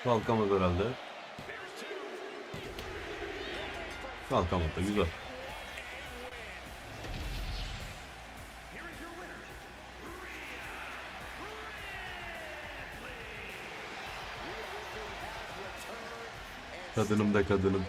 Kalkamadı herhalde. Kalkamadı, güzel. Kadınım da kadınım.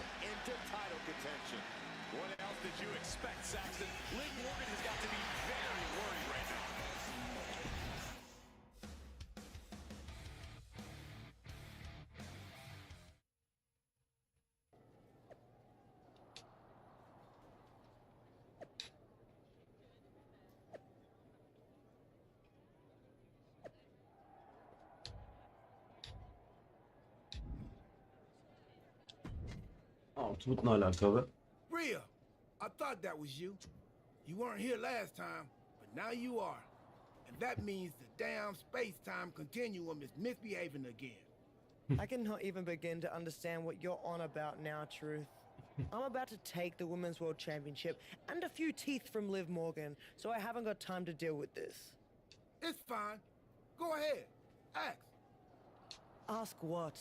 Arturut'la alakalı. Rhea, I thought that was you. You weren't here last time, but now you are. And that means the damn space-time continuum is misbehaving again. I cannot even begin to understand what you're on about now, Truth. I'm about to take the Women's World Championship and a few teeth from Liv Morgan, so I haven't got time to deal with this. It's fine. Go ahead. Ask. Ask what?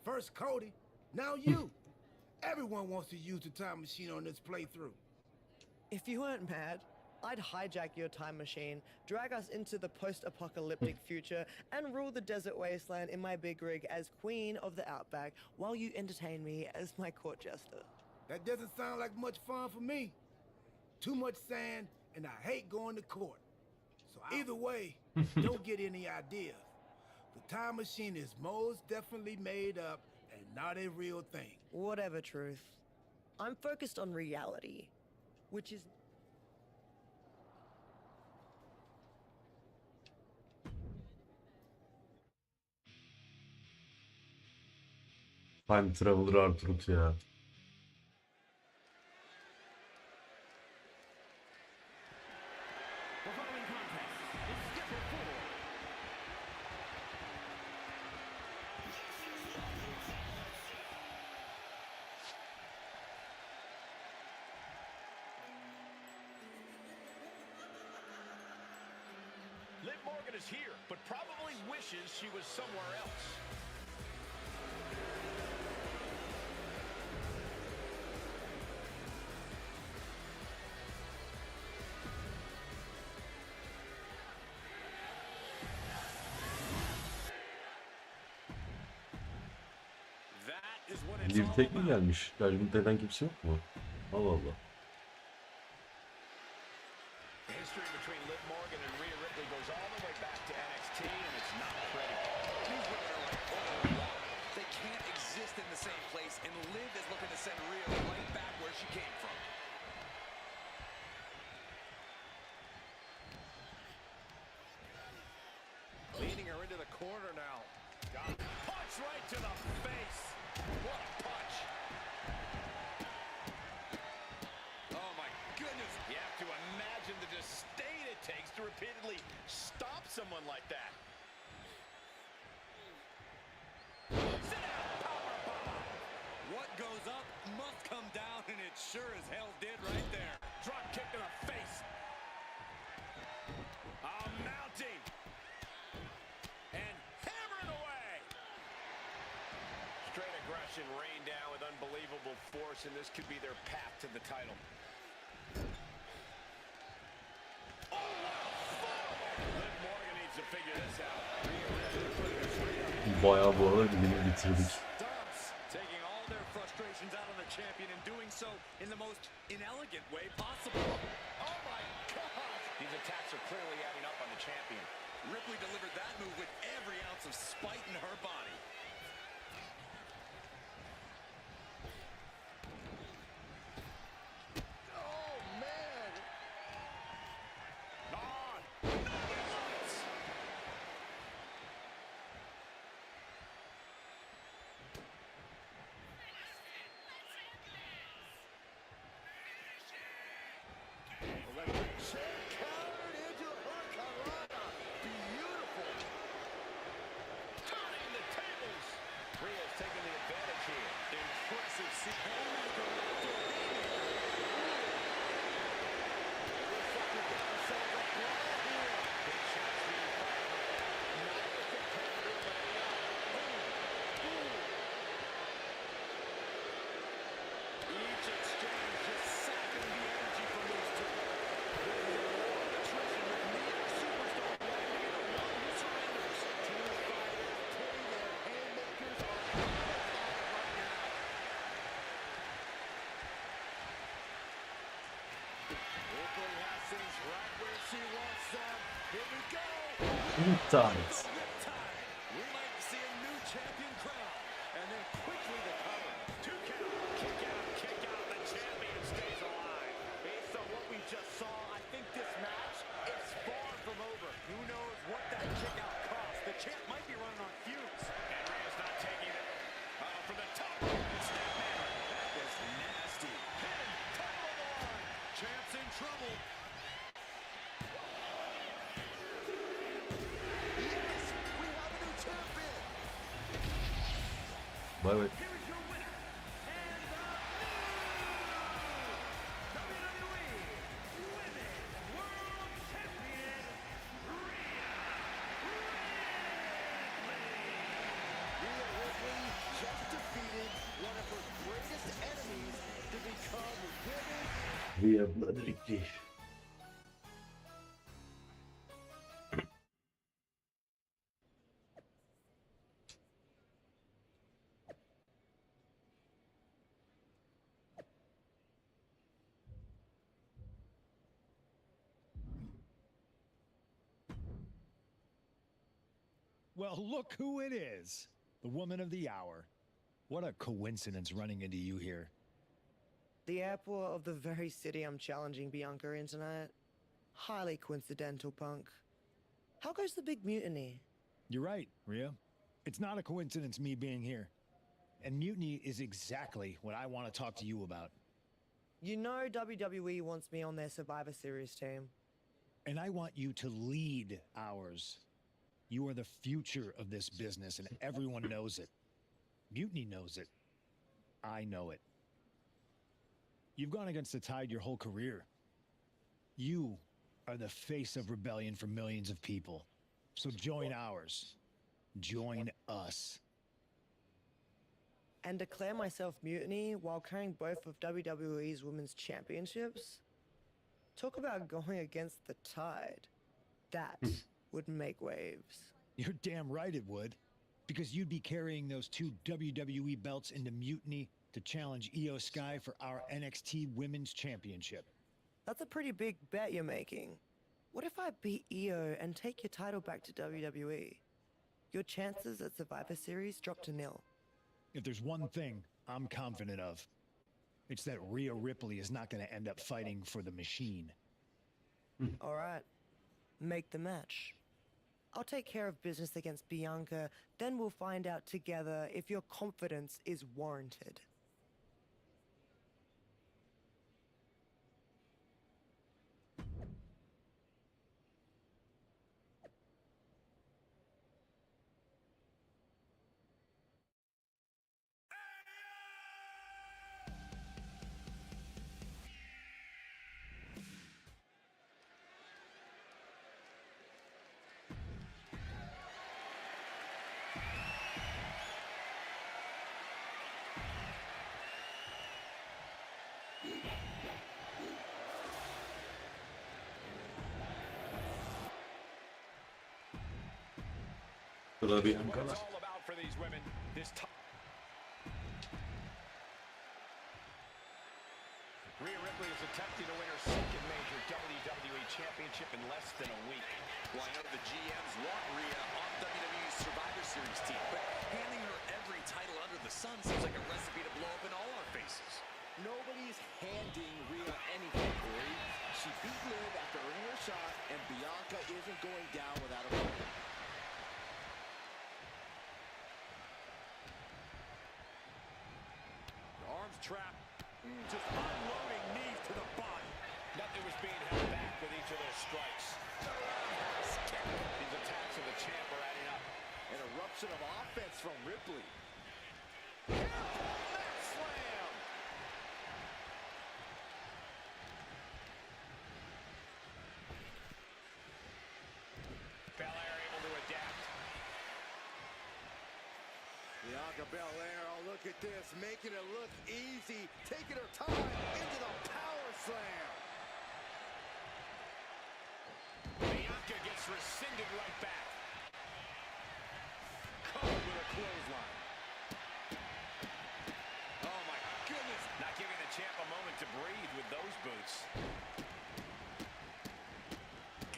First Cody, now you. Everyone wants to use the time machine on this playthrough. If you weren't mad, I'd hijack your time machine, drag us into the post-apocalyptic future, and rule the desert wasteland in my big rig as Queen of the Outback while you entertain me as my court jester. That doesn't sound like much fun for me. Too much sand, and I hate going to court. So either way, don't get any ideas. The time machine is most definitely made up and not a real thing. Whatever, Truth. I'm focused on reality, which is... Time Traveler Arturut ya. Morgan is here, but probably wishes she was somewhere else. Liv tek mi gelmiş? Judgment'ten kimse yok mu? Allah Allah. The history between Liv Morgan and Rhea Ripley goes all the way back to NXT, and it's not pretty. These women are like overwhelmed. They can't exist in the same place, and Liv is looking to send Rhea right back where she came from. Leading her into the corner now. Got punch right to the face. What a punch. Oh my goodness. You have to imagine the disdain it takes to repeatedly stop someone like that. Sit down, power bomb. What goes up must come down, and it sure as hell did right there. Drop kick to the face. Mounting. And hammering away. Straight aggression rained down with unbelievable force, and this could be their path to the title. Oh, Liv Morgan needs to figure this out. Bayağı bu arada gününü bitirdik. Taking all their frustrations out on the champion and doing so in the most inelegant way possible. Oh my God! These attacks are clearly adding up on the champion. Ripley delivered that move with every ounce of spite in her body. Oh man! On! Mutinty. We might see a new champion crown, and then quickly the cover. 2 count, kick out, the champion stays alive. Based on what we just saw, I think this match is far from over. Who knows what that kick out cost? The champ might be running on fumes. And Rhea's not taking it. For the top. Snapmare. That was nasty. Pin, title on the line. Champ's in trouble. Bay bay. Rhea Ripley. Well, look who it is. The woman of the hour. What a coincidence running into you here. The airport of the very city I'm challenging Bianca in tonight. Highly coincidental, punk. How goes the big mutiny? You're right, Rhea. It's not a coincidence me being here. And mutiny is exactly what I want to talk to you about. You know WWE wants me on their Survivor Series team. And I want you to lead ours. You are the future of this business, and everyone knows it. Mutiny knows it. I know it. You've gone against the tide your whole career. You are the face of rebellion for millions of people. So join ours. Join us. And declare myself mutiny while carrying both of WWE's women's championships? Talk about going against the tide. That would make waves. You're damn right it would. Because you'd be carrying those 2 WWE belts into Mutiny to challenge Io Sky for our NXT Women's Championship. That's a pretty big bet you're making. What if I beat Io and take your title back to WWE? Your chances at Survivor Series drop to 0. If there's one thing I'm confident of, it's that Rhea Ripley is not going to end up fighting for the machine. All right. Make the match. I'll take care of business against Bianca, then we'll find out together if your confidence is warranted. What it's all about for these women. Rhea Ripley is attempting to win her second major WWE Championship in less than a week. Well, I know the GMs want Rhea on WWE's Survivor Series team, but handing her every title under the sun seems like a recipe to blow up in all our faces. Nobody's handing Rhea anything, Corey. She beat Liv after earning her shot, and Bianca isn't going down without a fight. Arms trapped. Just unloading knees to the body. Nothing was being held back with each of those strikes. These attacks of the champ are adding up. An eruption of offense from Ripley. Mat slam. Belair able to adapt. Bianca Belair, oh look at this, making it look easy, taking her time into the power slam. Bianca gets rescinded right back. Covered with a clothesline. Oh my goodness. Not giving the champ a moment to breathe with those boots.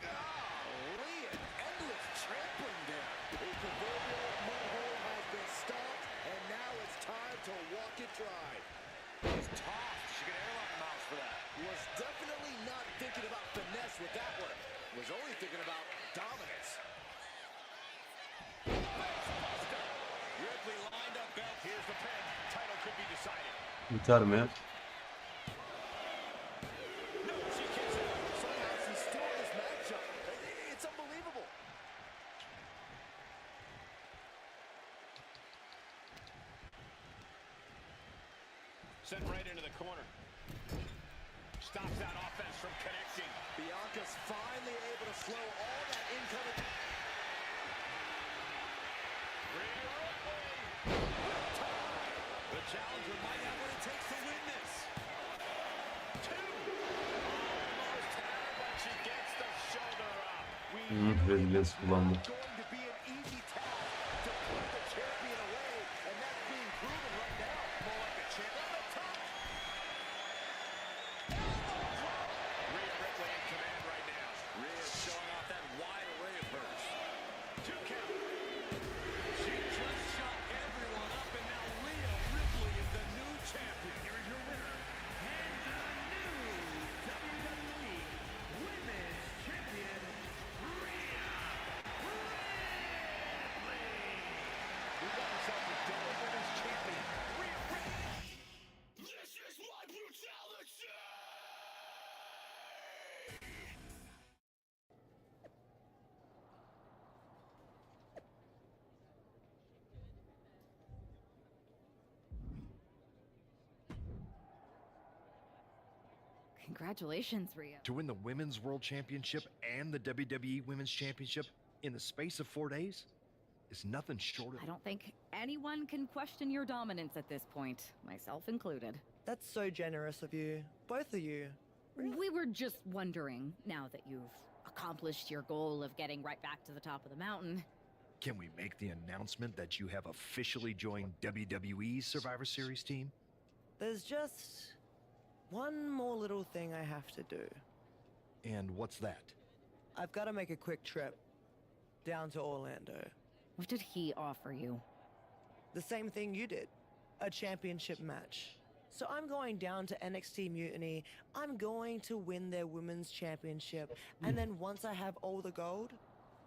Golly, an endless trampling there. A proverbial mud hole has been stopped, and now it's time to walk it dry. Was tossed. She could airlock Mouse for that. Was definitely not thinking about finesse with that one. Was only thinking about dominance. Ripley lined up belt. Here's the pin. Title could be decided. Biter mi? No, she kicks out. Somehow she's still in this matchup. It's unbelievable. Sent right into the corner. Stops that offense from connecting. Bianca's finally able to slow all that incoming. The challenger might have what it takes to win this. 2. Almost had, but she gets the shoulder up. Reziliyet kullandı. Going to be an easy task to put the champion away, and that's being proven right now. More like the champ on the top. Rhea Ripley in command right now. Rhea's showing off that wide array of hers. 2 count. She just shot everyone up, and now Rhea Ripley is the new champion. Here is your winner, and the new WWE Women's Champion, Rhea Ripley. We got ourselves a double women's champion. Rhea Ripley. This is my brutality! Congratulations, Rhea. To win the Women's World Championship and the WWE Women's Championship in the space of 4 days is nothing short of... I don't think anyone can question your dominance at this point, myself included. That's so generous of you. Both of you. We were just wondering, now that you've accomplished your goal of getting right back to the top of the mountain. Can we make the announcement that you have officially joined WWE's Survivor Series team? There's just one more little thing I have to do. And what's that? I've got to make a quick trip down to Orlando. What did he offer you? The same thing you did. A championship match. So I'm going down to NXT Mutiny. I'm going to win their women's championship. And then once I have all the gold,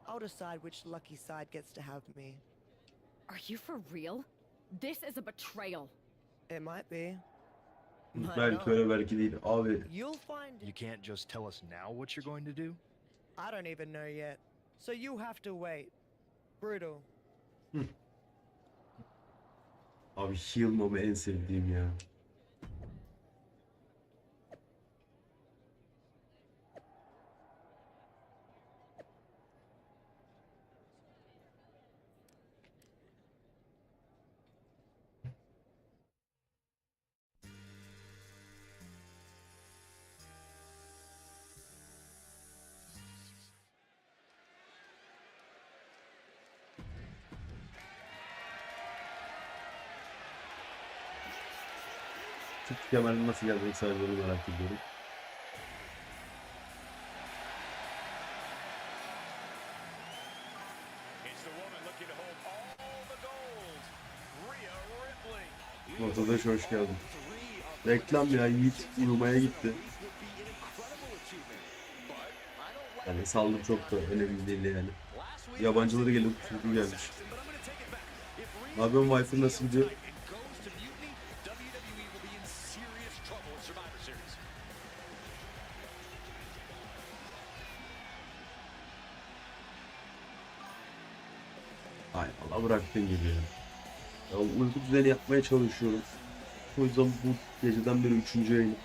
I'll decide which lucky side gets to have me. Are you for real? This is a betrayal. It might be. Belki öyle belki değil. Abi You'll find You can't just tell us now what you're going to do? I don't even know yet. So you have to wait. Brutal. Abi heal mob'u en sevdiğim ya. Çiktik kemerinin nasıl gelecek sadece onu merak ediyorum. Ortada hoş geldin. Reklam ya, Yiğit uyumaya gitti. Yani saldım, çok da önemli değil yani. Yabancıları gelip çocuk gelmiş. Ne yapıyorsun, Wi-Fi nasıl gidiyor? Ay Allah, bıraktın gibi ya. Ya uyku düzeni yapmaya çalışıyorum. O yüzden bu geceden beri 3. yayın.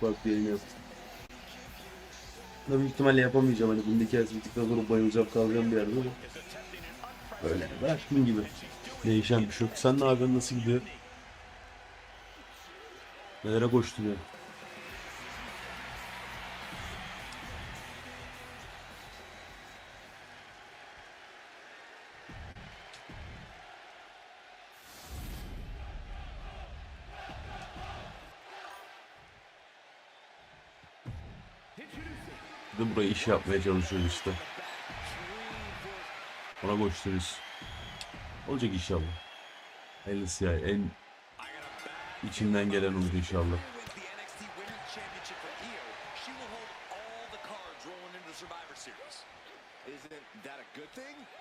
Farklı yayın yaptım. Büyük ihtimalle yapamayacağım. Hani bunun hikayesi bittikten sonra bayılacağım, kalacağım bir yerde ama. Öyle bıraktım gibi. Değişen bir şey yok. Sen ne yapıyorsun? Nasıl gidiyor? Nelere koştun ya? Bir de buraya iş yapmaya çalışıyoruz işte. Ona koşturuyoruz. Olacak inşallah. Hayırlısı ya. En içimden gelen olur inşallah.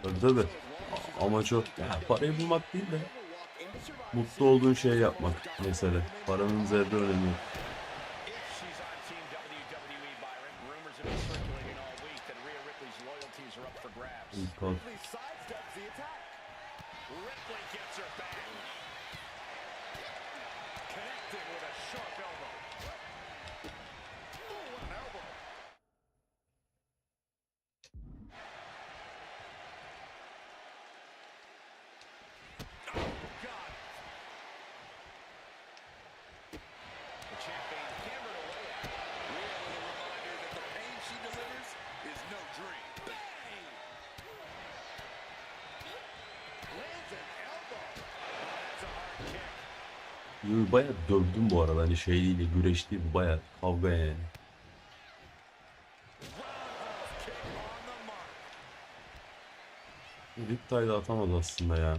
Tabii tabii. Amaç o. Ya, parayı bulmak değil de mutlu olduğun şeyi yapmak mesele. Paranın zerre önemi yok. Kalk. Bayağı dövdüm bu arada, hani şey değil, güreş değil, bu bayağı kavga yani. Riptide de atamaz aslında ya.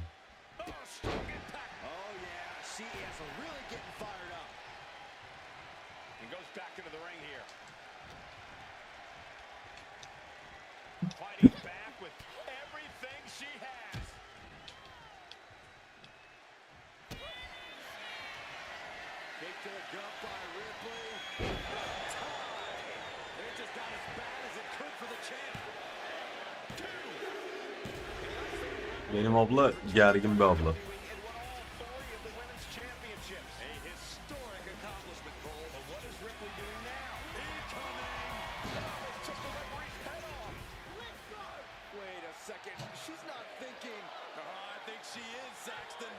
Benim abla gergin bir abla. she is, Saxton.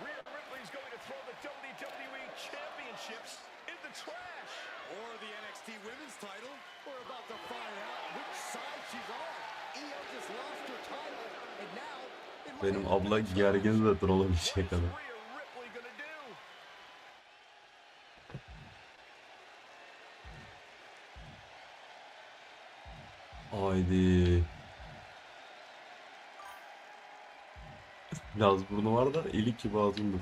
Rhea Ripley's going to throw the WWE Championships in the trash. Or the NXT Women's title. We're about to find out which side she's on. Io just lost her title, and now it might Benim abla gergin de olabilecek kadar. Rhea Ripley gonna do? Haydi. Biraz burnu var da eli gibi ağzımda.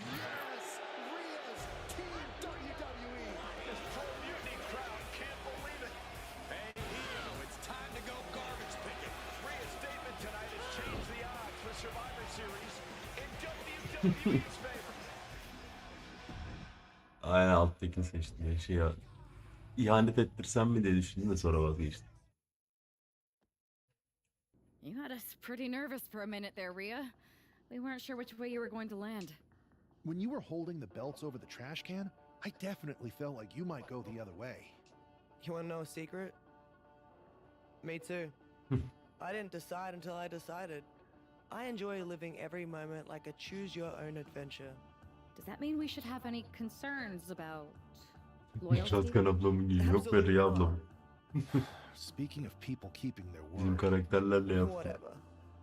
Yes, Rhea's Team WWE. This pro mutiny crowd can't believe it. Hey, Io, it's time to go garbage picking. Rhea's statement tonight has changed the odds for Survivor Series in WWE's favor. Aynen alttakini seçtim ya. Şey ya. İhanet ettirsem mi diye düşündüm de sonra vazgeçtim. You had us pretty nervous for a minute there, Rhea. We weren't sure which way you were going to land. When you were holding the belts over the trash can, I definitely felt like you might go the other way. You wanna know a secret? Me too. I didn't decide until I decided. I enjoy living every moment like a choose-your-own adventure. Does that mean we should have any concerns about loyalty? Çatkan ablamın gibi yok be Rhea ablam. Speaking of people keeping their Bizim word, karakterlerle yaptı. Whatever.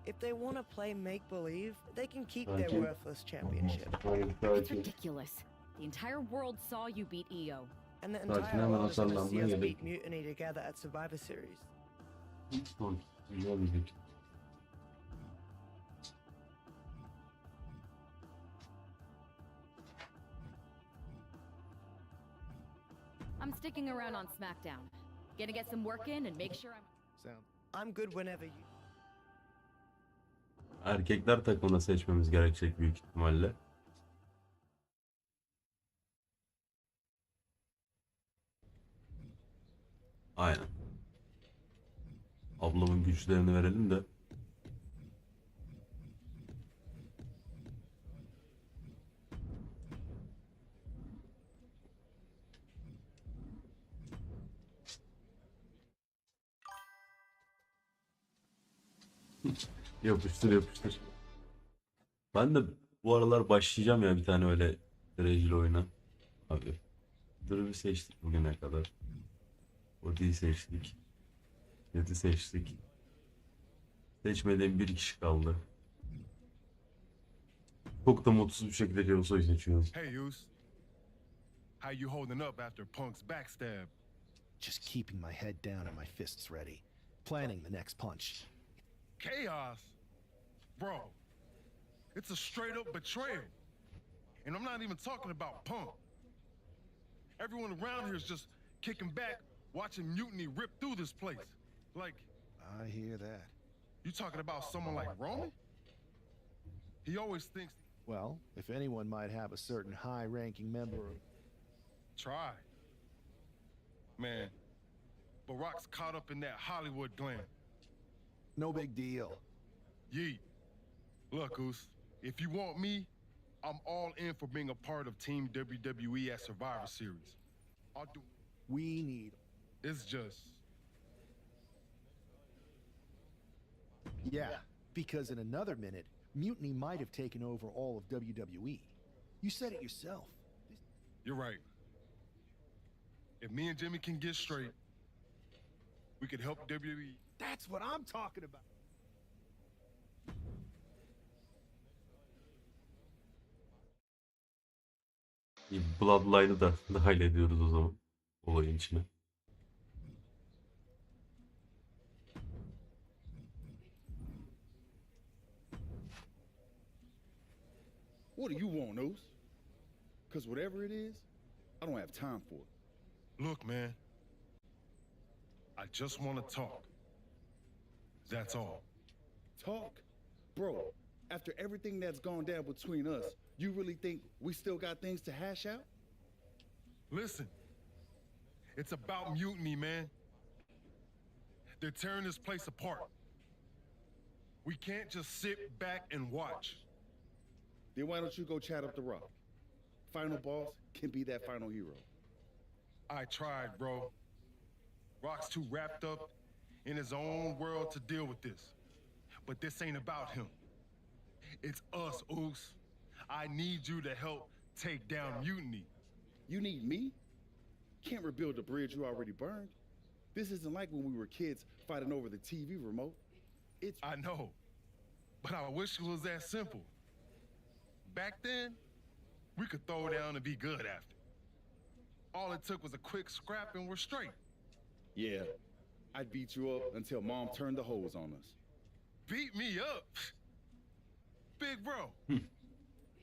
If they want to play make-believe, they can keep Thank their you. worthless championship. It's ridiculous. The entire world saw you beat Io. And the Sakin entire hemen world is going to see atarlanmaya us gerek beat Mutiny together at Survivor Series. Güzel bir fikir. I'm sticking around on SmackDown. Gonna get some work in and make sure I'm good whenever you... Erkekler takımına seçmemiz gerekecek büyük ihtimalle. Aynen. Ablamın güçlerini verelim de. Yapıştır yapıştır. Ben de bu aralar başlayacağım ya bir tane öyle dereceli oyuna. Abi. Driv'i seçtik bugüne kadar. Body'yi seçtik. Yedi seçtik. Seçmediğim bir kişi kaldı. Çok da mutsuz bir şekilde Cevo'yu seçiyorum. Hey, Yus. How you holding up after Punk's backstab? just keeping my head down and my fists ready, planning the next punch. Chaos? Bro, it's a straight up betrayal. And I'm not even talking about Punk. Everyone around here is just kicking back, watching Mutiny rip through this place. Like... I hear that. You talking about someone like Roman? He always thinks... Well, if anyone might have a certain high-ranking member of... Try. Man, Barack's caught up in that Hollywood glam. No big deal. Yeet. Look, Goose, if you want me, I'm all in for being a part of Team WWE at Survivor Series. I'll do... We need... It's just... Yeah, because in another minute, Mutiny might have taken over all of WWE. You said it yourself. You're right. If me and Jimmy can get straight, we could help WWE. That's what I'm talking about. Bloodline'ı da dahil ediyoruz o zaman olayın içine. What do you want, Oos? Because whatever it is, I don't have time for it. Look, man. I just want to talk. That's all. Talk? Bro, after everything that's gone down between us, you really think we still got things to hash out? Listen. It's about Mutiny, man. They're tearing this place apart. We can't just sit back and watch. Then why don't you go chat up the Rock? Final boss can be that final hero. I tried, bro. Rock's too wrapped up in his own world to deal with this. But this ain't about him. It's us, Oos. I need you to help take down Mutiny. You need me? Can't rebuild a bridge you already burned. This isn't like when we were kids fighting over the TV remote. I know, but I wish it was that simple. Back then, we could throw down and be good after. All it took was a quick scrap and we're straight. Yeah, I'd beat you up until Mom turned the hose on us. Beat me up? Big bro,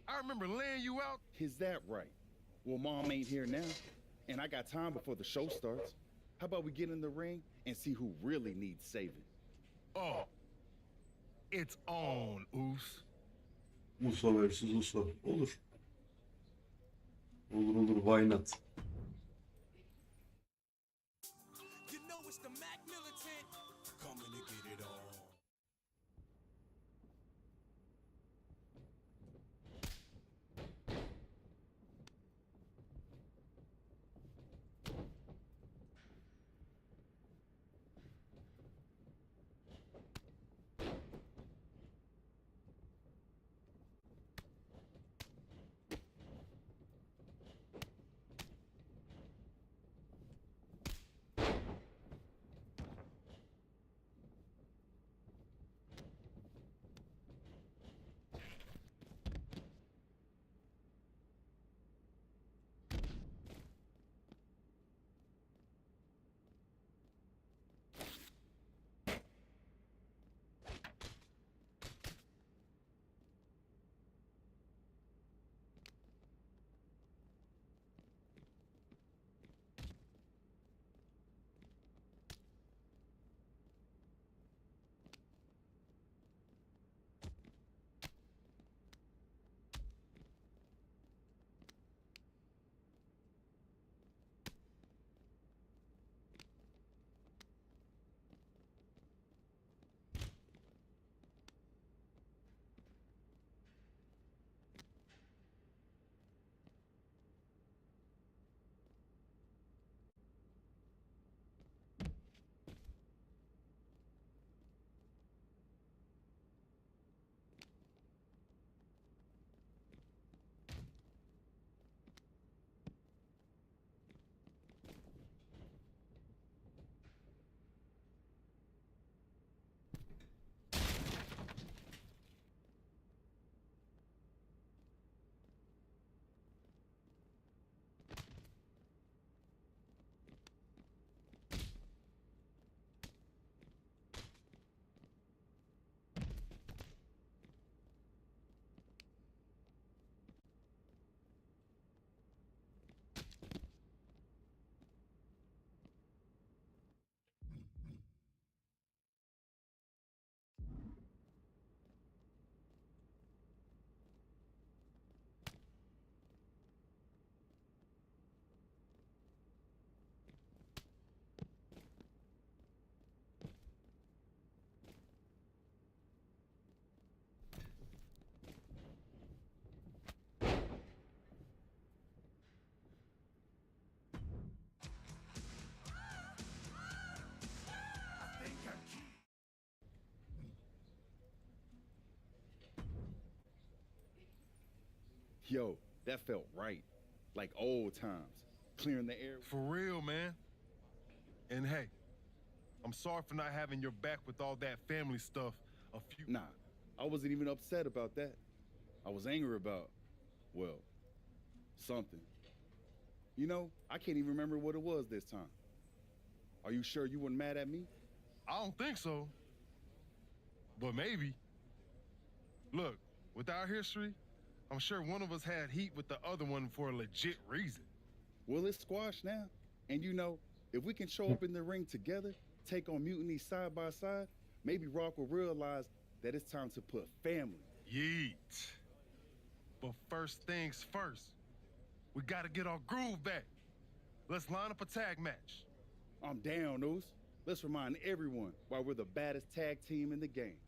I remember laying you out. Is that right? Well, Mom ain't here now, and I got time before the show starts. How about we get in the ring and see who really needs saving? Oh, it's on, Oos. Uso versus Uso. Olur. Olur, why not? You know it's the Mac Militant. Coming to get it on. Yo, that felt right. Like old times. Clearing the air. For real, man. And hey, I'm sorry for not having your back with all that family stuff a few... Nah, I wasn't even upset about that. I was angry about, well, something. You know, I can't even remember what it was this time. Are you sure you weren't mad at me? I don't think so. But maybe. Look, with our history, I'm sure one of us had heat with the other one for a legit reason. Well, it's squashed now. And you know, if we can show up in the ring together, take on Mutiny side by side, maybe Rock will realize that it's time to put family. Yeet. But first things first, we gotta get our groove back. Let's line up a tag match. I'm down, Oos. Let's remind everyone why we're the baddest tag team in the game.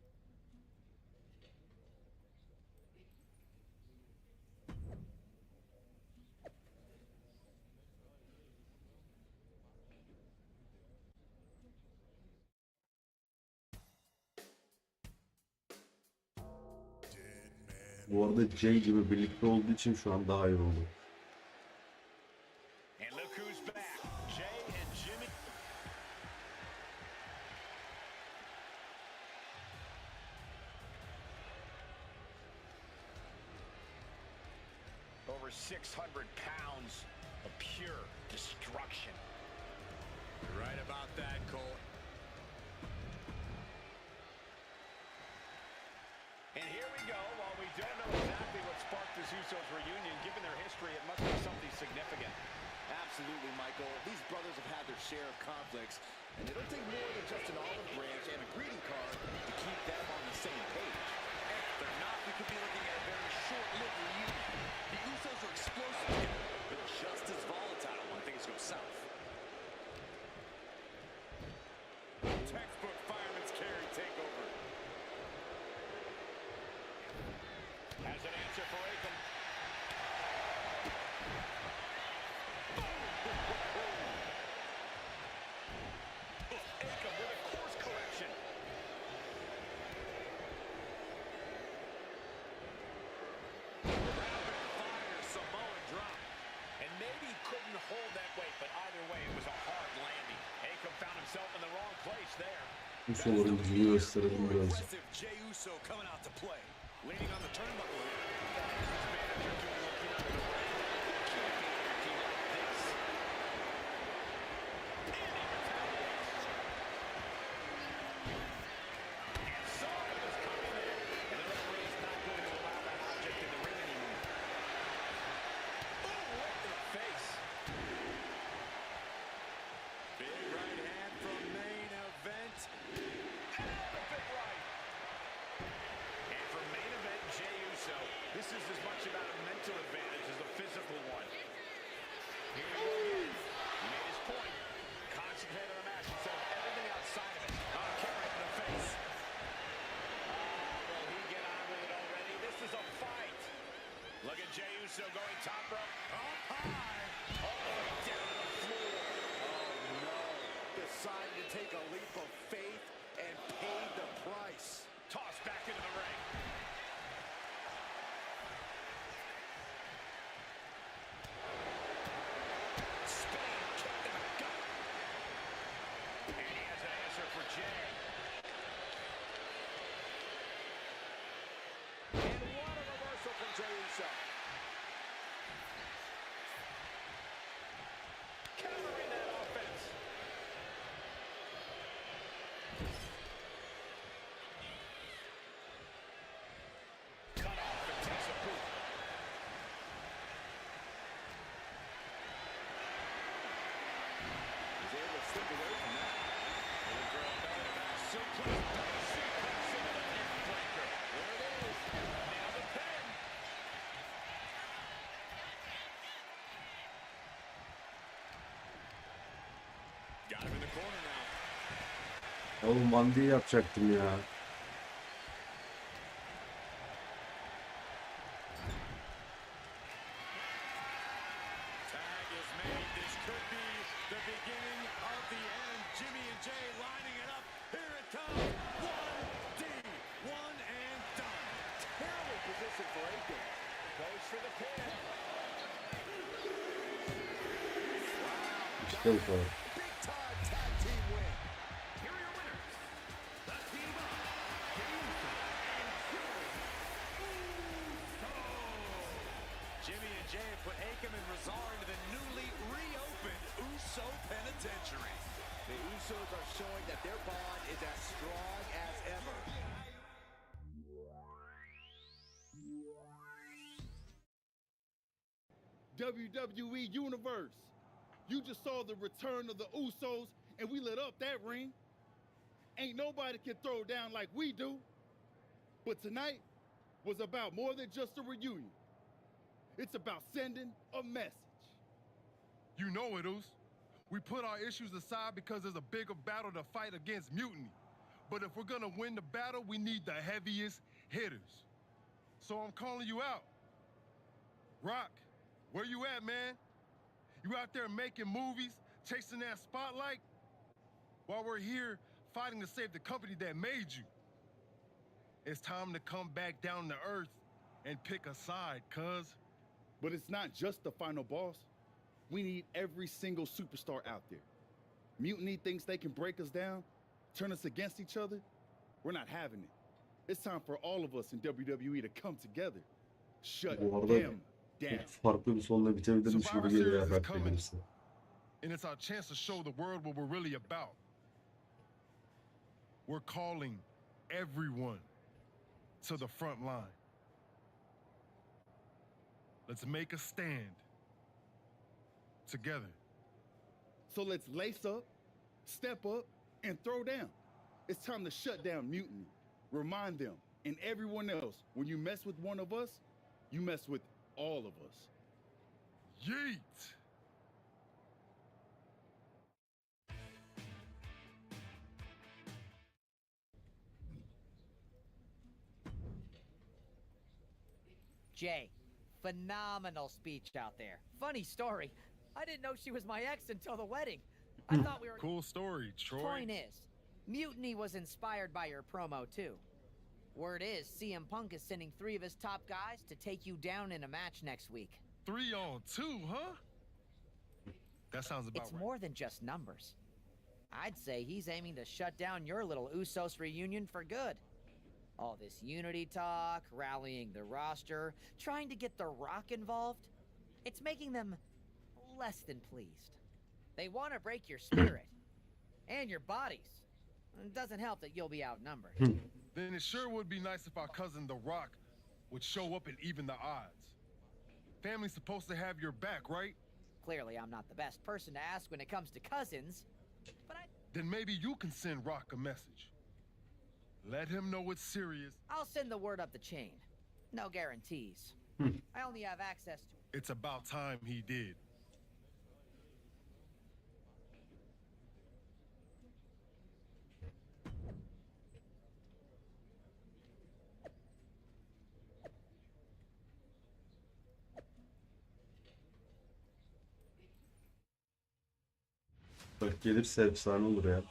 Bu arada Jay gibi birlikte olduğu için şu an daha iyi oldu. And look who's back. Jay and Jimmy. Over 600 pounds of pure destruction. You're right about that, Cole. And here we go. While we don't know exactly what sparked this Usos reunion, given their history, it must be something significant. Absolutely, Michael. These brothers have had their share of conflicts, and it'll take more than just an olive branch and a greeting card to keep them on the same page. And if they're not, we could be looking at a very short-lived reunion. The Usos are explosive together, but just as volatile when things go south. Textbook fireman's carry takeover. Has an answer for Akam. Akam with a course correction. Rapid fire Samoan drop. And maybe he couldn't hold that weight, but either way, it was a hard landing. Akam found himself in the wrong place there. Uso'ların gücünü gösterelim birazcık. Jey Uso coming out to play. Leaning on the turnbuckle here. This is as much about a mental advantage as a physical one. Here we go again. He made his point. Concentrate on the match instead of everything outside of it. Oh, kick right in the face. Will he get on with it already? This is a fight. Look at Jey Uso going top rope. Up high. All the way down to the floor. Oh no. Decided to take a leap of faith and paid the price. Tossed back into the ring. For Jay. And what a reversal from Jey Uso. Countering that offense. Cut off and takes a boot. He's able to slip away from that. Got him in the corner now. Oğlum bandiyi yapacaktım ya. Tag is made. This could be the beginning of the end. Jimmy and Jay lining it up. Here it comes. 1D. One and done. Terrible position for Akam. Goes for the pin. İşte bu kadar. Big time tag team win. Here are your winners. The team of Jey Uso and Jimmy and Jay put Akam and Razar into the newly reopened Uso Penitentiary. The Usos are showing that their bond is as strong as ever. WWE Universe. You just saw the return of the Usos, and we lit up that ring. Ain't nobody can throw down like we do. But tonight was about more than just a reunion. It's about sending a message. You know it, Us. We put our issues aside because there's a bigger battle to fight against mutiny. But if we're gonna win the battle, we need the heaviest hitters. So I'm calling you out. Rock, where you at, man? You out there making movies, chasing that spotlight? While we're here fighting to save the company that made you. It's time to come back down to earth and pick a side, cuz. But it's not just the final boss. We need every single superstar out there. Mutiny thinks they can break us down, turn us against each other. We're not having it. It's time for all of us in WWE to come together. Shut Bu arada them down. çok farklı bir sonla bitebilirmiş gibi geliyor ya belki bilirsin. And it's our chance to show the world what we're really about. We're calling everyone to the front line. Let's make a stand together. So let's lace up, step up, and throw down. It's time to shut down Mutiny. Remind them and everyone else, when you mess with one of us, you mess with all of us. Yeet! Jay, phenomenal speech out there. Funny story. I didn't know she was my ex until the wedding. I thought we were... Cool story, Troy. Point is, Mutiny was inspired by your promo, too. Word is, CM Punk is sending 3 of his top guys to take you down in a match next week. 3 on 2, huh? That sounds about It's right. more than just numbers. I'd say he's aiming to shut down your little Usos reunion for good. All this unity talk, rallying the roster, trying to get The Rock involved, it's making them less than pleased. They want to break your spirit and your bodies. It doesn't help that you'll be outnumbered. Then it sure would be nice if our cousin The Rock would show up and even the odds. Family's supposed to have your back, right? Clearly, I'm not the best person to ask when it comes to cousins, but Then maybe you can send Rock a message. Let him know it's serious. I'll send the word up the chain. No guarantees. I only have access to... It's about time he did. Bak gelirse efsane olur ya.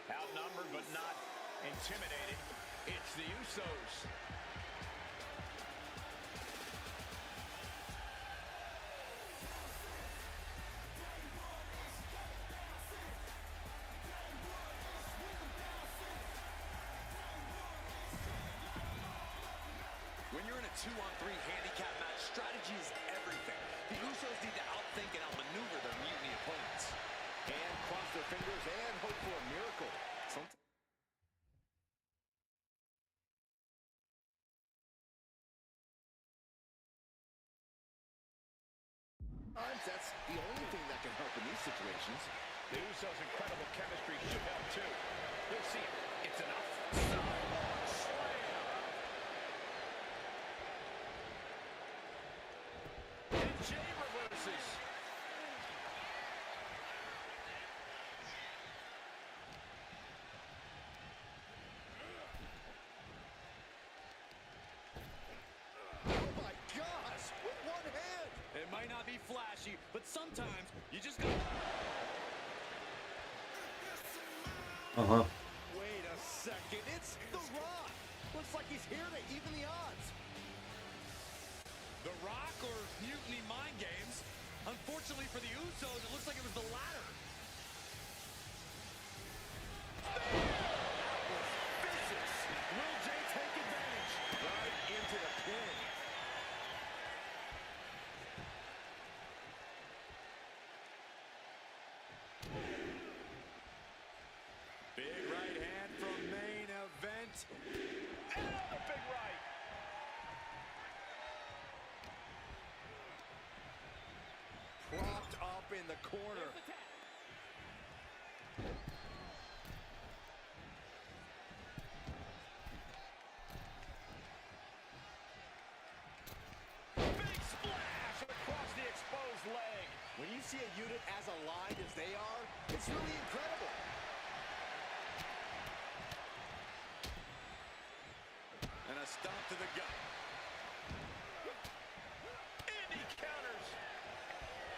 Outnumbered but not intimidated. It's the Usos. When you're in a 2-on-3 handicap match, strategy is everything. The Usos need to outthink and outmaneuver their Mutiny opponents. And cross their fingers and hope for a miracle. Sometimes that's the only thing that can help in these situations. The Usos' incredible chemistry should help too. We'll see it. It's enough. And Jay reverses. Oh my gosh! With one hand! It might not be flashy, but sometimes you just go. Aha. Wait a second, it's The Rock! Looks like he's here to even the odds. The Rock or Mutiny mind games? Unfortunately for the Usos, it looks like it was the latter. That was vicious. Will Jay take advantage? Right into the pin. Big right hand from main event. And another big right. Propped up in the corner. Big splash across the exposed leg. When you see a unit as aligned as they are, it's really incredible. And a stomp to the gut. And he counters.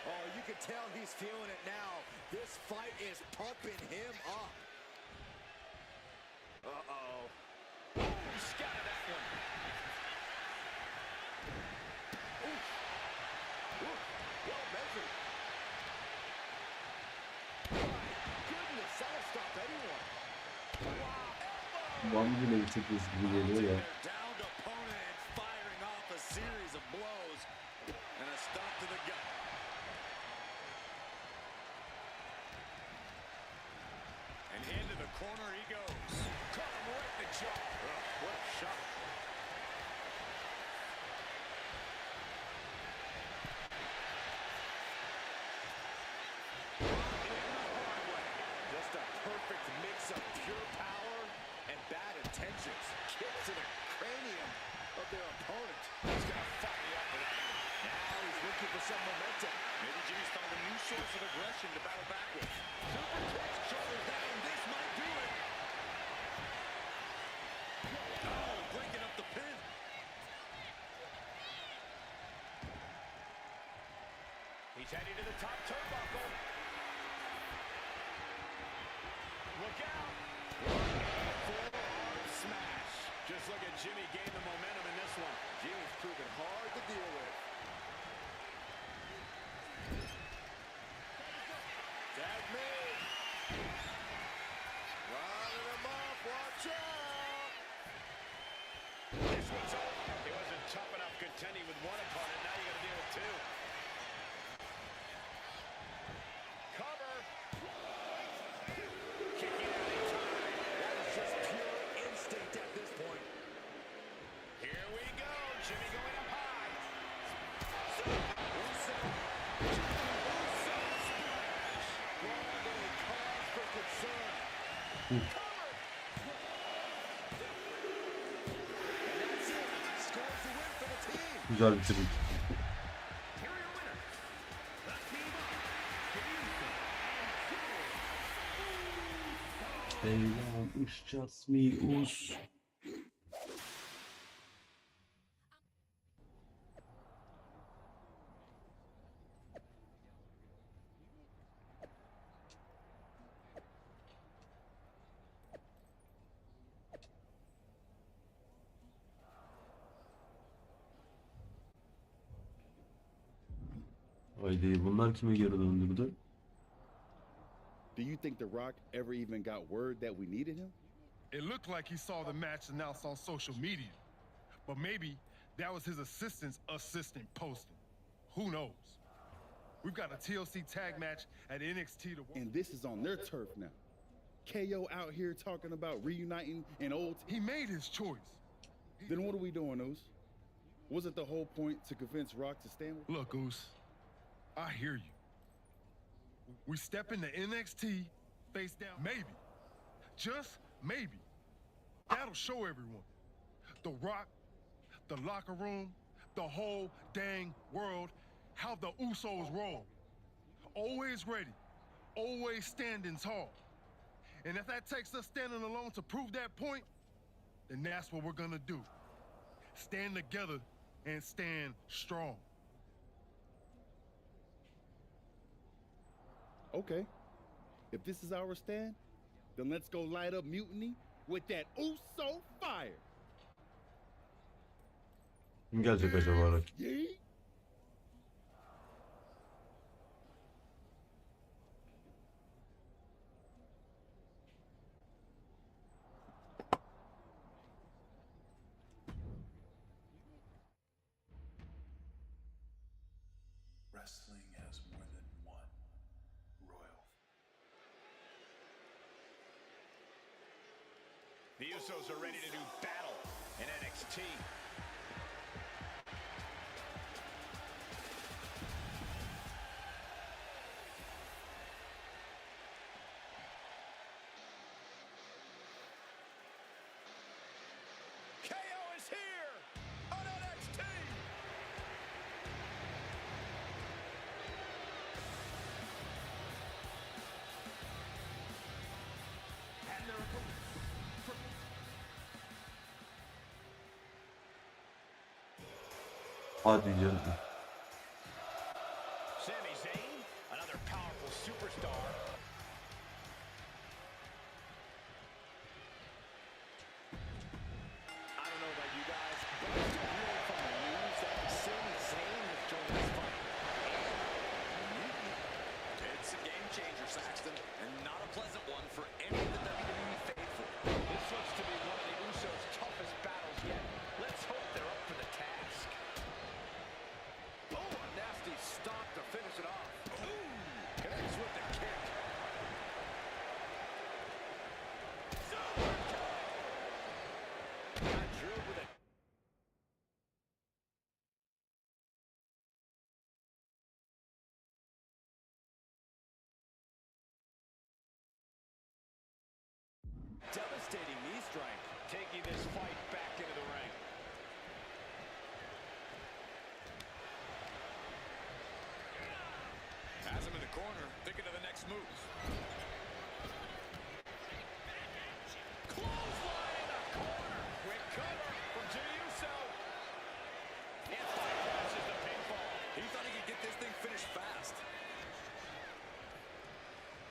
Oh, you can tell he's feeling it now. This fight is pumping him up. Uh-oh. He scattered that one. Oof. Oof. Well measured. Goodness, that'll stop anyone. Bam bile çok hızlı gibi geliyor ya. Downed opponent and firing off a series of blows. And a stop to the gut. And into the corner he goes. Caught him right in the jaw. What a shot. Just a perfect mix of pure power and bad intentions. Kick to the cranium of their opponent. He's gonna fire up for that one. Now he's looking for some momentum. Maybe Jimmy's found a new source of aggression to battle back with. Super kicks, shoulders down. This might do it. Oh, breaking up the pin. He's heading to the top turnbuckle. Look out! Forearm smash. Just look at Jimmy gain the momentum in this one. Jimmy's proven hard to deal with. Tag made. Running him off. Watch out! This one's over. It wasn't tough enough contending with one opponent. Now you got to deal with two. Cover. Kicking out in time. That is just pure instinct at this point. Here we go. Jimmy going up high. Uso. Splash. Ronda cause for concern. Cover. And that's it. Scores the win for the team. Güzel bitirdik. Beyler, uçacağız mıyız? Haydi bunlar kime geri döndürdü? Do you think The Rock ever even got word that we needed him? It looked like he saw the match announced on social media. But maybe that was his assistant's assistant posting. Who knows? We've got a TLC tag match at NXT to watch. And this is on their turf now. KO out here talking about reuniting an old... He made his choice. Then what are we doing, Oos? Wasn't the whole point to convince Rock to stand with? Look, Oos, I hear you. We step into NXT face down. Maybe, just maybe, that'll show everyone. The Rock, the locker room, the whole dang world, how the Usos roll. Always ready, always standing tall. And if that takes us standing alone to prove that point, then that's what we're gonna do. Stand together and stand strong. Okay. If this is our stand, then let's go light up Mutiny with that Uso fire. Kim gelecek acaba rakip? Yee? Wrestling has more than one royal. The Usos are ready to do battle in NXT. KO is here on NXT. Hadi canım. Sami Zayn, another powerful superstar. I don't know about you guys, but I'm still reeling from the news that Sami Zayn has joined this fight. It's a game changer, Saxton, and not a pleasant one for any of the WWE faithful. This looks to be one of the Usos' toughest battles yet. Let's hope they're up for the task. Oh, a nasty stop to finish it off. Ooh, connects with the kick. Got drilled with it. Devastating knee strike, taking this fight back into the ring. Has him in the corner, thinking of the next move. Clothesline in the corner. Quick cover from Jimmy Uso. And bypasses the pinfall. He thought he could get this thing finished fast.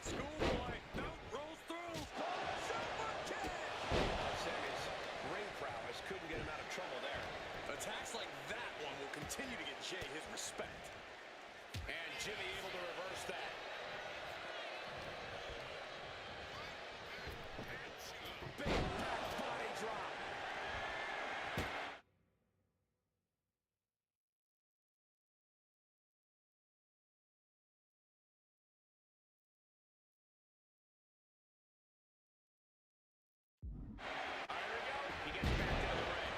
Schoolboy, no, rolls through. Super kick. Sami's ring prowess couldn't get him out of trouble there. Attacks like that one will continue to get Jay his respect. And Jimmy able to reverse that. Big back body drop. There we go. He gets back into the ring.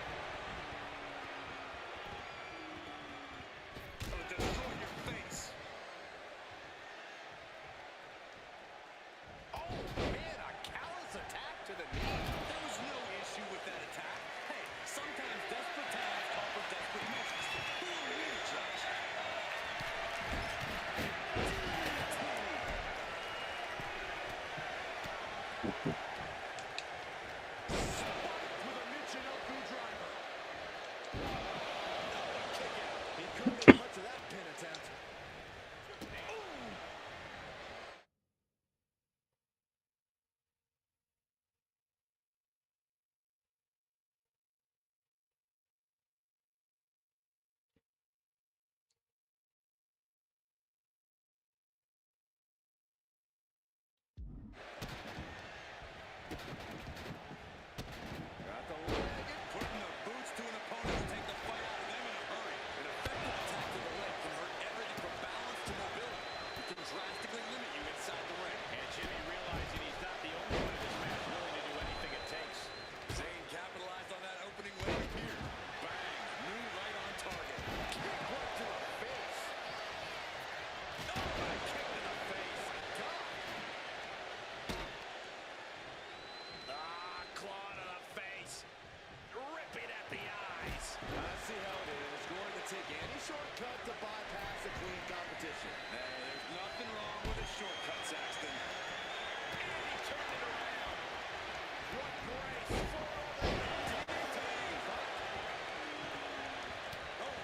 Oh, destroy your face. Oh, man, a callous attack to the knee. There was no issue with that attack. Hey, sometimes desperate times call for desperate measures. Who are we to judge? Spiked with a Michinoku driver. Kick out. He couldn't make much of that pin attempt. Ooh. Got the leg, putting the boots to an opponent to take the fight out of them in a hurry. An effective attack to the leg can hurt everything from balance to mobility. It can drastically limit you inside the ring. And Jimmy realizing he's not the only one in this match willing to do anything it takes. Zayn capitalized on that opening wave here. Bang, knew right on target. Kick right to the face. Oh, a kick to the face. God. Claw to the face. Ripping at the eyes. I see how it is. Going to take any shortcut to bypass a clean competition. Hey, there's nothing wrong with a shortcut, Saxton. And he turned it around. What grace for the DDT. Oh.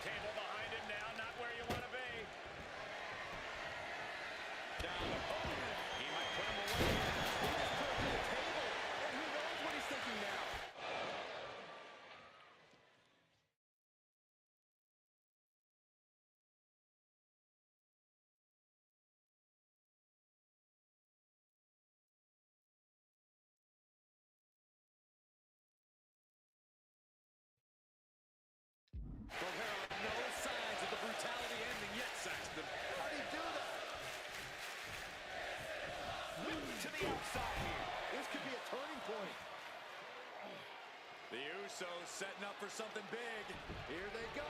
Table behind him now, not where you want to be. Down the pole. He might put him away. He just put him to the table. And who knows what he's thinking now. But there are no signs of the brutality ending yet, Saxton. How do you do that? Whip to the outside here. This could be a turning point. The Usos setting up for something big. Here they go.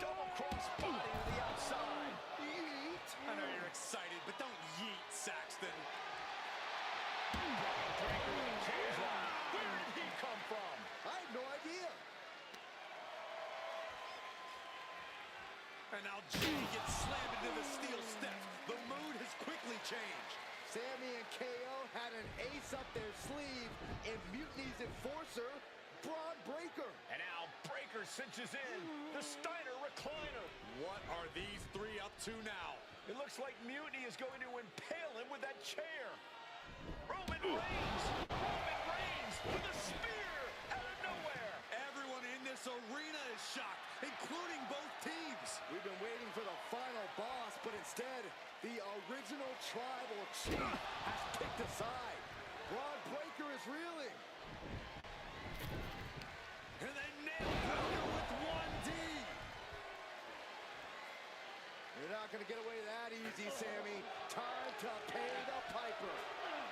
Double cross body to the outside. Yeet. I know you're excited, but don't yeet, Saxton. Breaker with a clothesline. Where did he come from? I have no idea. And now Jay gets slammed into the steel steps. The mood has quickly changed. Sami and KO had an ace up their sleeve in Mutiny's enforcer, Braun cinches in. The Steiner recliner. What are these three up to now? It looks like Mutiny is going to impale him with that chair. Roman Reigns! Roman Reigns with a spear out of nowhere! Everyone in this arena is shocked, including both teams. We've been waiting for the final boss, but instead, the original tribal chief has picked a side. Braun Breaker is reeling. And they nailed Breaker with 1D. You're not going to get away that easy, Sammy. Time to pay the piper.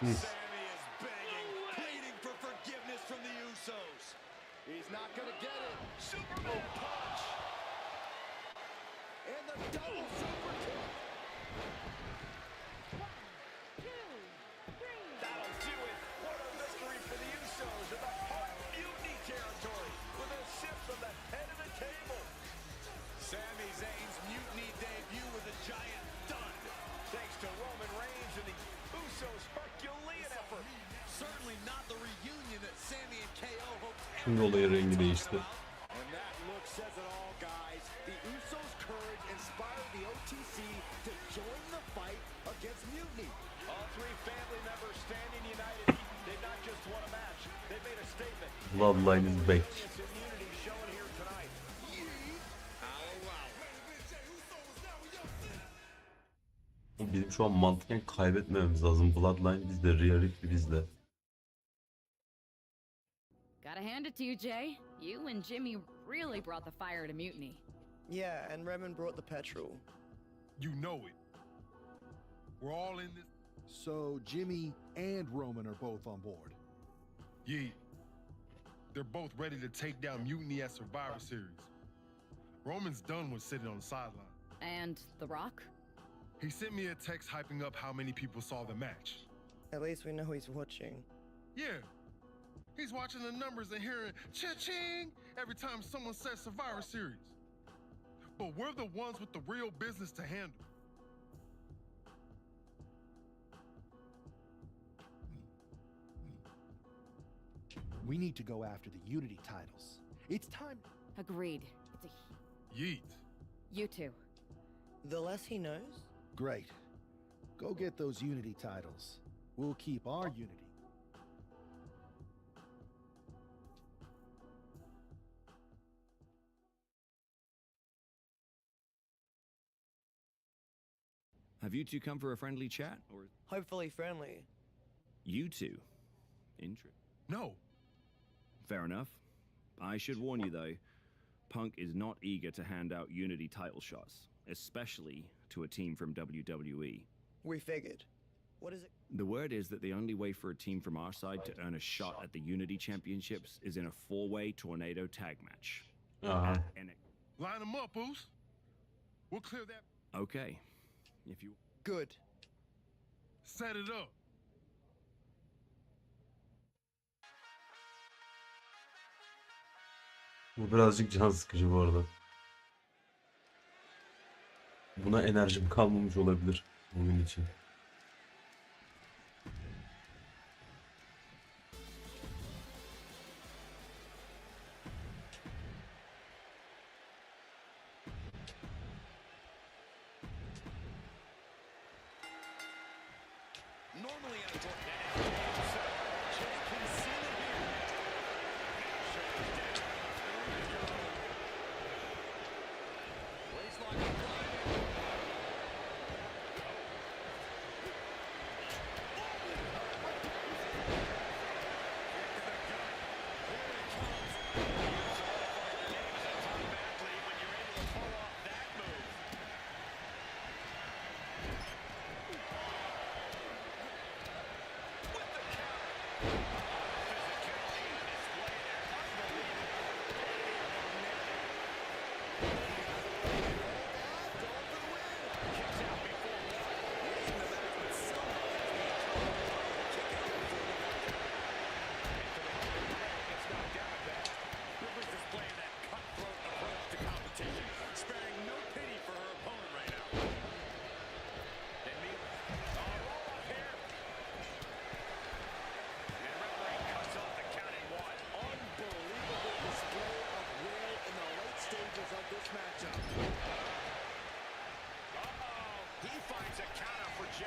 Sammy is begging, pleading for forgiveness from the Usos. He's not going to get it. Superman punch! And the double super kick. 1, 2, 3. That'll do it. What a victory for the Usos in the Heart Mutiny territory with a shift from the head of the table. Sami Zayn's Mutiny debut was a giant dud. Thanks to Roman Reigns and the Usos' Herculean effort. Certainly not the reunion that Sami and KO hoped. Şimdi olayın rengi değişti. And that look says it all, guys. The Usos' courage inspired the OTC to join the fight against Mutiny. All three family members standing united. They've not just won a match, they've made a statement. Bloodline is back. Immunity shown here tonight. Bizim şu an mantıken kaybetmememiz lazım. Bloodline bizde, Rhea Ripley bizde. Gotta hand it to you, Jay. You and Jimmy really brought the fire to Mutiny. Yeah, and Roman brought the petrol. You know it. We're all in this. So Jimmy and Roman are both on board. Yeah. They're both ready to take down Mutiny at Survivor Series. Roman's done with sitting on the sideline. And The Rock? He sent me a text hyping up how many people saw the match. At least we know he's watching. Yeah. He's watching the numbers and hearing cha-ching every time someone says Survivor Series. But we're the ones with the real business to handle. We need to go after the Unity titles. It's time. Agreed. It's a Yeet. You too. The less he knows? Great. Go get those Unity titles. We'll keep our Unity. Have you two come for a friendly chat, or Hopefully friendly. you two? No. Fair enough. I should warn you though, Punk is not eager to hand out Unity title shots, especially to a team from WWE. We figured. What is it? The word is that the only way for a team from our side to earn a shot at the Unity Championships is in a 4-way tornado tag match. Line them up, Oos. We'll clear that. Okay. If you... Good. Set it up. Bu birazcık can sıkıcı bu arada. Buna enerjim kalmamış olabilir bugün için. Normally a tornado. Jay can seal it here. Waistline applied. It's a counter for Jay.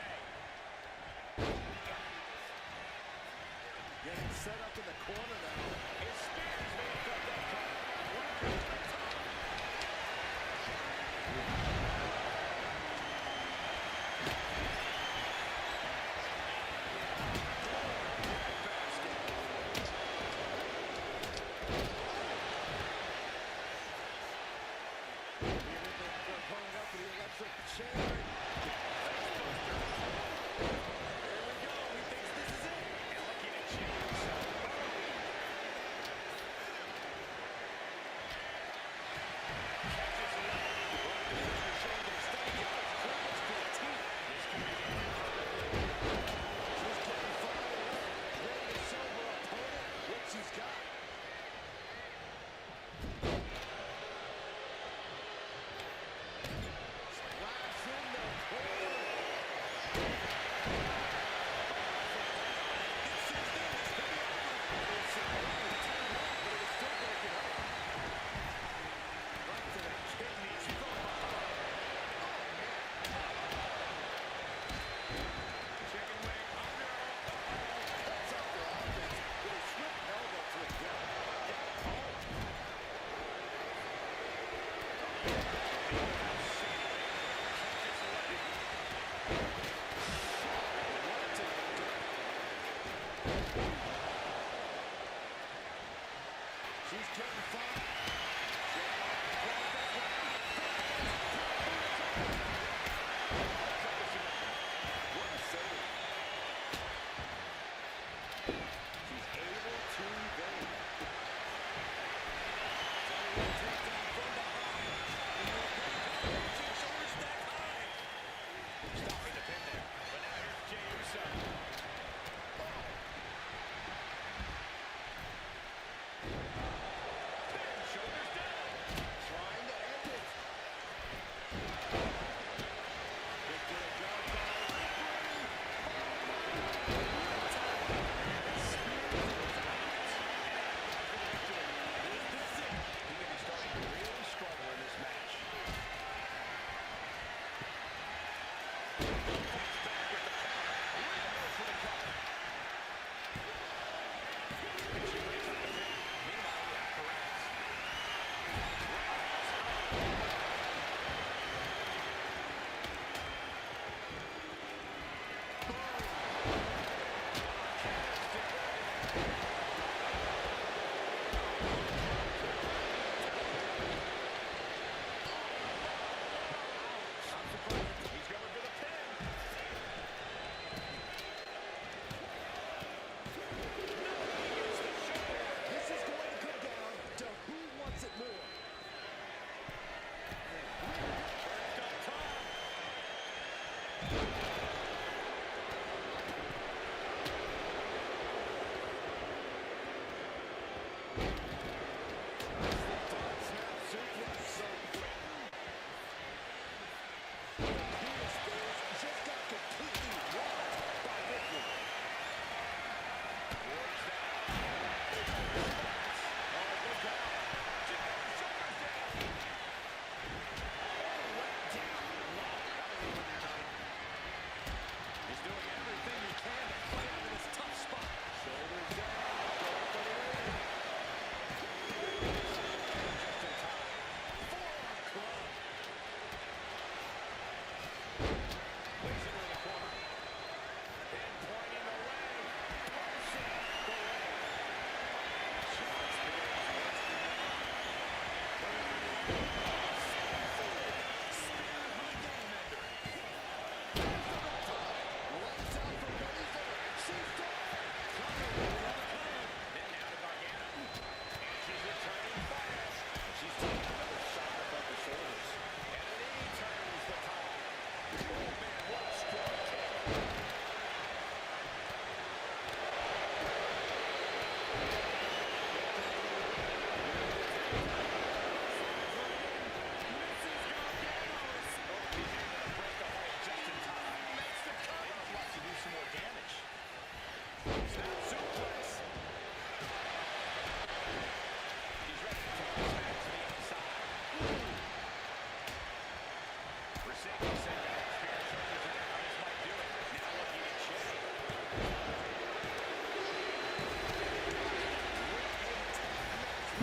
Getting set up in the corner now. His spears may have got that cover. Right to the top.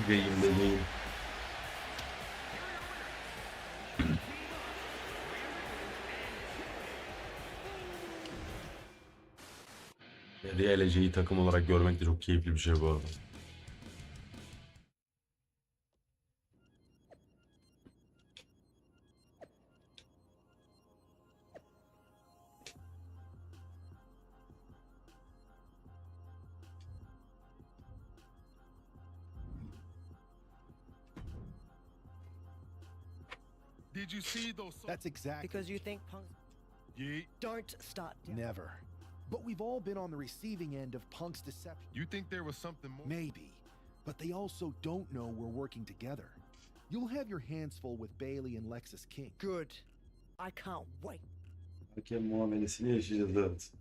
Beyim bebeğim. Realece'yi takım olarak görmek de çok keyifli bir şey bu arada. Did you see those? That's exactly. Because you think Punk's... Yeah. Don't start. Never. But we've all been on the receiving end of Punk's deception. You think there was something more? Maybe. But they also don't know we're working together. You'll have your hands full with Bailey and Lexus King. Good. I can't wait. Hakem muamelesini yaşayacağız, evet.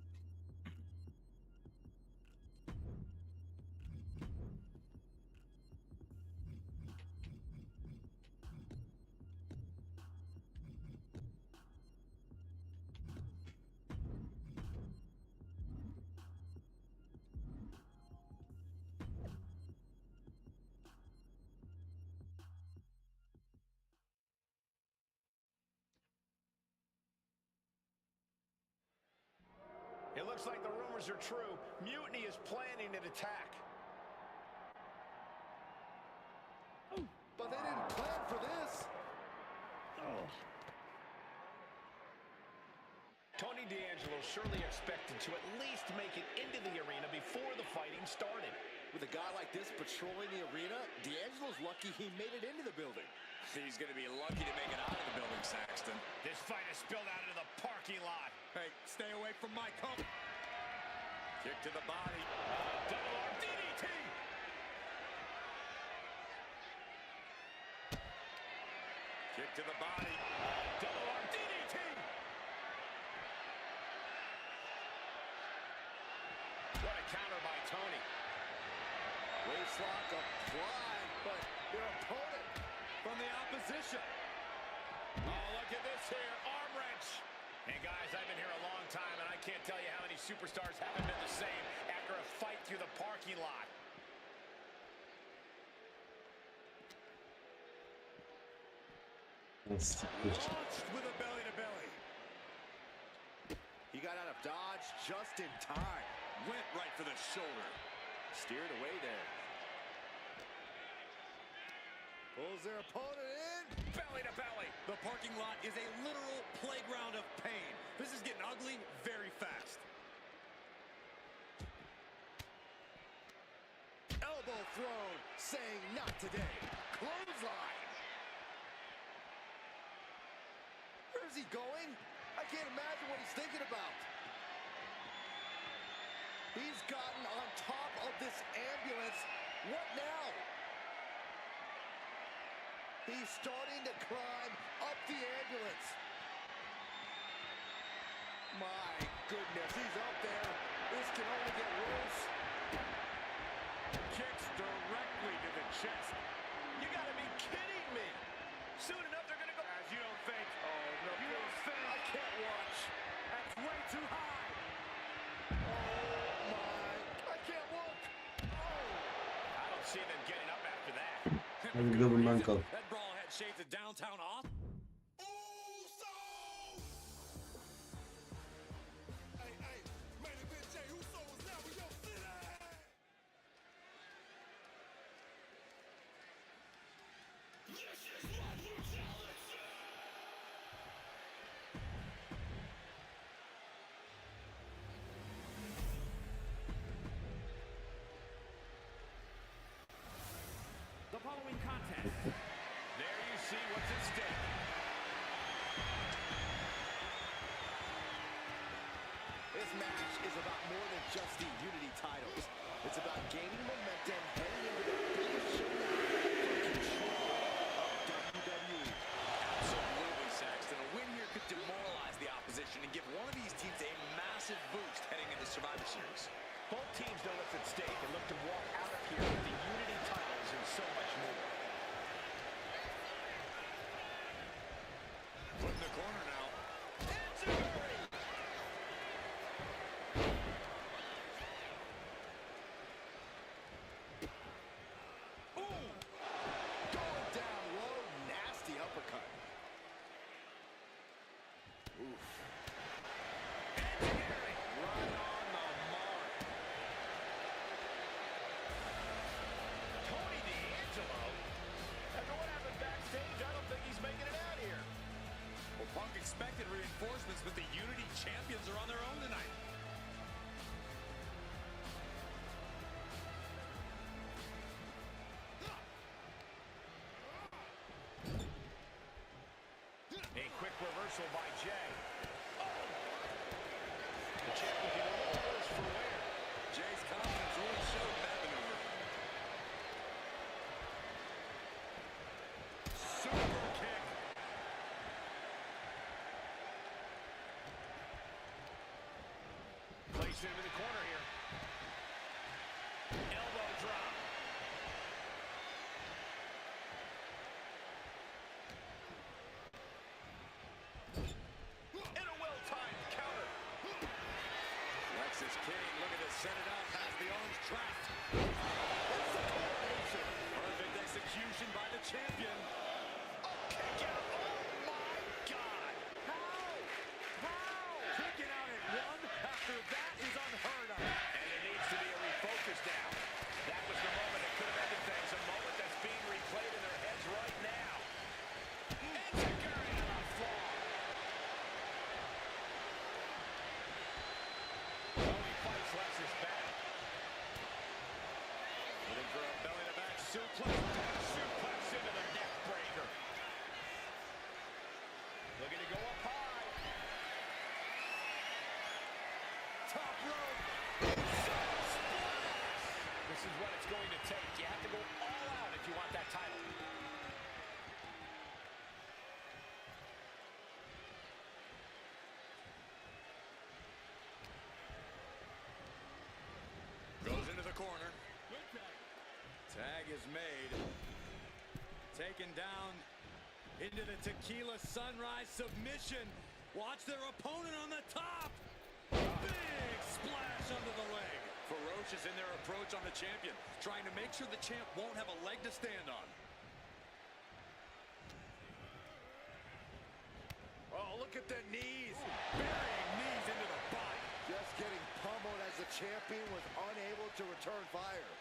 It looks like the rumors are true. Mutiny is planning an attack. But they didn't plan for this. Tony D'Angelo surely expected to at least make it into the arena before the fighting started. With a guy like this patrolling the arena, D'Angelo's lucky he made it into the building. He's going to be lucky to make it out of the building, Saxton. This fight has spilled out into the parking lot. Hey, stay away from my coat. Kick to the body. Double arm DDT. Kick to the body. Double arm DDT. What a counter by Tony. Waist lock applied, but your opponent from the opposition. Oh, look at this here. Arm wrench. And guys, I've been here a long time, and I can't tell you how many superstars haven't been the same after a fight through the parking lot. Launched with a belly-to-belly. He got out of dodge just in time. Went right for the shoulder. Steered away there. Pulls their opponent in. Belly-to-belly. The parking lot is a literal playground of pain. This is getting ugly very fast. Elbow thrown, saying not today. Clothesline. Where's he going? I can't imagine what he's thinking about. He's gotten on top of this ambulance. What now? He's starting to climb up the ambulance. My goodness, he's up there. This can only get worse. Kicks directly to the chest. You gotta be kidding me. Soon enough, they're gonna go. As you don't think. Oh, no. You don't think. I can't watch. That's way too high. Oh, my. I can't look. I don't see them getting up after that. Hadi bir de bundan kal. That brawl had shades of downtown off. The following contest. There you see what's at stake. This match is about more than just the Unity titles. It's about gaining momentum heading into the biggest showdown for control of WWE. Absolutely, Saxton. A win here could demoralize the opposition and give one of these teams a massive boost heading into Survivor Series. Both teams know what's at stake and look to walk out of here with the Unity titles and so much more. Put in the corner now. Ooh! Right on the mark. Tony D'Angelo? After what happened backstage, I don't think he's making it out here. Well, Punk expected reinforcements, but the Unity champions are on their own tonight. A quick reversal by Jay. Oh! The champ looking a little worse for wear. Jay's confidence really showed in that maneuver. Super kick. Place him in the corner here. Elbow drop. And a well-timed counter. Lexus King looking to set it up, has the arms trapped. That's the combination. Perfect execution by the champion. Oh, kick out. Oh, my God. How? Kicking out at one after that is unheard of. And it needs to be a refocus now. That was the moment that could have ended things. A moment that's being replayed in their heads right now. Enziguri on the floor. Tony fights Lexus back. Looking for a belly-to-back suplex. Suplex into the neck breaker. Looking to go up high. Top rope. This is what it's going to take. You have to go all out if you want that title. Goes into the corner. Tag is made. Taken down into the Tequila Sunrise submission. Watch their opponent on the top. Big splash under the leg. Ferocious in their approach on the champion, trying to make sure the champ won't have a leg to stand on. Oh, look at the knees. Burying knees into the body. Just getting pummeled as the champion was unable to return fire.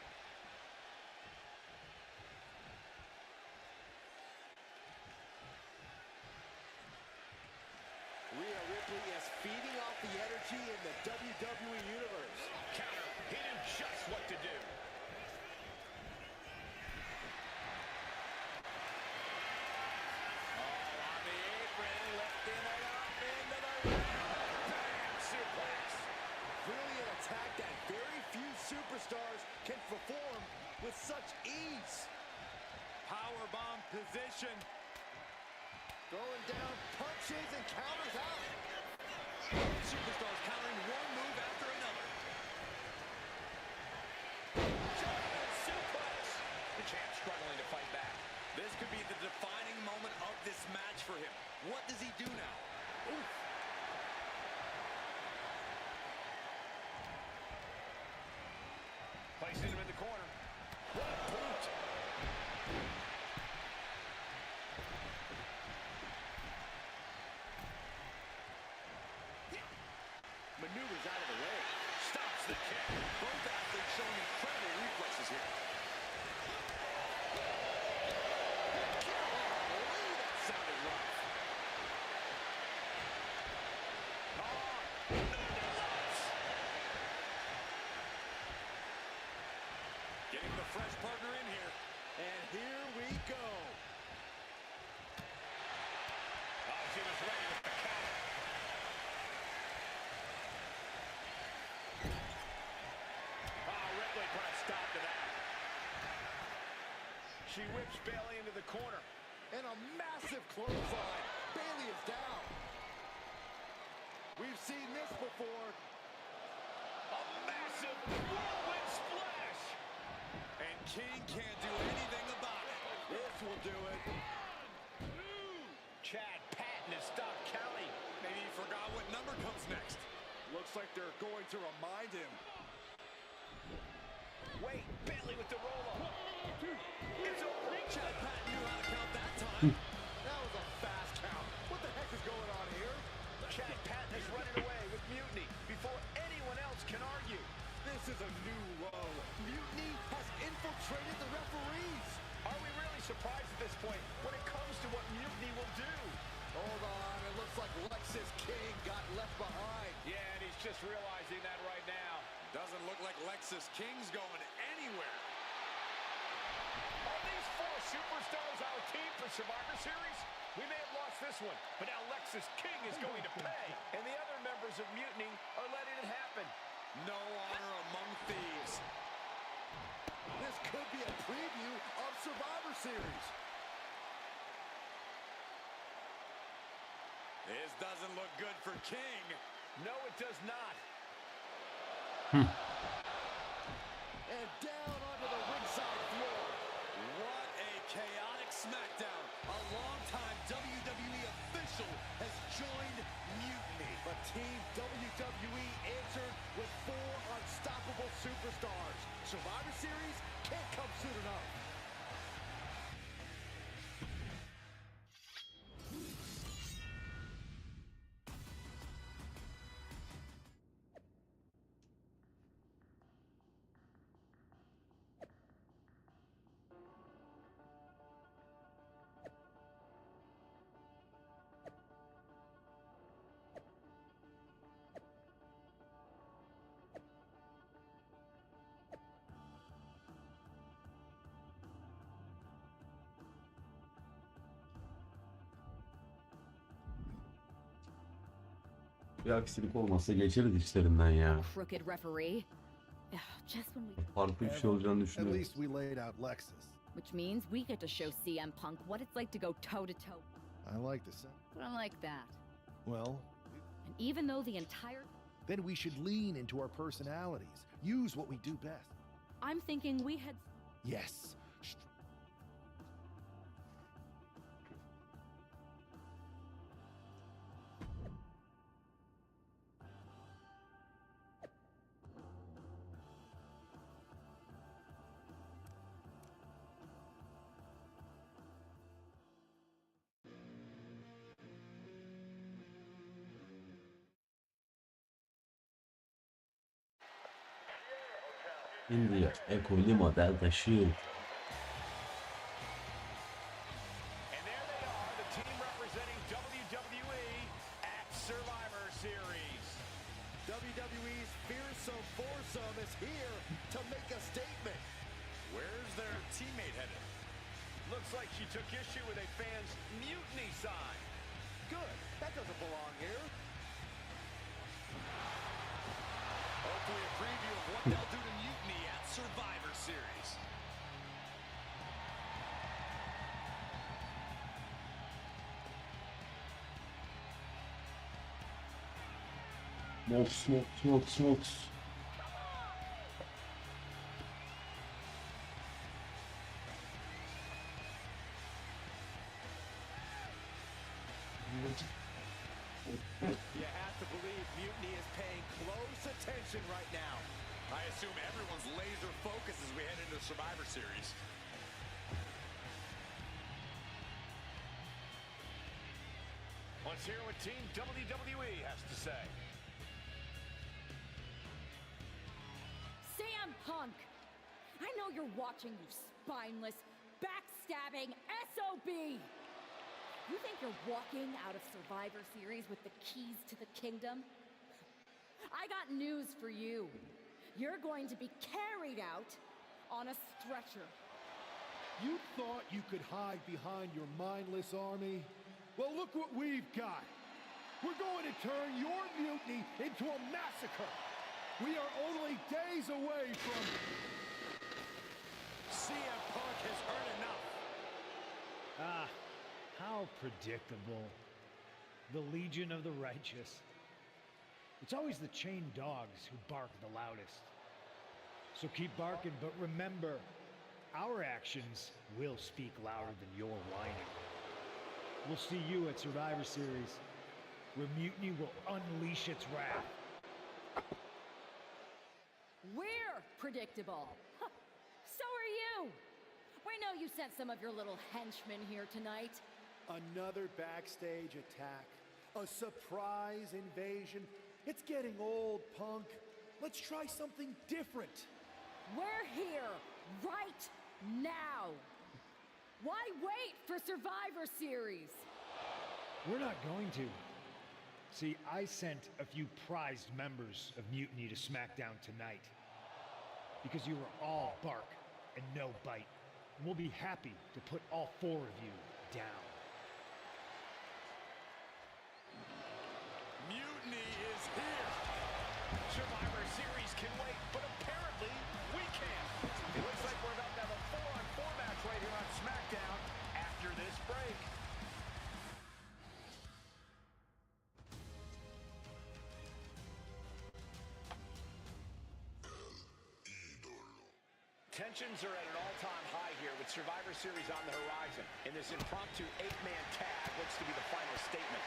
Rhea Ripley is feeding off the energy in the WWE Universe. Counter. He knew just what to do. All on the apron, lifting it up into the ring. Bam! Suplex. Really an attack that very few superstars can perform with such ease. Powerbomb position. Throwing down punches and counters out. Superstars countering one move after another. Giant suplex. The champ struggling to fight back. This could be the defining moment of this match for him. What does he do now? Oof. Placing him in the corner. What a boot. Maneuvers out of the way. Stops the kick. Both athletes showing incredible reflexes here. Golly, that sounded rough. Getting the fresh partner in here. And here we go. Oh, she was ready with the counter. Ripley put a stop to that. She whips Bayley into the corner. And a massive clothesline. Bayley is down. We've seen this before. A massive whirlwind splash. And King can't do anything about it. This will do it. Chad Patton has stopped counting. Maybe he forgot what number comes next. Looks like they're going to remind him. Wait, Bayley with the roll-up. It's over. Chad Patton knew how to count that time. That was a fast count. What the heck is going on here? Chad Patton is running away with Mutiny. Lexus King got left behind. Yeah, and he's just realizing that right now. Doesn't look like Lexus King's going anywhere. Are these four superstars our team for Survivor Series? We may have lost this one, but now Lexus King is going to pay. And the other members of Mutiny are letting it happen. No honor among thieves. This could be a preview of Survivor Series. This doesn't look good for King. No, it does not. And down onto the ringside floor. What a chaotic SmackDown. A longtime WWE official has joined Mutiny. But Team WWE answered with 4 unstoppable superstars. Survivor Series can't come soon enough. Bir aksilik olmazsa geçeriz işlerinden ya. Crooked referee. Just when we... Farklı bir şey olacağını At düşünüyorum. least we laid out Lexus. Which means we get to show CM Punk what it's like to go toe-to-toe. I like the sound. But I like that. Well, And even though the entire... then we should lean into our personalities. Use what we do best. I'm thinking we had... Yes. India, ekoli model taşıyor. And there they are, the team representing WWE at Survivor Series. WWE's fearsome foursome is here to make a statement. Where's their teammate headed? Looks like she took issue with a fan's mutiny sign. Good. That doesn't belong here. Hopefully a preview of what they'll do to Mutiny at Survivor Series. Mox. You have to believe Mutiny is paying close attention right now. I assume everyone's laser focused as we head into Survivor Series. Let's hear what Team WWE has to say. CM Punk! I know you're watching, you spineless, backstabbing SOB! You think you're walking out of Survivor Series with the keys to the kingdom? I got news for you. You're going to be carried out on a stretcher. You thought you could hide behind your mindless army? Well, look what we've got. We're going to turn your mutiny into a massacre. We are only days away from... CM Punk has heard enough. Ah, how predictable. The Legion of the Righteous. It's always the chained dogs who bark the loudest. So keep barking, but remember, our actions will speak louder than your whining. We'll see you at Survivor Series, where Mutiny will unleash its wrath. We're predictable. Huh. So are you. We know you sent some of your little henchmen here tonight. Another backstage attack. A surprise invasion. It's getting old, Punk. Let's try something different. We're here right now. Why wait for Survivor Series? We're not going to. See, I sent a few prized members of Mutiny to SmackDown tonight because you were all bark and no bite. And we'll be happy to put all 4 of you down. Mutiny is here. Survivor Series can wait, but apparently we can't. It looks like we're about to have a 4-on-4 match right here on SmackDown after this break. Tensions are at an all-time high here with Survivor Series on the horizon. And this impromptu 8-man tag looks to be the final statement.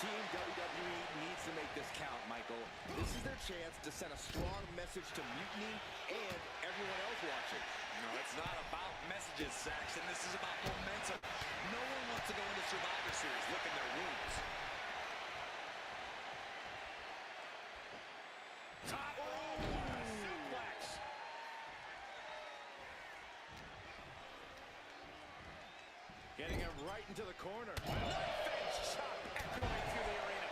Team WWE needs to make this count, Michael. This is their chance to send a strong message to Mutiny and everyone else watching. No, it's not about messages, Saxon. This is about momentum. No one wants to go into Survivor Series licking their wounds. Top rope, what a suplex. Getting him right into the corner. Face chop echoing through the arena.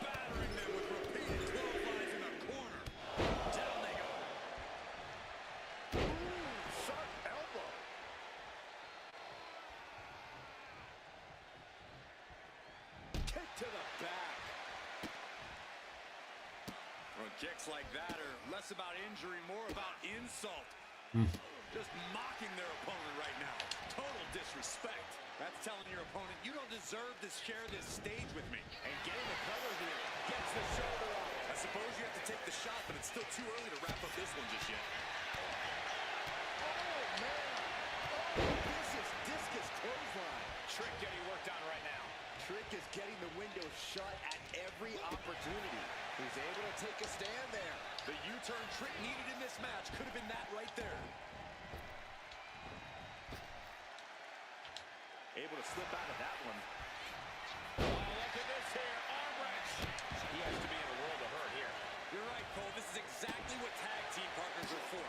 Battering them with repeated clotheslines in the corner. Down they go. Ooh, sharp elbow. Kick to the back. Well, kicks like that are less about injury, more about insult. Just mocking their opponent right now. Total disrespect. That's telling your opponent, you don't deserve to share this stage with me. And getting the cover here gets the shoulder up. I suppose you have to take the shot, but it's still too early to wrap up this one just yet. Oh, man. Oh, vicious discus clothesline. Trick getting worked on right now. Trick is getting the window shut at every opportunity. He's able to take a stand there. The U-turn Trick needed in this match could have been that right there. Able to slip out of that one. Oh, look at this here. Arm wrench. He has to be in a world of hurt here. You're right, Cole. This is exactly what tag team partners are for.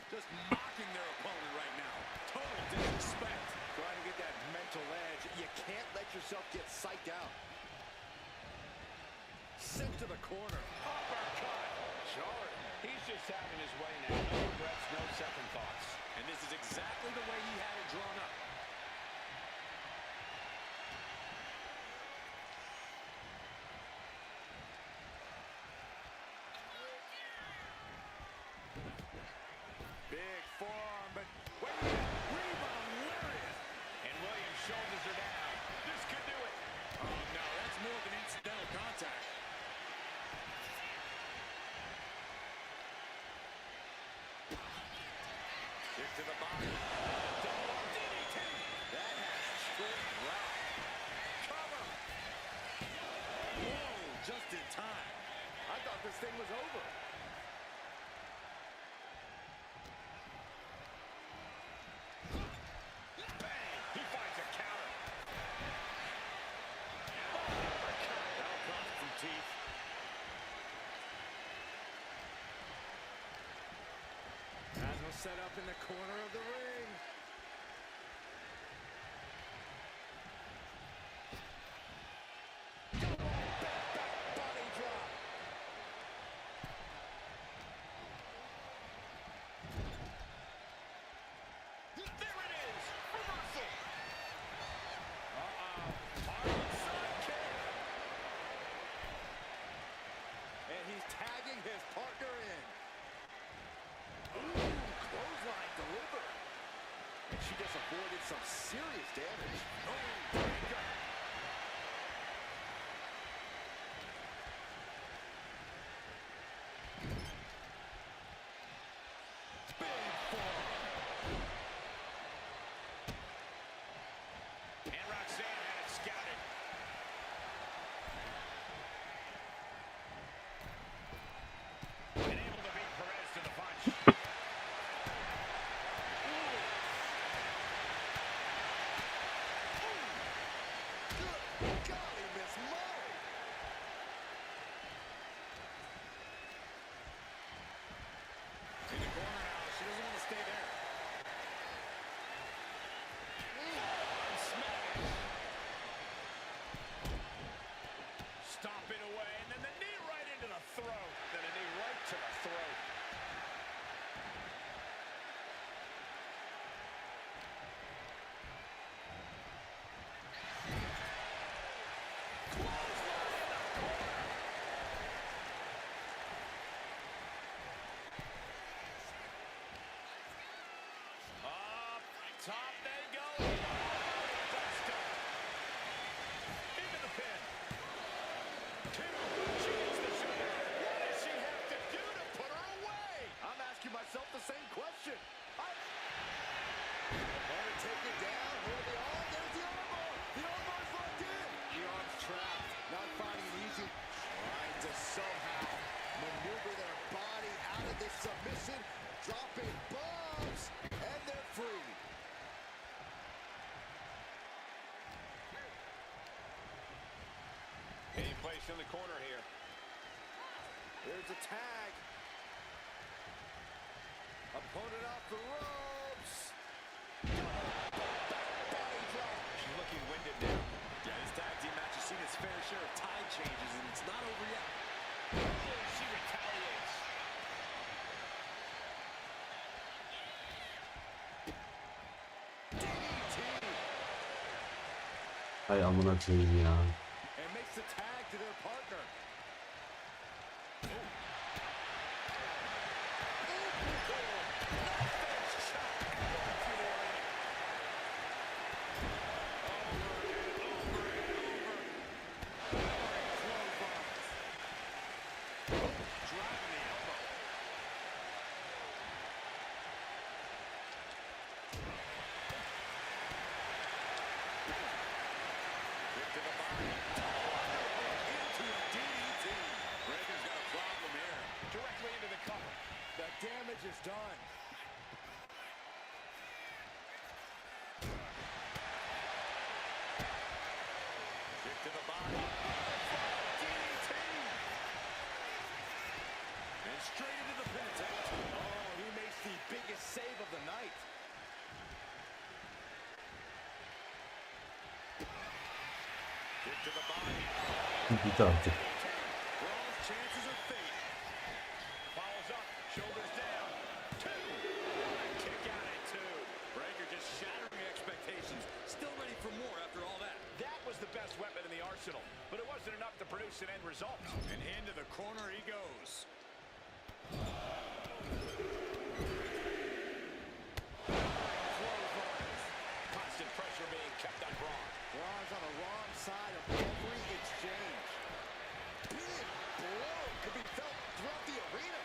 Just mocking their opponent right now. Total disrespect. Trying to get that mental edge. You can't let yourself get psyched out. Sent to the corner. Uppercut. Jordan. He's just having his way now. No regrets, no second thoughts. And this is exactly the way he had it drawn up. Big forearm, but wait a minute. Rebound lariat. And Williams' shoulders are down. This could do it. Oh, no, that's more than incidental contact. Kick to the body. Double DDT. That has Trick rocked. Cover. Whoa, just in time. I thought this thing was over. Bang. He finds a counter. Uppercut. That'll cost some teeth. Asma set up in the corner of the ring. Body drop. There it is. Reversal. Hard side kick. And he's tagging his partner in. Ooh, clothesline delivered. And she just avoided some serious damage. Oh, breaker. Big forearm. And Roxanne had it scouted. And able to beat Perez to the punch. Good golly, Miss Molly. In the corner now. She doesn't want to stay there. in the corner here. There's a tag. Opponent off the ropes. Body drop. She's looking winded now. Yeah, this tag team match has seen its fair share of tide changes, and it's not over yet. Oh, she retaliates. Hay amına koyayım ya. And makes the tag to their partner. Damage is done. Kick to the body. DDT. And straight into the pin attempt. Oh, he makes the biggest save of the night. Kick to the body. Bitti artık. Raw's chances are fading. Follows up, shoulders down. Two. Kick out at two. Breaker just shattering expectations. Still ready for more after all that. That was the best weapon in the arsenal, but it wasn't enough to produce an end result. And into the corner he goes. Constant pressure being kept on Braun. Braun's on the wrong side of every exchange. Big blow could be felt throughout the arena.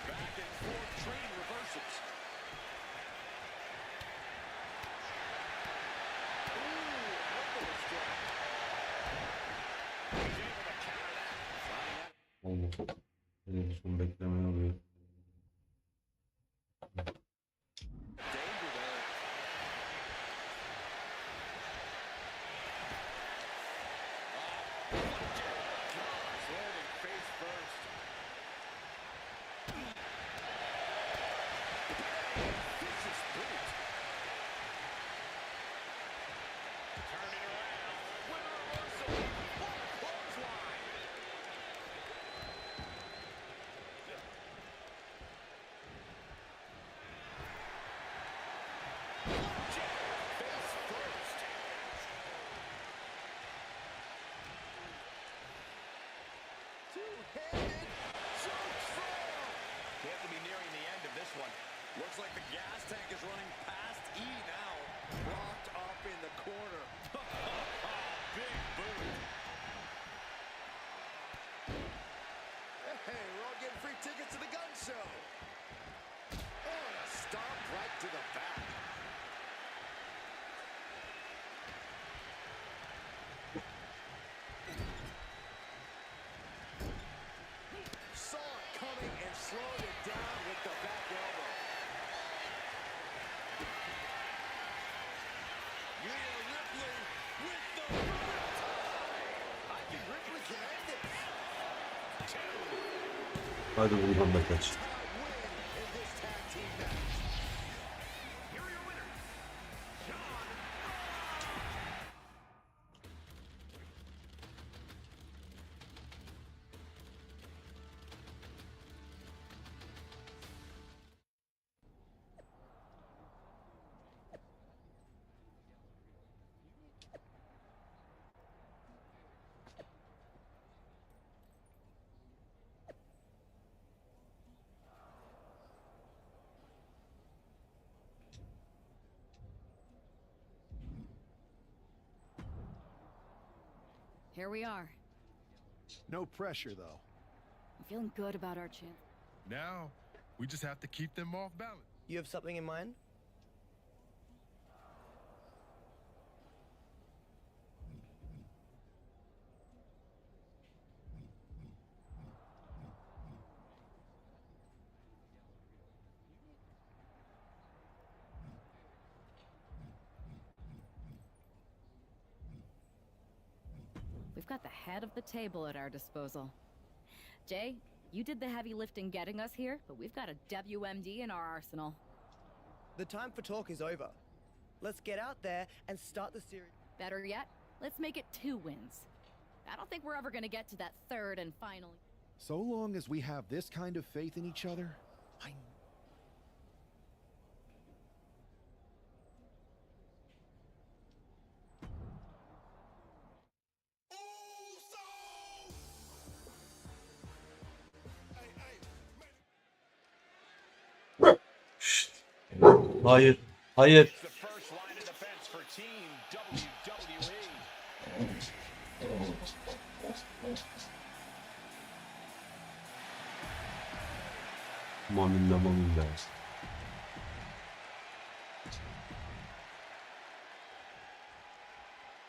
Back and forth trading reversals. Ooh, elbow strike. He's able to counter that. Oldu. Benim son beklemen oluyor. Danger there. Gosh, landing face first. Vicious boot. Turn it around. With a reversal. What a clothesline. Face first. Two-handed choke slam. We have to be nearing the end of this one. Looks like the gas tank is running past E now. Locked up in the corner. Big boot. Hey, we're all getting free tickets to the gun show. Oh, a stomp right to the back. Saw it coming and slowed it down with the back elbow. Rhea Ripley with the I think Ripley can end this. Hadi buradan da kaç. Here we are. No pressure, though. I'm feeling good about our chance. Now, we just have to keep them off balance. You have something in mind? We've got the head of the table at our disposal. Jay, you did the heavy lifting getting us here, but we've got a WMD in our arsenal. The time for talk is over. Let's get out there and start the series. Better yet, let's make it 2 wins. I don't think we're ever gonna get to that third and final. So long as we have this kind of faith in each other, I... Hayır. Hayır. The first line of defense for Team WWE. Mamilla.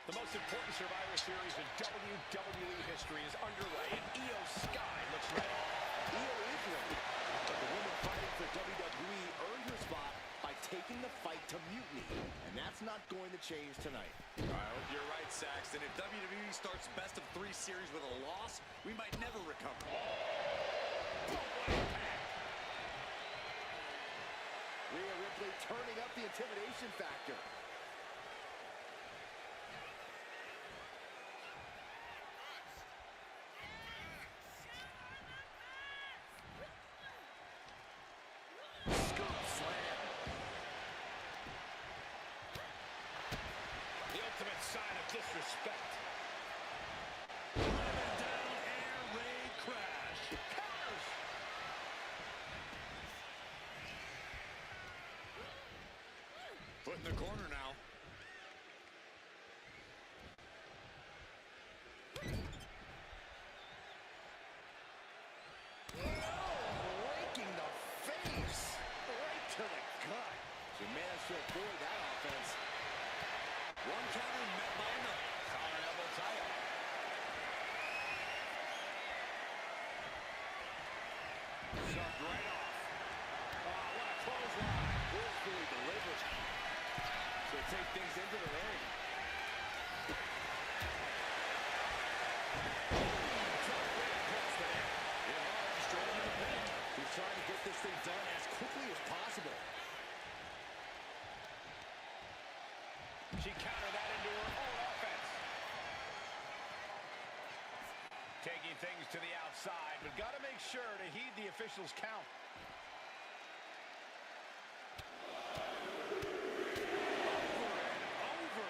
The most important Survivor Series in WWE history is underway, and Io Sky looks ready. Io is ready, but the woman fighting for WWE earned her spot by taking the fight to Mutiny, and that's not going to change tonight. I hope you're right, Saxton. If WWE starts best of 3 series with a loss, we might never recover. Rhea Ripley turning up the intimidation factor. Scoop slam. The ultimate sign of disrespect. Lemon down air raid crash. Counters. Foot in the corner now. Raking the face. Right to the gut. She managed to avoid that offense. One counter met by another. Collar elbow tie up. Shoved right off. Oh, what a clothesline. Forcefully delivered. She'll take things into the ring. He's trying to get this thing done as quickly as possible. She countered that into her own offense. Taking things to the outside, but got to make sure to heed the officials' count. Over.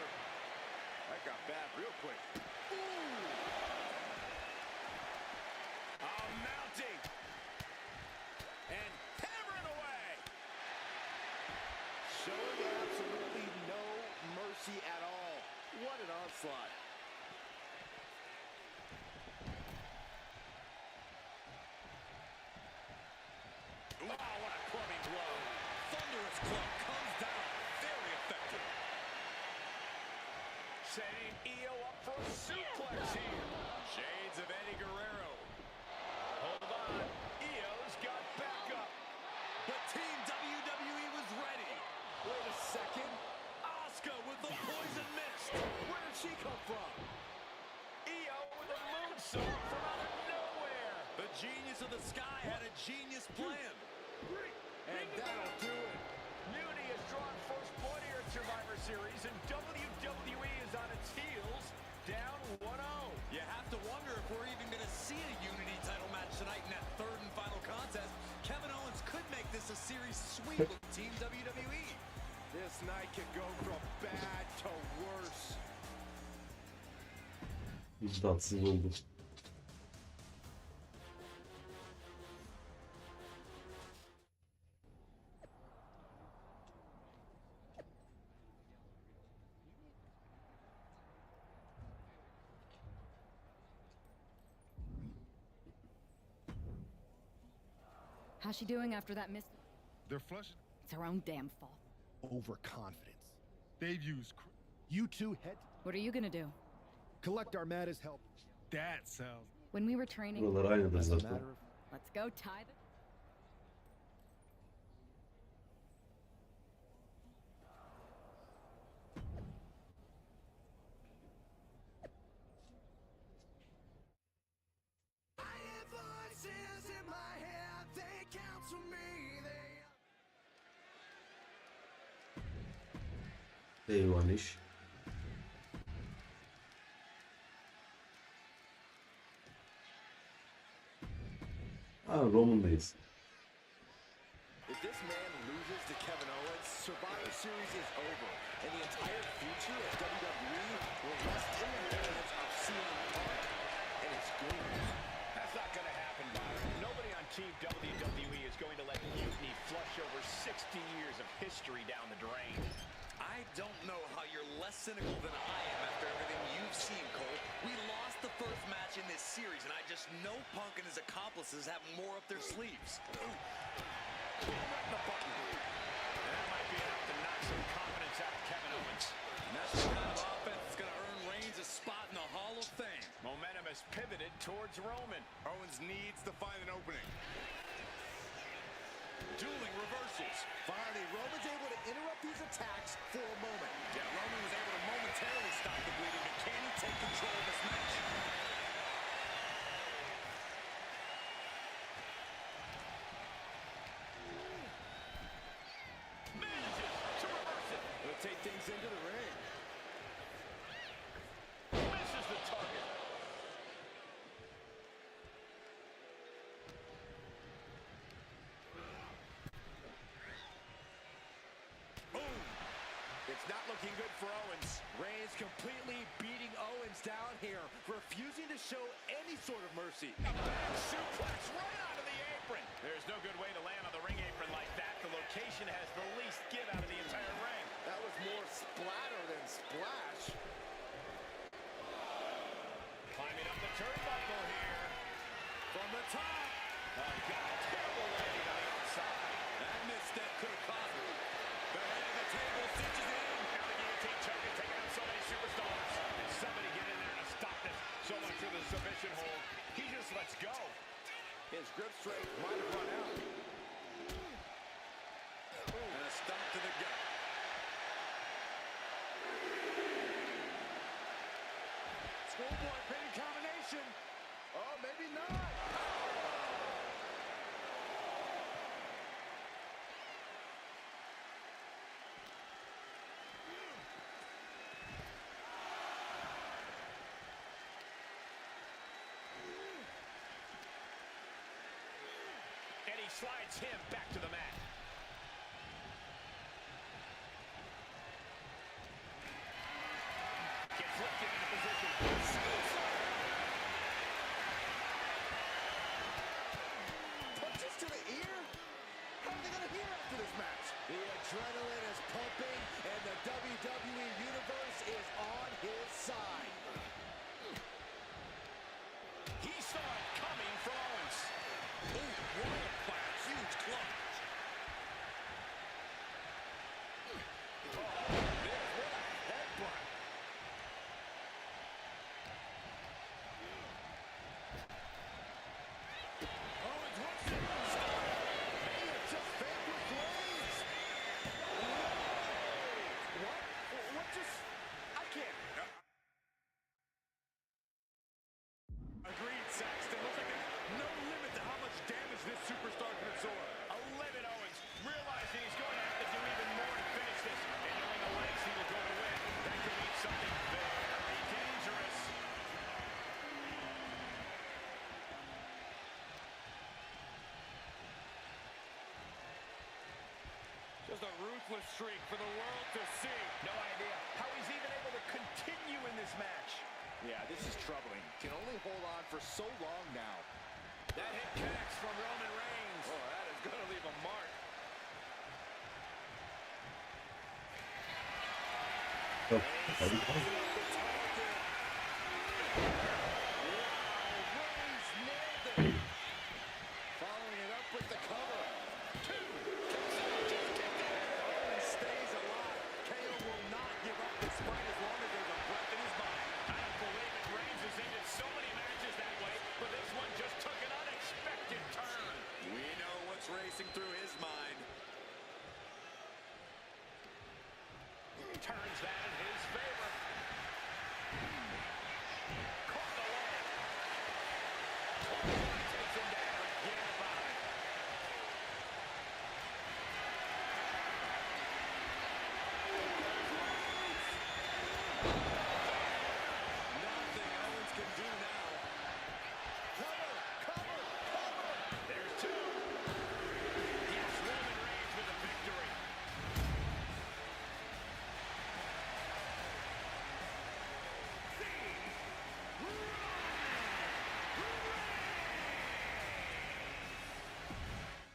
That got bad real quick. Ooh. Mounting. And hammering away. Showing absolutely no mercy at all. What an onslaught. Wow, what a clubbing blow. Thunderous club comes down. Very effective. Setting Io up for a suplex here. Shades of Eddie Guerrero. Hold on. Io's got backup. But Team WWE was ready. Wait a second. Asuka with the poison mist. Where did she come from? Io with a moonsault from out of nowhere. The genius of the sky had a genius plan. And that'll do it. Mutiny has drawn first blood here at Survivor Series, and WWE is on its heels, down 1-0. You have to wonder if we're even going to see a Unity title match tonight in that third and final contest. Kevin Owens could make this a series sweep with Team WWE. This night could go from bad to worse. Tatsız oldu. How's she doing after that miss? They're flushing. It's her own damn fault. Overconfidence. They've used. You two head... What are you gonna do? Collect Armada's help. That sounds. When we were training... Buralar aynıdır zaten. Let's go tie the... Eyvaniş. Roman'dayız. If this man loses to Kevin Owens, Survivor Series is over, and the entire future of WWE will rest in the hands of CM Punk and his goons. That's not going to happen, Byron. Nobody on Team WWE is going to let Mutiny flush over 60 years of history down the drain. I don't know how you're less cynical than I am after everything you've seen, Cole. We lost the first match in this series, and I just know Punk and his accomplices have more up their sleeves. Right in the button. And that might be enough to knock some confidence out of Kevin Owens. And that's the kind of offense that's going to earn Reigns a spot in the Hall of Fame. Momentum has pivoted towards Roman. Owens needs to find an opening. Dueling reversals. Finally, Roman's able to interrupt these attacks for a moment. Yeah, Roman was able to momentarily stop the bleeding, but can he take control of this match? Manages to reverse it. He'll take things into the ring. Misses the target. Boom! It's not looking good for Owens. Reigns completely beating Owens down here, refusing to show any sort of mercy. A back suplex right onto the apron. There's no good way to land on the ring apron like that. The location has the least give out of the entire ring. That was more splatter than splash. Climbing up the turnbuckle here. From the top. Oh, God, terrible landing on the outside. That misstep could have cost him. The head of the table stitches it in. Now the guillotine choke is taking out so many superstars. Somebody get in there to stop this. So much for the submission hold. He just lets go. His grip strength might have run out. And a stomp to the gut. Schoolboy pinning combination. Oh, maybe not. And he slides him back to the mat. Gets lifted into position. Punches to the ear? How are they going to hear after this match? The adrenaline is pumping, and the WWE Universe is on his side. He saw it coming from Owens. Ooh, rolled by a huge club. There's what a headbutt. Owens hooks it. May have just vanquished Reigns. What? What just? I can't. Agreed, Saxton. Looks like there's no limit to how much damage this superstar can absorb. A limit, Owens, realizing he's going to have to do even more to finish this, and knowing the lengths he will go to win. That could mean something very dangerous. Just a ruthless streak for the world to see. No idea how he's even able to continue in this match. Yeah, this is troubling. Can only hold on for so long now. That hit connects from Roman Reigns. Oh, that is going to leave a mark. Reigns nailed it. Following it up with the cover. Owens stays alive. KO will not give up this fight as long as there's a breath in his body. I don't believe it. Reigns has ended so many matches that way, but this one just took an unexpected turn. We know what's racing through his mind. Turns that in his favor. Caught the leg. Takes him down. Forget about it.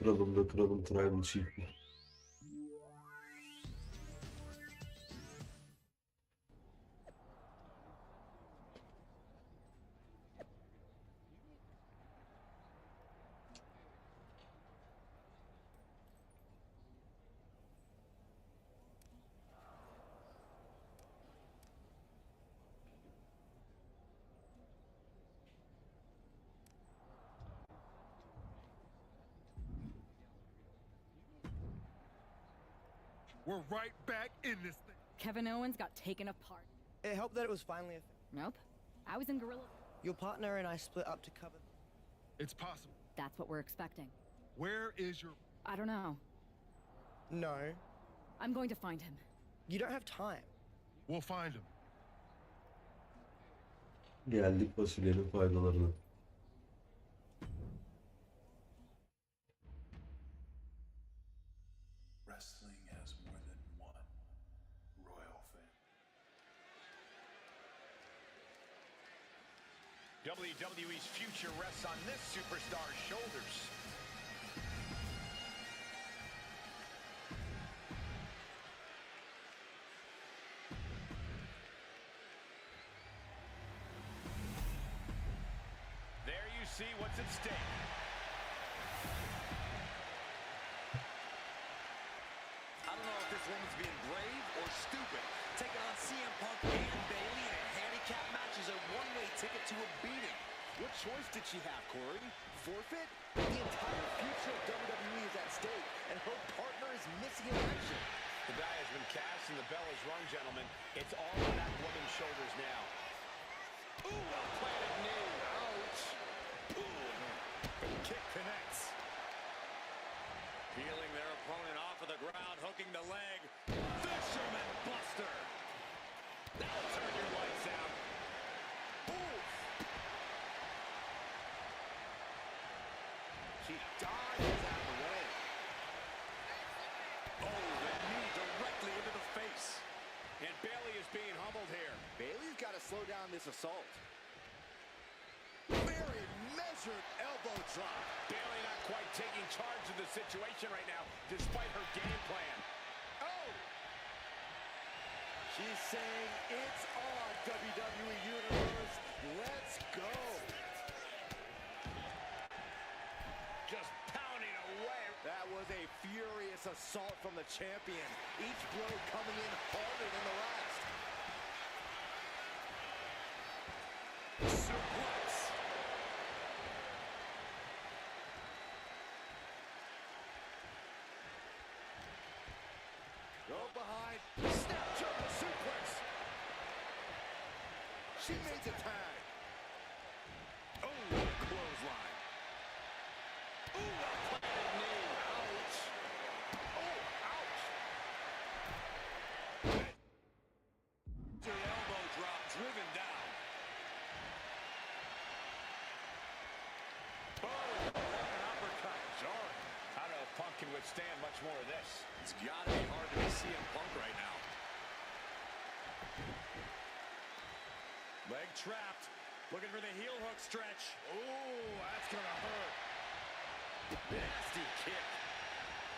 Kralım da kralım tribal chief mi? We're right back in this thing. Kevin Owens got taken apart. It helped that it was finally a... Nope. I was in Gorilla. Your partner and I split up to cover... It's possible. That's what we're expecting. Where is your... I don't know. No. I'm going to find him. You don't have time. We'll find him. Geldik fasulyenin faydalarına. Wrestling has more than one royal family. WWE's future rests on this superstar's shoulders. There you see what's at stake. I don't know if this woman's being brave or stupid. Taking on CM Punk and Bayley in a handicap match is a one-way ticket to a beating. What choice did she have, Corey? Forfeit? The entire future of WWE is at stake, and her partner is missing in action. The die has been cast and the bell is rung, gentlemen. It's all on that woman's shoulders now. Ooh, well-planted knee. Ouch. Ooh. The kick connects. Peeling their opponent off of the ground, hooking the leg. Fisherman Buster. That'll turn your lights out. Ooh. She dodges out of the way. Oh, the knee directly into the face. And Bayley is being humbled here. Bayley's got to slow down this assault. Very measured elbow drop. Bayley not quite taking charge of the situation right now, despite her game plan. Oh! She's saying it's on, WWE Universe. Let's go. Just pounding away. That was a furious assault from the champion. Each blow coming in harder than the last. Suplex. Go behind. Snap German suplex. She made the tag. Oh, clothesline. Ooh, a planted knee. Ouch. Oh, ouch. Her elbow drop driven down. Boom. An uppercut. Jarring. I don't know if Punk can withstand much more of this. It's gotta be hard to be CM Punk right now. Leg trapped. Looking for the heel hook stretch. Ooh, that's gonna hurt. Nasty kick.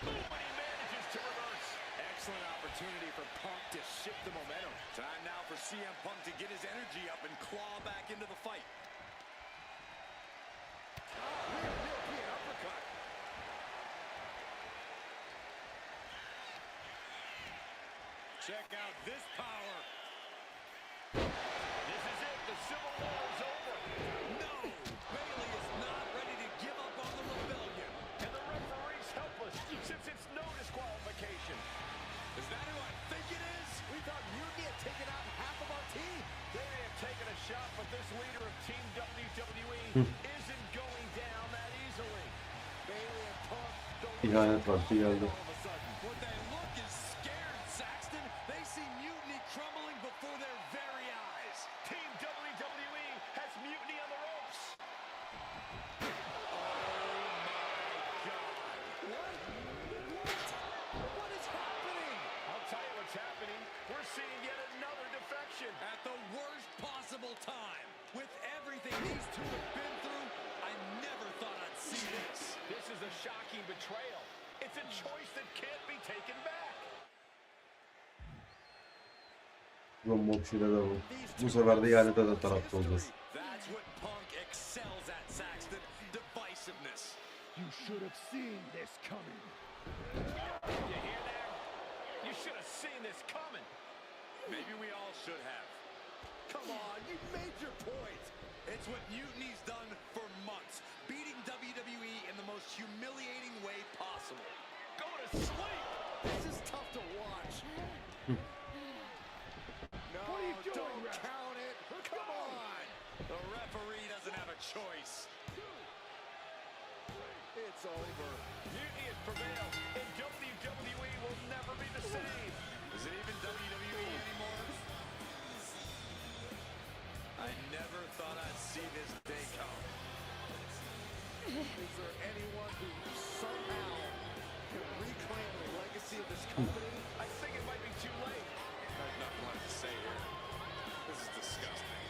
Boom, and he manages to reverse. Excellent opportunity for Punk to shift the momentum. Time now for CM Punk to get his energy up and claw back into the fight. Rear European uppercut. Check out this power. This is it. The Civil War is over. No! Bayley is not ready to give up on the rebellion. And the referee's helpless since it's no disqualification. Is that who I think it is? We thought Mutiny had taken out half of our team. They may have taken a shot, but this leader of Team WWE isn't going down that easily. Bayley and Punk don't İhanet vakti geldi. all of a sudden. What they look is scared, Saxton. They see Mutiny crumbling before their very eyes. Team WWE has Mutiny on the ropes. What is happening? I'll tell you what's happening. We're seeing yet another defection. At the worst possible time. With everything these two have been through, I never thought I'd see this. This is a shocking betrayal. It's a choice that can't be taken back. Moxley'de de bu sefer de ihanete de tarafta olacağız. That's what Punk excels at, Saxton. Divisiveness. You should have seen this coming. You hear that? You should have seen this coming. Maybe we all should have. Come on, you made your point. It's what Mutiny's done for months, beating WWE in the most humiliating way possible. Go to sleep. This is tough to watch. No, What are you doing, don't ref? count it. Come on. The referee doesn't have a choice. It's over. Mutiny has prevailed, and WWE will never be the same. Is it even WWE anymore? I never thought I'd see this day come. Is there anyone who somehow can reclaim the legacy of this company? I think it might be too late. I have nothing left to say here. This is disgusting.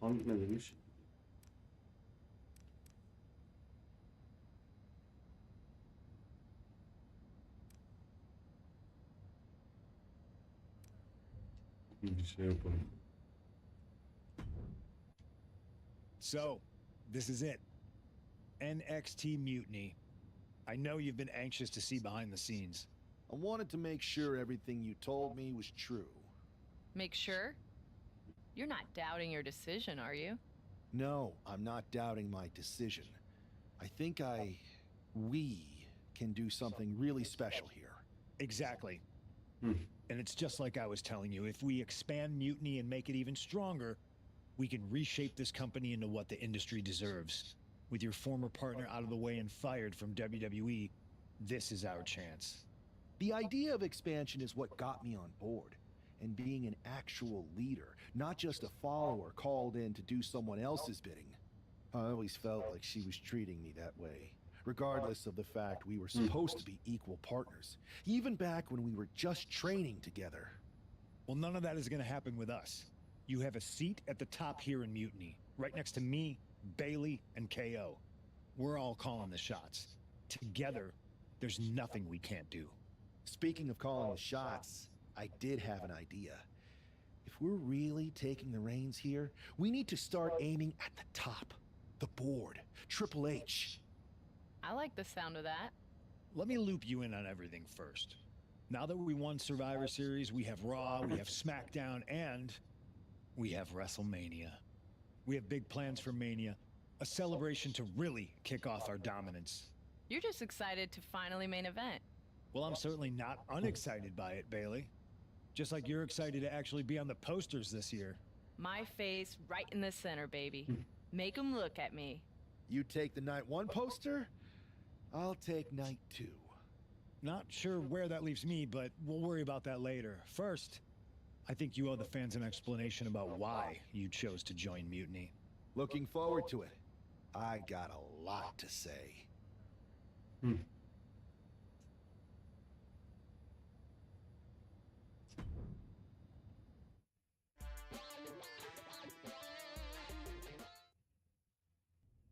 Hangi ne demiş? Bir şey yapalım. So, this is it. NXT Mutiny. I know you've been anxious to see behind the scenes. I wanted to make sure everything you told me was true. Make sure? You're not doubting your decision, are you? No, I'm not doubting my decision. I think we can do something really special here. Exactly. And it's just like I was telling you. If we expand Mutiny and make it even stronger, we can reshape this company into what the industry deserves. With your former partner out of the way and fired from WWE, this is our chance. The idea of expansion is what got me on board. And being an actual leader, not just a follower called in to do someone else's bidding. I always felt like she was treating me that way, regardless of the fact we were supposed to be equal partners, even back when we were just training together. Well, none of that is going to happen with us. You have a seat at the top here in Mutiny, right next to me, Bailey, and KO. We're all calling the shots. Together, there's nothing we can't do. Speaking of calling the shots, I did have an idea. If we're really taking the reins here, we need to start aiming at the top. The board, Triple H. I like the sound of that. Let me loop you in on everything first. Now that we won Survivor Series, we have Raw, we have SmackDown, and we have WrestleMania. We have big plans for Mania, a celebration to really kick off our dominance. You're just excited to finally main event. Well, I'm certainly not unexcited by it, Bailey. Just like you're excited to actually be on the posters this year. My face right in the center, baby. Make them look at me. You take the night one poster, I'll take night two. Not sure where that leaves me, but we'll worry about that later. First, I think you owe the fans an explanation about why you chose to join Mutiny. Looking forward to it. I got a lot to say.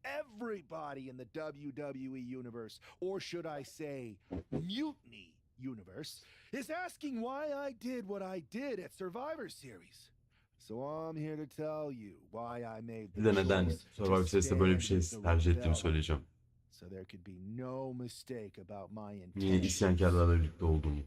Everybody in the WWE universe, or should I say Mutiny universe, is asking why I did what I did at Survivor Series. So I'm here to tell you why I made Bir the de neden choice Survivor to Series'te böyle bir stand şey with the tercih ettiğimi rebel. söyleyeceğim. So there could be no mistake about my Niye intentions. isyankarlarla birlikte olduğumu.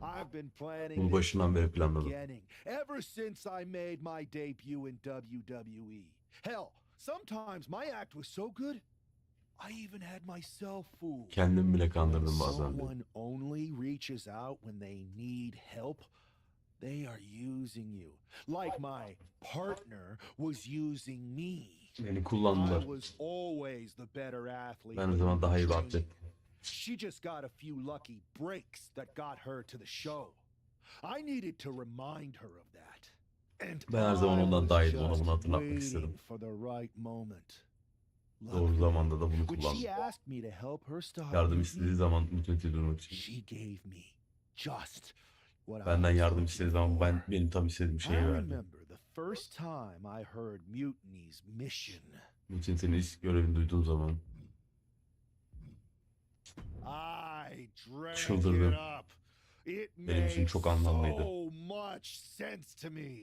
I've been planning Bunu this başından from beri the planladım. beginning, ever since I made my debut in WWE. Hell, sometimes my act was so good, I even had myself fooled. Kendimi bile kandırdım bazen. Someone only reaches out when they need help. They are using you. Like my partner was using me. Beni kullandılar. I was always the better athlete. Ben o zaman daha iyi bir atlet. She just got a few lucky breaks that got her to the show. I needed to remind her of that. And Ben her zaman ondan daha iyiydim. Ona bunu hatırlatmak waiting istedim. for the right moment. Doğru zamanda da bunu When kullandım. she asked me to help her start Yardım Mutiny, istediği zaman Mutinty'yi durmak için. she gave me just what I Benden was yardım looking istediği zaman for. benim tam istediğim I şeyi verdim. remember the first time I heard Mutiny's mission. Mutinty'nin ilk görevini duyduğum zaman I drank çıldırdım. it up. It Benim için made çok anlamlıydı. so much sense to me.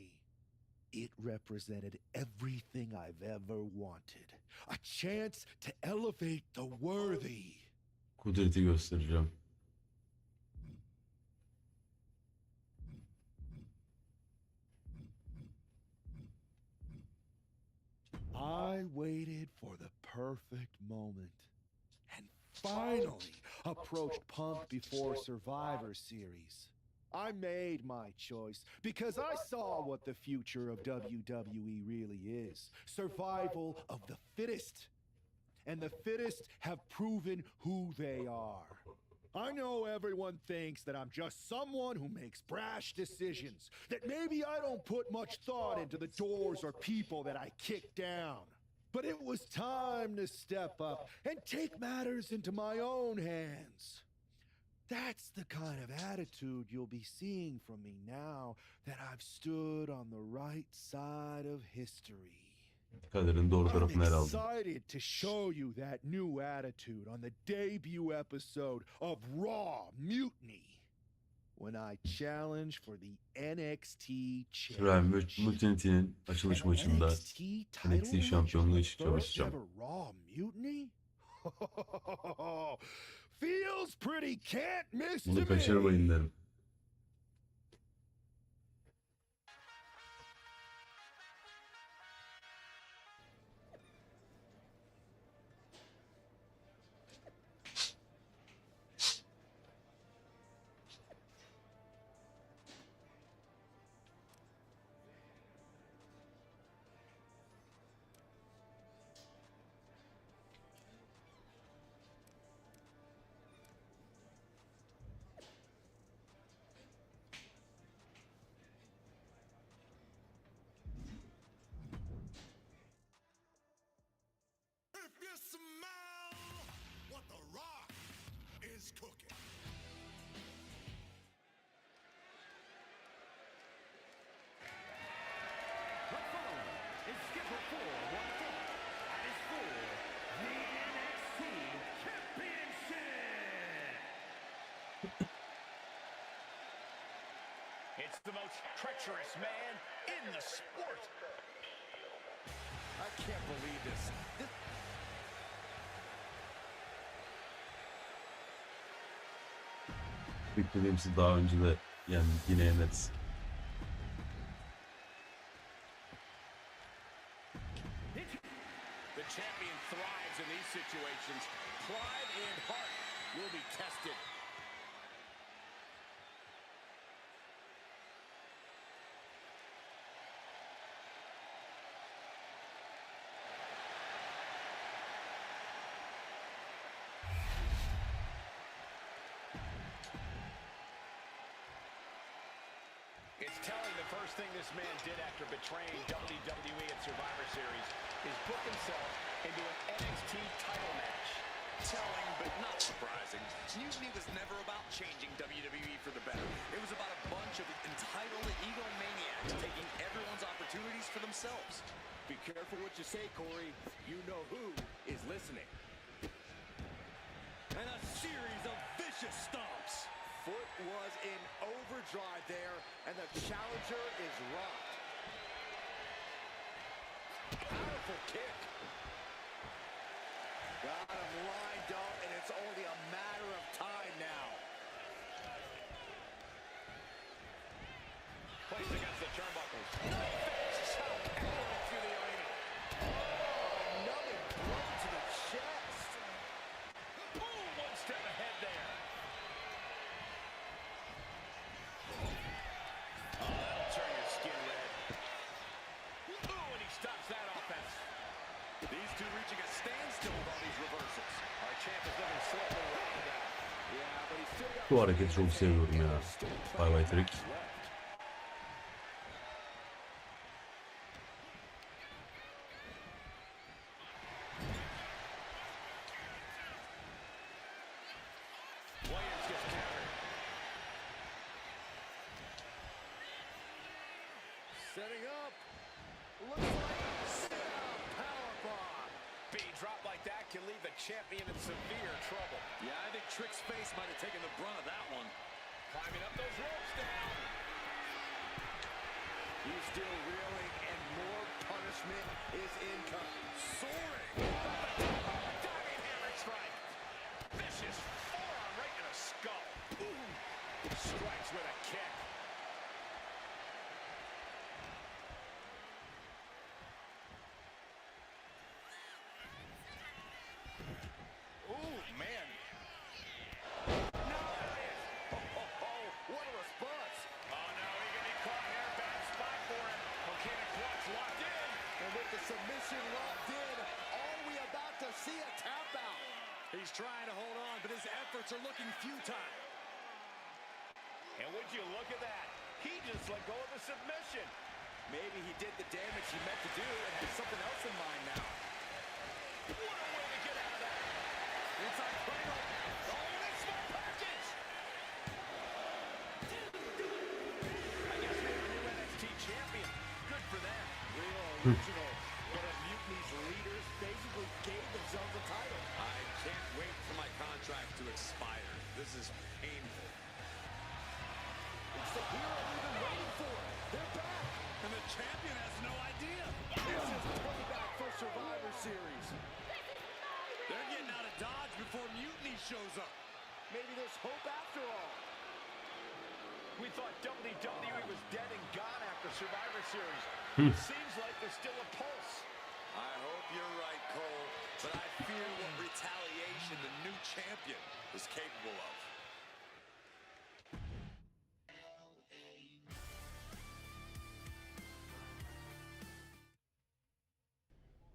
It represented everything I've ever wanted. A chance to elevate the worthy. Kudreti göstereceğim. I waited for the perfect moment and finally approached Punk before Survivor Series. I made my choice because I saw what the future of WWE really is. Survival of the fittest. And the fittest have proven who they are. I know everyone thinks that I'm just someone who makes brash decisions, that maybe I don't put much thought into the doors or people that I kick down. But it was time to step up and take matters into my own hands. That's the kind of attitude you'll be seeing from me now that I've stood on the right side of history. Kaderin doğru tarafını ele I'm aldım. excited to show you that new attitude on the debut episode of Raw Mutiny when I challenge for the NXT championship. Mutinty'nin açılış maçında NXT şampiyonluğu için çalışacağım. Raw Mutiny? Feels pretty can't miss to Bunu me. kaçırmayın derim. If you smell what the Rock is cooking. The following is scheduled for one fall, and is for the NXT Championship. It's the most treacherous man in the sport. I can't believe this. Beklediğimizi daha önce de yani yine yeneriz. The champion thrives in these situations. Pride and heart will be tested. It's telling the first thing this man did after betraying WWE at Survivor Series is book himself into an NXT title match. Telling, but not surprising. Mutiny was never about changing WWE for the better. It was about a bunch of entitled egomaniacs taking everyone's opportunities for themselves. Be careful what you say, Corey. You know who is listening. And a series of vicious stomps. Foot was in overdrive there, and the challenger is rocked. Powerful kick. Got him lined up, and it's only a matter of time now. Placed against the turnbuckles. Shock echoing through the arena. Another blow to the chest. Boom, one step ahead there. Oh, that'll turn your skin red. Ooh, and he stops that offense. These two reaching a standstill with all these reversals. Our champ is looking slightly rocked out. Yeah, but he's still got Bu hareketi çok seviyorum ya. Bay bay Trik. Williams gets countered. setting up. Looks like sit-out powerbomb. Being dropped like that can leave the champion in severe trouble. Yeah, I think Trick's face might have taken the brunt of that one. Climbing up those ropes now. He's still reeling, and more punishment is incoming. Soaring. Diving hammer strike. Vicious forearm right in the skull. Ooh. Strikes with a kick. Ooh, man. What a response. Oh, no, he can be caught here. Bad spot for him. Mechanic clutch locked in. And with the submission locked in, are we about to see a tap out? He's trying to hold on, but his efforts are looking futile. And would you look at that? He just let go of the submission. Maybe he did the damage he meant to do and has something else in mind now. What a way to get out of that. Inside cradle. Oh, that small package. I guess they're the new NXT champion. Good for them. Real original. One of Mutiny's leaders basically gave themselves a title. I can't wait for my contract to expire. This is painful. It's the hero we've been waiting for. They're back. And the champion has no idea. This is payback for Survivor Series. They're getting out of Dodge before Mutiny shows up. Maybe there's hope after all. We thought WWE was dead and gone after Survivor Series. Seems like there's still a pulse. I hope you're right, Cole, but I fear what retaliation the new champion is capable of.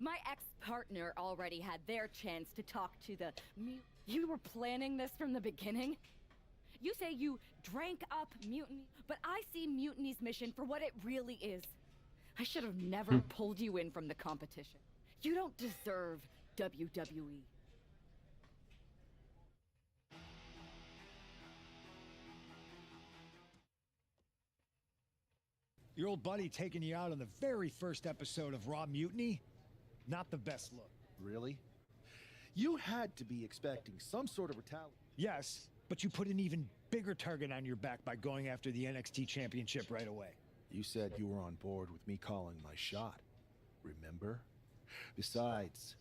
My ex-partner already had their chance to talk to the You were planning this from the beginning? You say you drank up Mutiny, but I see Mutiny's mission for what it really is. I should have never pulled you in from the competition. You don't deserve WWE. Your old buddy taking you out on the very first episode of Raw Mutiny? Not the best look. Really? You had to be expecting some sort of retaliation. Yes, but you put an even bigger target on your back by going after the NXT Championship right away. You said you were on board with me calling my shot. Remember? Besides,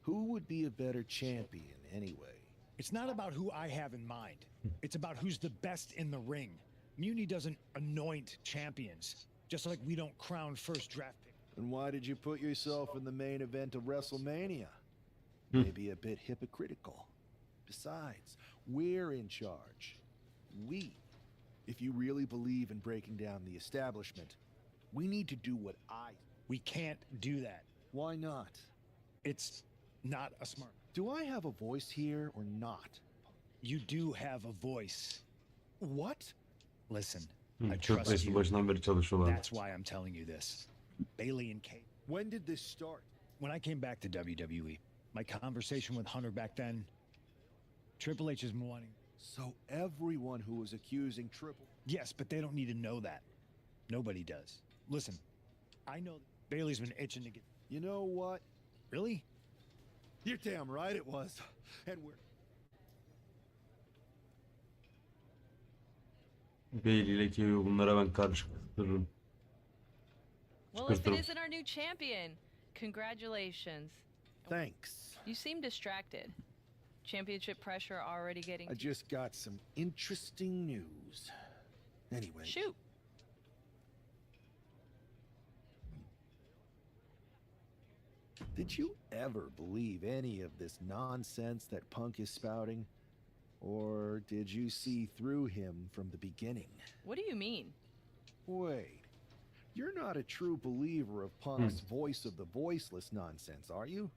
who would be a better champion anyway? It's not about who I have in mind. It's about who's the best in the ring. Mutiny doesn't anoint champions, just like we don't crown first draft pick. Then why did you put yourself in the main event of WrestleMania? Maybe a bit hypocritical. Besides, we're in charge. We. If you really believe in breaking down the establishment, we need to do what We can't do that. Why not? It's not a smart... Do I have a voice here or not? You do have a voice. What? Listen, I Çok trust nesli you. başından beri çalışıyorlar. That's why I'm telling you this. Bailey and Kate. When did this start? When I came back to WWE, my conversation with Hunter back then, Triple H is wanting. So everyone who was accusing Triple... Yes, but they don't need to know that. Nobody does. Listen, I know Bailey's been itching to get... You know what? Really? You're damn right it was. And we're... Bailey ile Kevin, bunlara ben karşı kıstırırım. Well, if it isn't our new champion, congratulations. Thanks. You seem distracted. Championship pressure already getting... I just got some interesting news. Anyway. Shoot. Did you ever believe any of this nonsense that Punk is spouting? Or did you see through him from the beginning? What do you mean? Wait. You're not a true believer of Punk's voice of the voiceless nonsense, are you?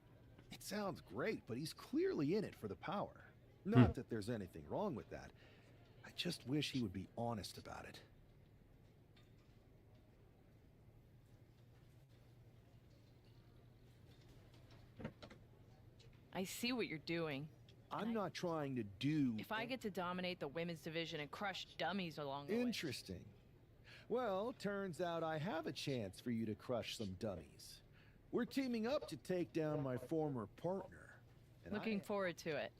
It sounds great, but he's clearly in it for the power. Not that there's anything wrong with that. I just wish he would be honest about it. I see what you're doing. I'm not trying to do... If I get to dominate the women's division and crush dummies along the way... Interesting. Well, turns out I have a chance for you to crush some dummies. We're teaming up to take down my former partner. And Looking forward to it.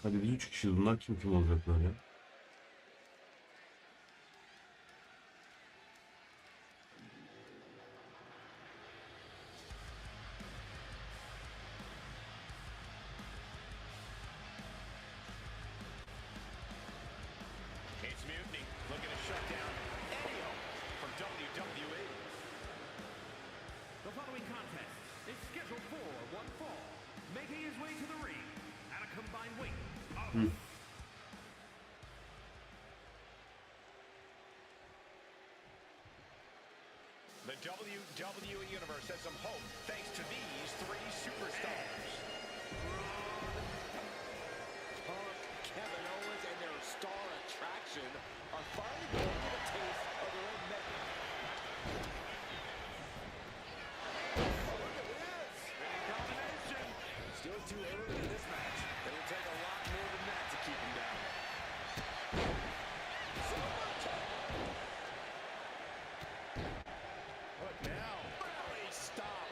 Hadi biz 3 kişiyiz. Bunlar kim olacaklar ya? It's Mutiny looking to shut down any hope from WWE. The following contest is scheduled for one fall, making his way to the ring at a combined weight of... The WWE Universe has some hope thanks to these three superstars. Punk, Kevin Owens, and their star attraction are finally going to get a taste of their own medal. Oh, look at this! Big combination. Still too early in this match. It'll take a lot more than that to keep him down. What now? Belly stop.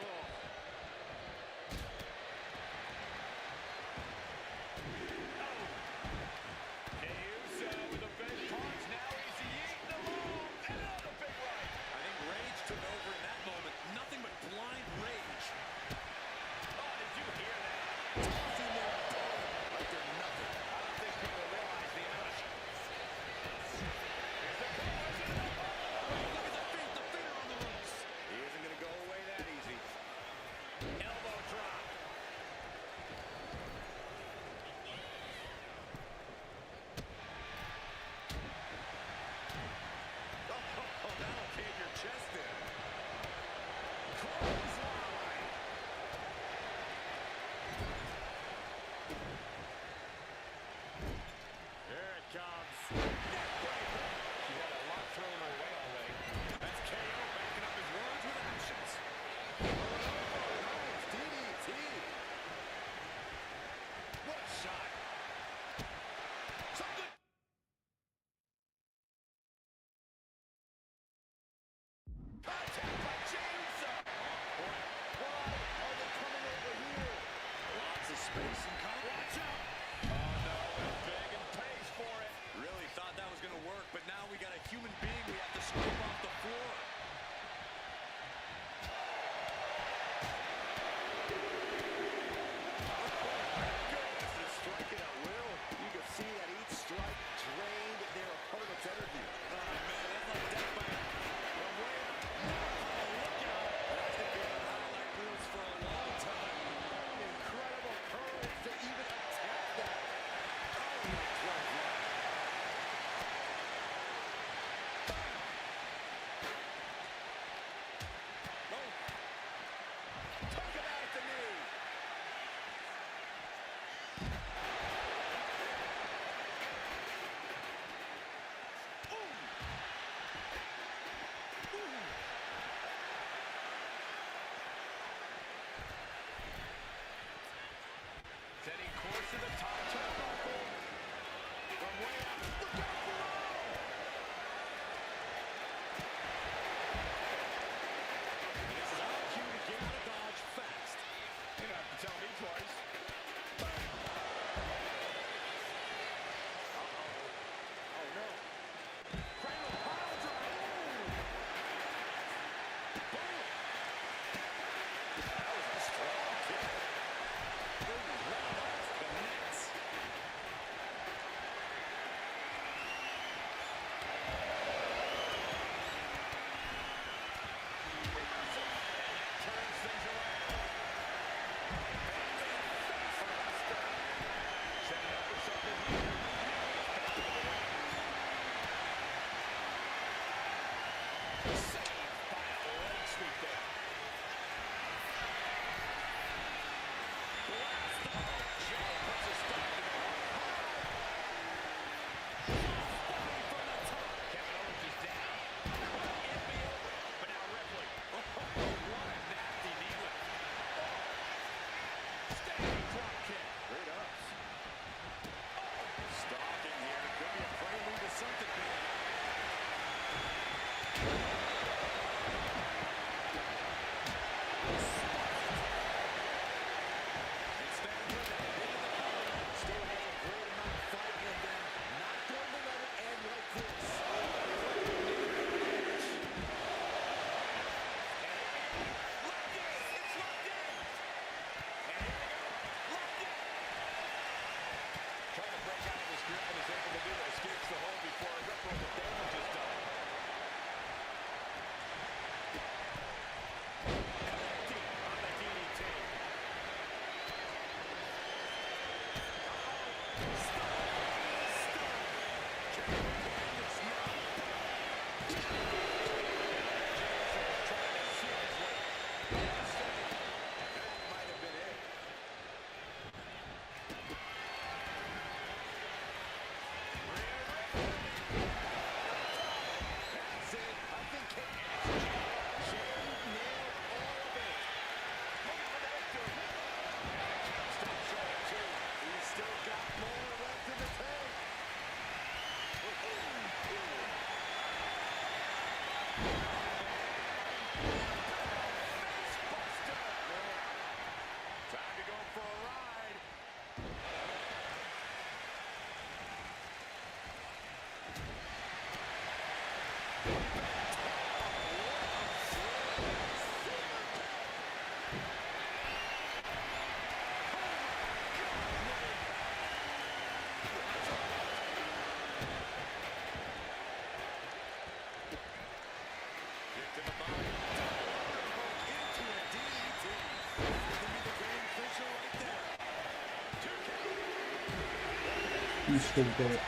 İşte bu kadar.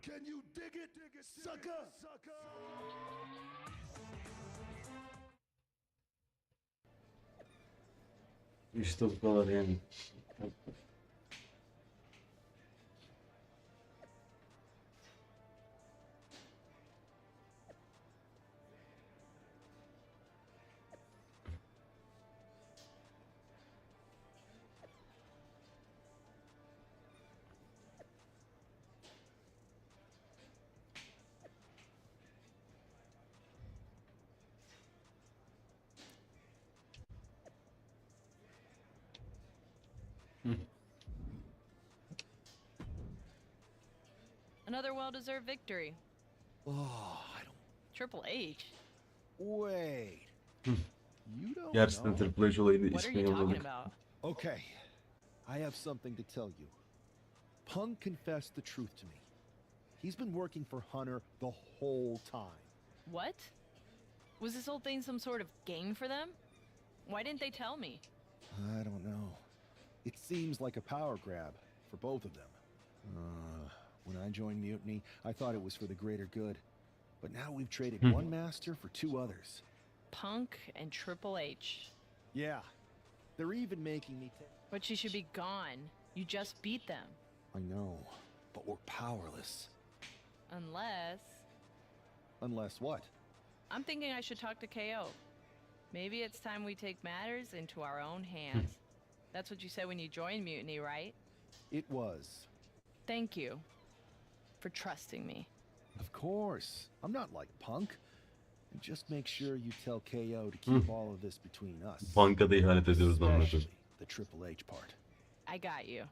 Can you dig it, sucker? İşte bu kadar yani. Another well-deserved victory. Oh, I don't. Triple H. Wait. You don't Gerçekten know? Triple H olayını What are ismini you talking yolladık. about? Okay. I have something to tell you. Punk confessed the truth to me. He's been working for Hunter the whole time. What? Was this whole thing some sort of game for them? Why didn't they tell me? I don't know. It seems like a power grab for both of them. When I joined Mutiny, I thought it was for the greater good. But now we've traded one master for two others. Punk and Triple H. Yeah. They're even making me But she should be gone. You just beat them. I know, but we're powerless. Unless... Unless what? I'm thinking I should talk to KO. Maybe it's time we take matters into our own hands. That's what you said when you joined Mutiny, right? It was. Thank you for trusting me. Of course. I'm not like Punk. And just make sure you tell KO to keep all of this between us. Bankada ihanet ediyoruz anladım. Especially the Triple H part. I got you.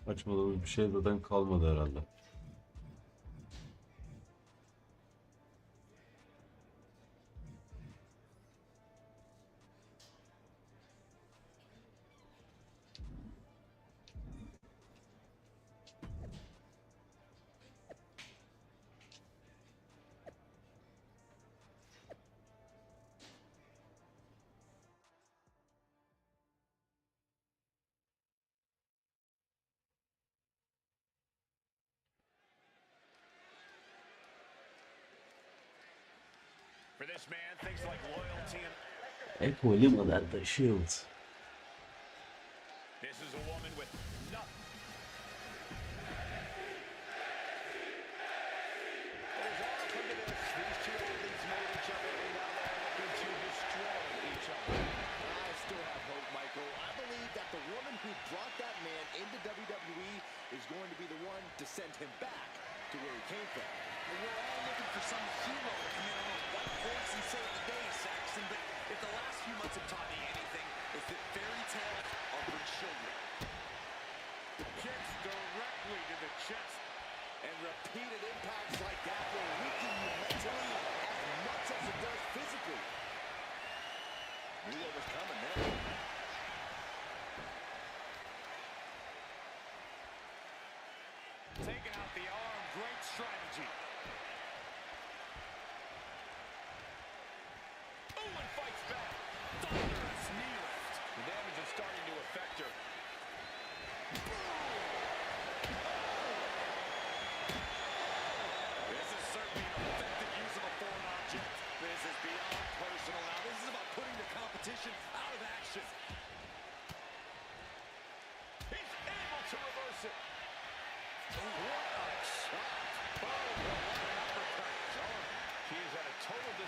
Açmadığımız bir şey zaten kalmadı herhalde. For this man, things like loyalty and... Echo Lima at the Shield. This is a woman with nothing. It is all come to this. These two athletes know each other and now they're looking to destroy each other. I still have hope, Michael. I believe that the woman who brought that man into WWE is going to be the one to send him back to where he came from. We're all looking for some hero to come in on a white horse and save the day, Saxon, but if the last few months have taught me anything, it's that fairy tales are for children. Kicks directly to the chest, and repeated impacts like that will weaken you mentally as much as it does physically. Knew what was coming there. Taking out the arm, great strategy. Oh, and fights back. Thunderous knee lift. The damage is starting to affect her. This is certainly an effective use of a foreign object. This is beyond personal. Now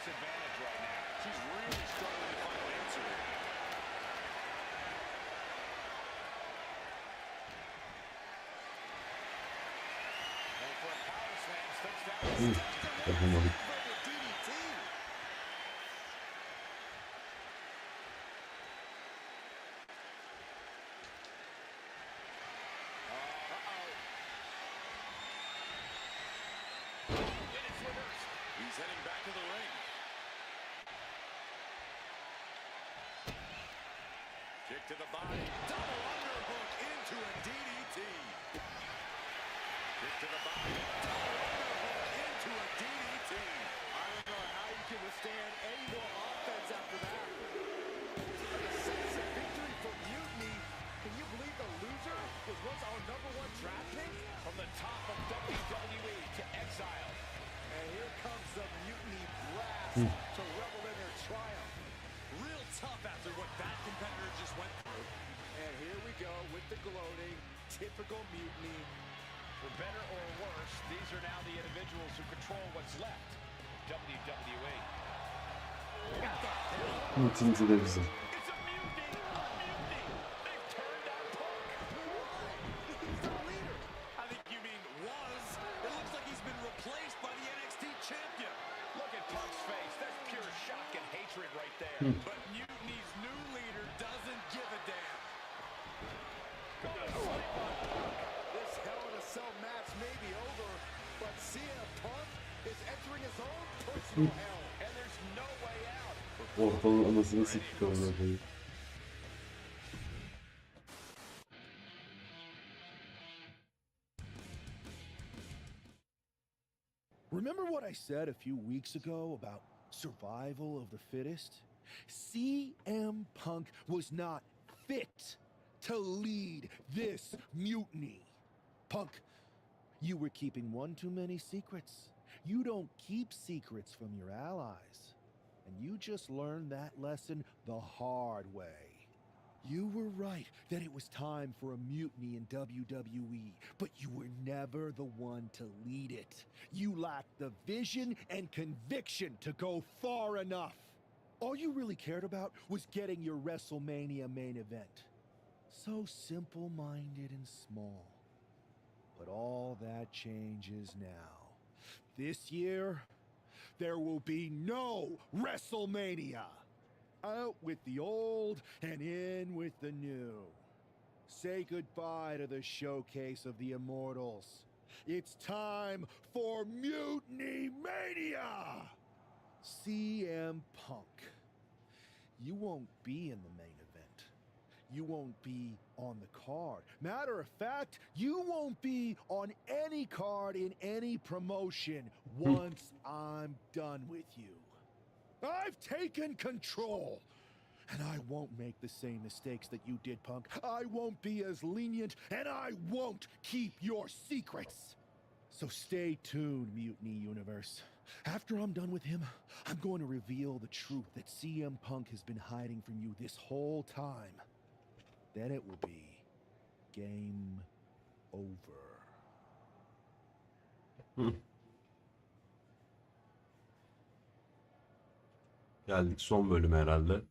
disadvantage right now. She's really struggling to find an answer. And for a power slam, slips down. Yapamadık. He's heading back to the ring. Kick to the body. Double underhook into a DDT. Kick to the body. Double underhook into a DDT. I don't know how you can withstand any more offense after that. A decisive victory for Mutiny. Can you believe the loser was once our #1 draft pick? From the top of WWE to exile. And here comes the Mutiny brass to revel in their triumph. Real tough after what that competitor just went through. And here we go with the gloating, typical Mutiny. For better or worse, these are now the individuals who control what's left. WWE. Mutinty de bizim. I think you mean was. It looks like he's been replaced by the NXT champion. Look at Punk's face. That's pure shock and hatred right there. But Mutiny's new leader doesn't give a damn. This Hell in a Cell match may be over, but CM Punk is entering his own personal hell, and there's no way out. Ortalığın anasını siktik amına koyayım. Remember what I said a few weeks ago about survival of the fittest? CM Punk was not fit to lead this mutiny. Punk, you were keeping one too many secrets. You don't keep secrets from your allies. And you just learned that lesson the hard way. You were right that it was time for a mutiny in WWE, but you were never the one to lead it. You lacked the vision and conviction to go far enough. All you really cared about was getting your WrestleMania main event. So simple-minded and small. But all that changes now. This year, there will be no WrestleMania. Out with the old and in with the new. Say goodbye to the showcase of the immortals. It's time for Mutiny Mania! CM Punk. You won't be in the main event. You won't be on the card. Matter of fact, you won't be on any card in any promotion once I'm done with you. I've taken control, and I won't make the same mistakes that you did, Punk. I won't be as lenient, and I won't keep your secrets. So stay tuned, Mutiny Universe. After I'm done with him, I'm going to reveal the truth that CM Punk has been hiding from you this whole time. Then it will be game over. Geldik son bölüme herhalde.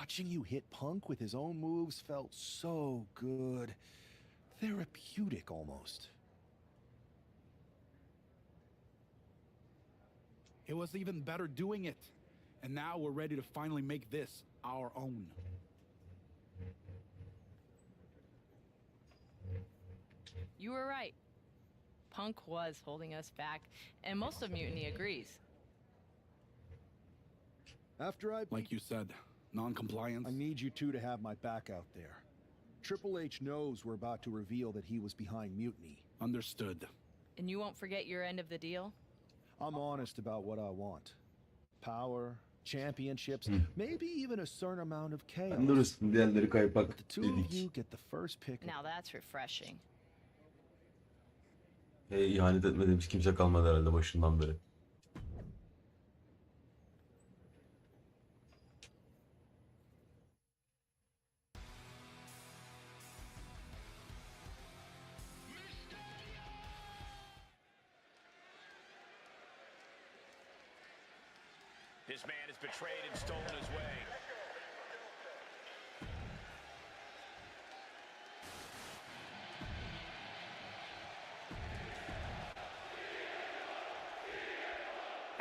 Watching you hit Punk with his own moves felt so good. Therapeutic almost. It was even better doing it. And now we're ready to finally make this our own. You were right. Punk was holding us back, and most of Mutiny agrees. After I... Like you said, non-compliance. I need you two to have my back out there. Triple H knows we're about to reveal that he was behind Mutiny. Understood. And you won't forget your end of the deal? I'm honest about what I want. Power, championships, maybe even a certain amount of chaos. Anlarsın, diğerleri kaypak But the two of you dedik. get the first pick. Now that's refreshing. İhanet etmediğimiz kimse kalmadı herhalde başından beri. This man has betrayed and stolen his way.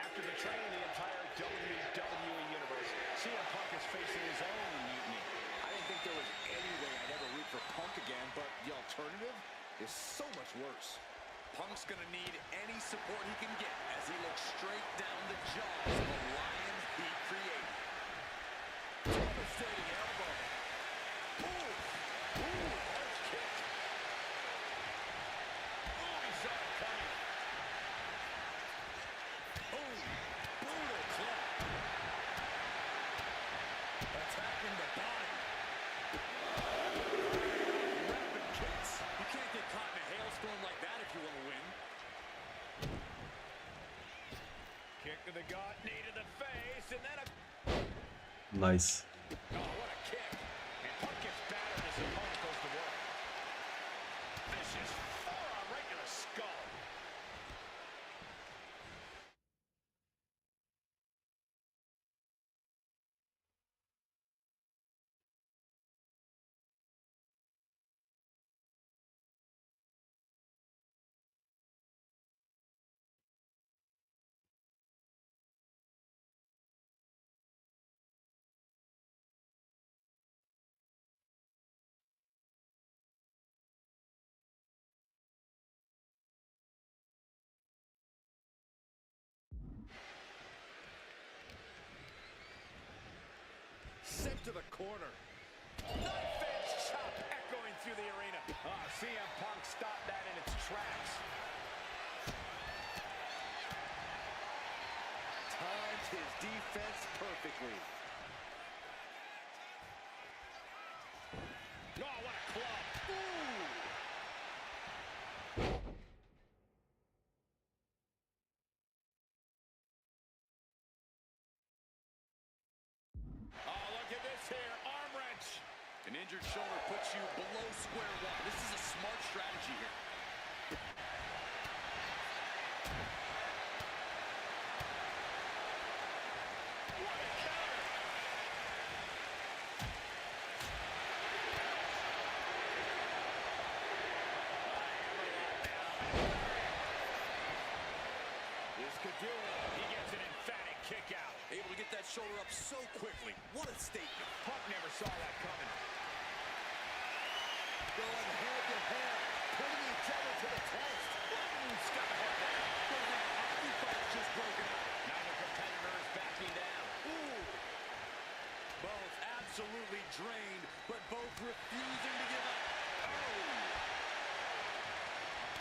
After betraying the entire WWE Universe, CM Punk is facing his own mutiny. I didn't think there was any way I'd ever root for Punk again, but the alternative is so much worse. Punk's gonna need any support he can get as he looks straight down the jaws of the lion he created. Devastating elbow. Ooh, hard kick. Oh, he saw it coming. Boom, brutal club. Attacking the body. Rapid kicks. You can't get caught in a hailstorm like that if you want to win. Kick to the gut, knee to the face, and then a... Nice. Oh, what a kick. And Punk gets battered as his opponent goes to work. Vicious forearm right to the skull. Sent to the corner. Knife-edge chop echoing through the arena. CM Punk stopped that in its tracks. Timed his defense perfectly. Oh, what a club. Ooh. Oh, look at this here. Arm wrench. An injured shoulder puts you below square one. This is a smart strategy here. What a counter. This could do it. He gets an emphatic kick out. Able to get that shoulder up so quickly. What a statement. Punk never saw that coming. Going head to head, putting each other to the test. Skyhook there. Hockey fight's just broken up. Neither competitor is backing down. Ooh. Both absolutely drained, but both refusing to give up. Oh.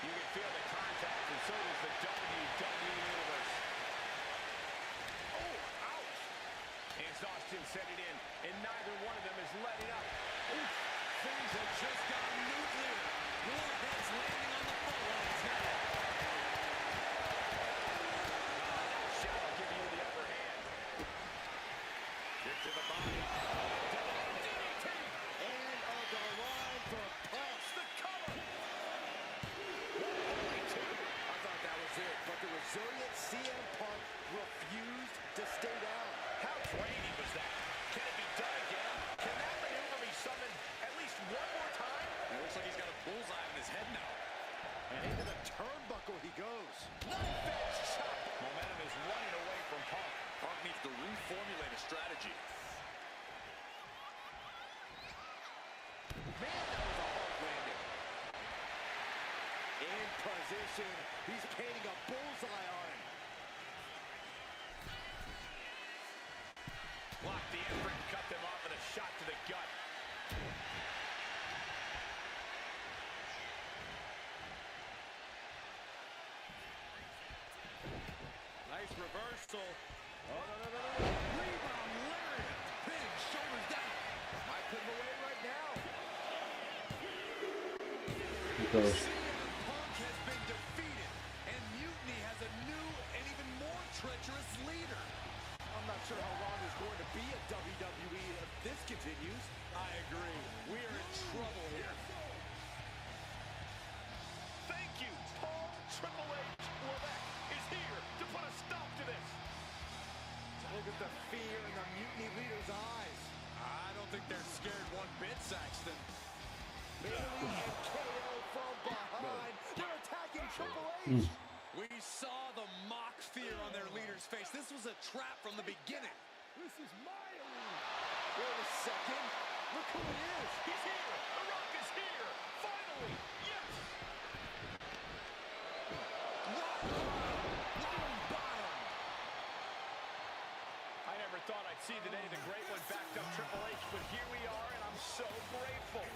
You can feel the contact, and so does the WWE Universe. Oh, ouch. As Austin set it in, and neither one of them is letting up. Oof. Things have just gone nuclear. Warheads landing on the phone lines now. Shot will give you the upper hand. Kick to the body. Double DDT. And on the line for Punk. The cover. Only two. I thought that was it, but the resilient CM Punk refused to stay down. How draining was that? Can it be done again? Can that maneuver be summoned at least one more time? It looks like he's got a bullseye on his head now. And into the turnbuckle position. He's painting a bullseye on him. Blocked the effort and cut them off with a shot to the gut. Nice reversal. Oh, no. Rebound, lariat. Big shoulders down. Might put him away right now. Because Punk has been defeated, and Mutiny has a new and even more treacherous leader. I'm not sure how long there's going to be at WWE if this continues. I agree. We are in trouble here. Thank you, Paul Triple H. Levesque is here to put a stop to this. Look at the fear in the Mutiny leader's eyes. I don't think they're scared one bit, Saxton. Bailey and KO from behind. They're attacking Triple H. We saw the mock fear on their leader's face. This was a trap from the beginning. This is my arena. Wait a second. Look who it is. He's here. The Rock is here. Finally. Yes. I never thought I'd see the day the Great One backed up Triple H, but here we are, and I'm so grateful.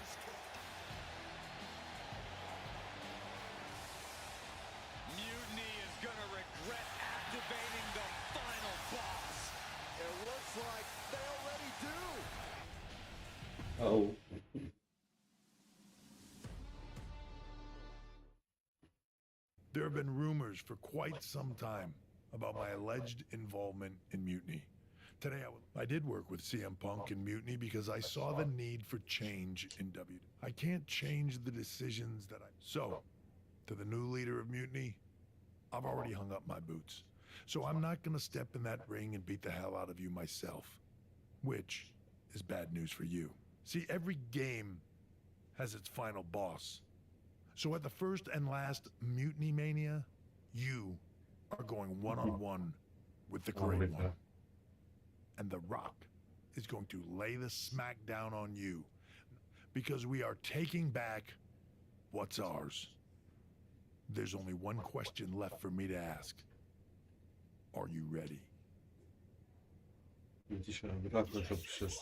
Mutiny is gonna regret activating the final boss. It looks like they already do. oh. There have been rumors for quite some time about my alleged involvement in Mutiny. Today I did work with CM Punk in Mutiny because I saw the need for change in WWE. I can't change the decisions that I... So, to the new leader of Mutiny, I've already hung up my boots. So I'm not gonna step in that ring and beat the hell out of you myself. Which is bad news for you. See, every game has its final boss. So at the first and last Mutiny Mania, you are going one-on-one with the Great One. And The Rock is going to lay the smack down on you because we are taking back what's ours. There's only one question left for me to ask. Are you ready? Müthiş abi. Rock'la kapışacağız.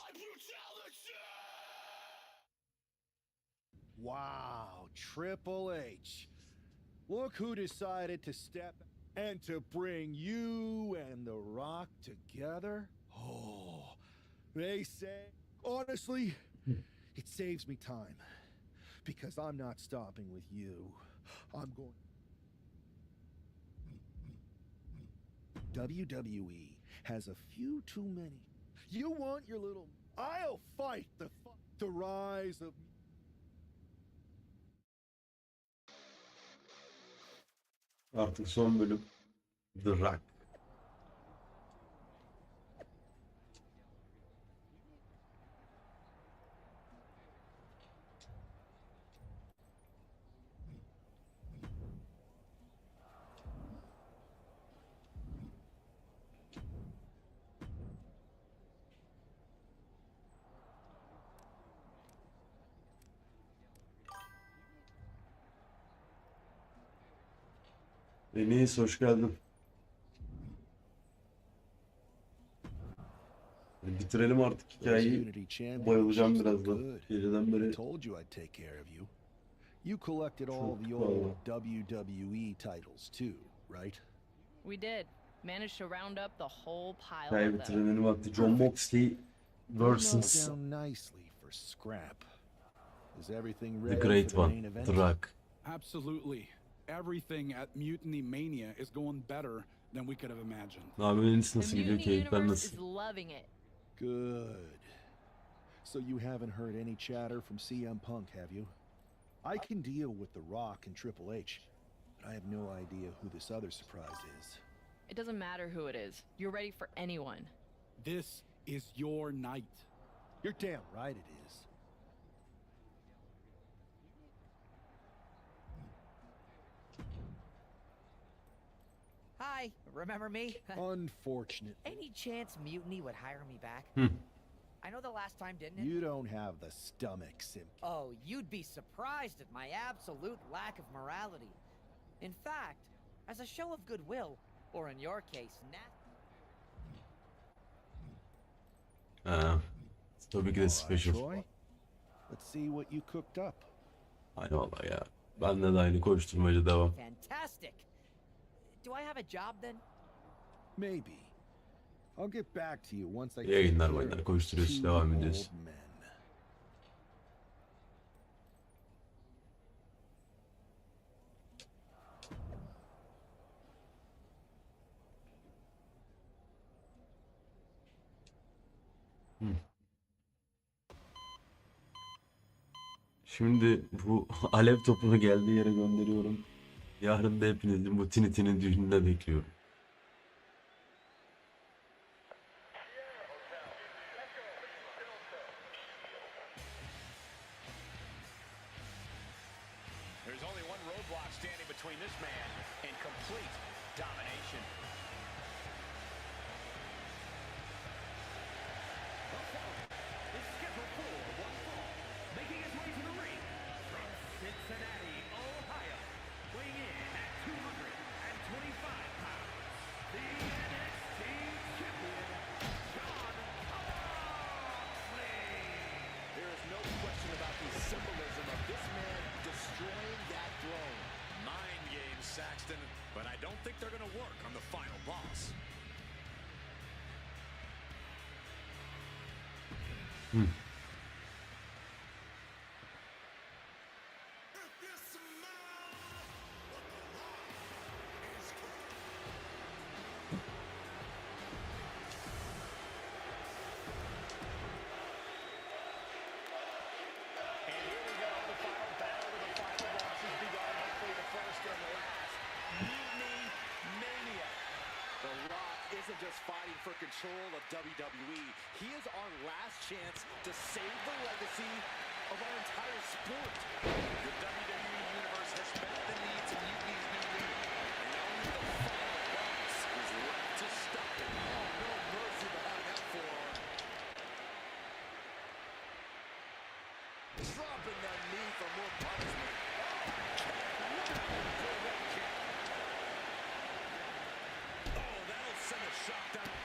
Wow, Triple H. Look who decided to step and to bring you and The Rock together. Oh, they say, honestly, it saves me time because I'm not stopping with you. I'm going. WWE has a few too many. You want your little... I'll fight the rise of... Artık son bölüm. The Rock. Deniz hoş geldin. Bitirelim artık hikayeyi. Bayılacağım birazdan. Geceden beri Told you I'd take care of you. You collected all Çok the old WWE titles too, right? We did. Managed to round up the whole pile hikaye of them. bitirmenin vakti. John Moxley versus Down nicely for scrap. Is everything The ready Great for the main One, event? The Rock. Absolutely. Everything at Mutiny Mania is going better than we could have imagined. Abimiz The nasıl gidiyor? Mutiny Keyifler universe is nasıl? loving it. Good. So you haven't heard any chatter from CM Punk, have you? I can deal with The Rock and Triple H, but I have no idea who this other surprise is. It doesn't matter who it is. You're ready for anyone. This is your night. You're damn right it is. Hi, remember me? Unfortunate. Any chance Mutiny would hire me back? I know the last time didn't it? You don't have the stomach, Sim. Oh, you'd be surprised at my absolute lack of morality. In fact, as a show of goodwill, or in your case, Tabii ki de special. Troy, let's see what you cooked up. Aynı valla ya. Bende de aynı koşturmaca devam. fantastic. Do I have a job then? Maybe. I'll get back to you once I İyi yayınlar take care baylar. of Koşturuyoruz. two Devam ediyoruz. old men. Şimdi bu alev topunu geldiği yere gönderiyorum. Yarın da hepinizi Mutinty'nin düğününde bekliyorum. There's only one roadblock standing between this man and complete domination. Is scheduled for one fall, making his way to the ring from Cincinnati, Ohio, weighing in at 225 pounds, the NXT champion, Jon Moxley. There is no question about the symbolism of this man destroying that throne. Mind games, Saxton, but I don't think they're going to work on the final boss. And here we go, the final battle of the final boss has begun. Hopefully the first and the last. Mutiny Mania. The Rock isn't just fighting for control of WWE. He is our last chance to save the legacy of our entire sport. The WWE Universe has met the needs of Mutiny's new leader, and only the final boss is left to stop it. Oh, no mercy behind that forearm. Dropping that knee for more punishment. Oh, that'll send a shot down.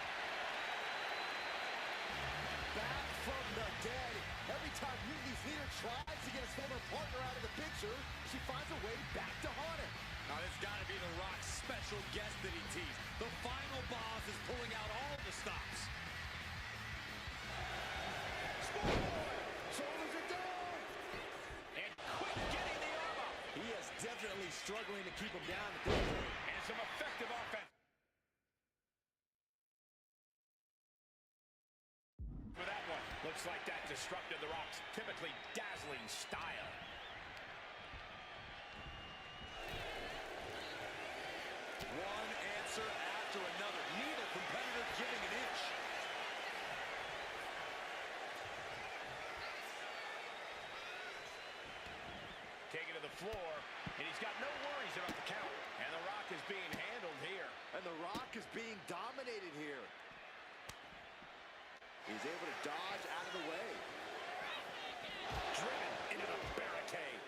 Back from the dead. Every time Mutiny's leader tries to get his former partner out of the picture, she finds a way back to haunt him. Now, this got to be the Rock's special guest that he teased. The final boss is pulling out all the stops. Shoulders are down. And quick getting the arm up. He is definitely struggling to keep him down at this point. And some effective offense. For that one, looks like that disrupted the Rock's typically dazzling style. One answer after another. Neither competitor giving an inch. Taken to the floor, and he's got no worries about the count. And the Rock is being handled here. And The Rock is being dominated here. He's able to dodge out of the way. Driven into the barricade.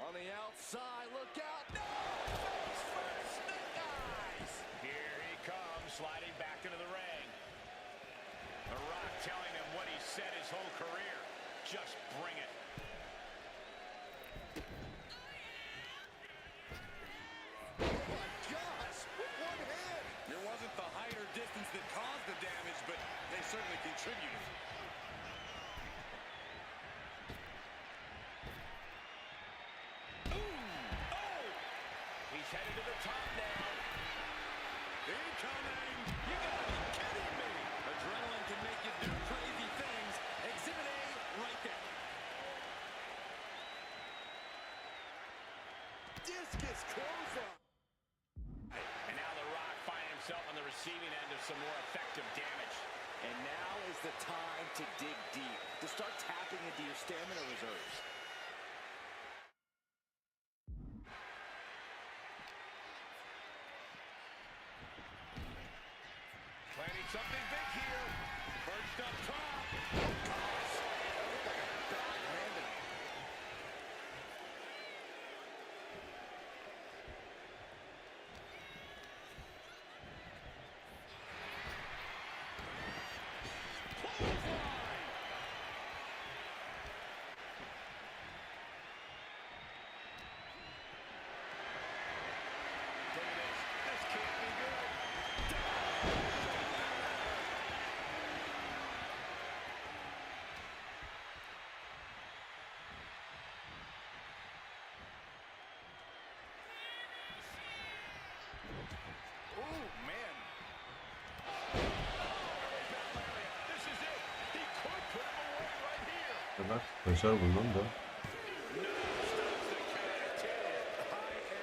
On the outside, look out. No! Face first, snake eyes. Here he comes, sliding back into the ring. The Rock telling him what he said his whole career. Just bring it. Oh my gosh, with one hand. It wasn't the height or distance that caused the damage, but they certainly contributed. Ooh! Oh! He's headed to the top now. Incoming! You gotta be kidding me! Adrenaline can make you do crazy things. Exhibit A right there. Discus clothesline. And now the Rock finds himself on the receiving end of some more effective damage. And now is the time to dig deep, to start tapping into your stamina reserves. Planning something big here. Perched up top. Oh gosh, that looked like a backhanded. Oh, man. This is it. He could put him away right here. kadar başarı bundan da. I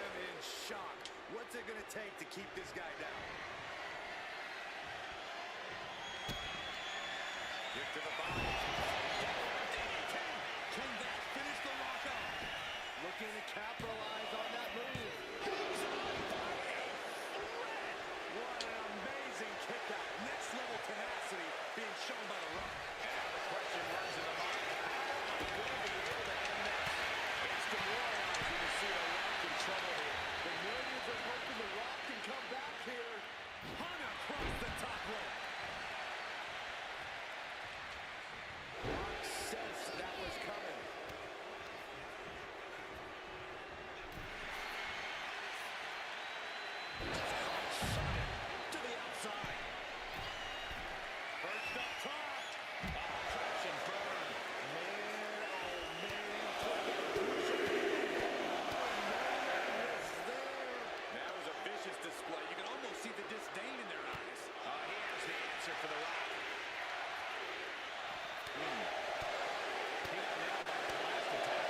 am in shock. What's it going to take to keep this guy down? Kick to the body. Can that finish the lock up? Looking to capitalize on that move. What an amazing kick out. Next level tenacity being shown by the Rock. And now the question runs in the mind. How am I going to be able to end this? It's demoralizing to see the Rock in trouble here. The millions are hoping the Rock can come back here. Hung across the top rope. Rock sensed that was coming. To the outside. Perched up top. Crash and burn. Man, oh man. That was a vicious display. You can almost see the disdain in their eyes. Here's the answer for the Rock. He got nailed by that last attack.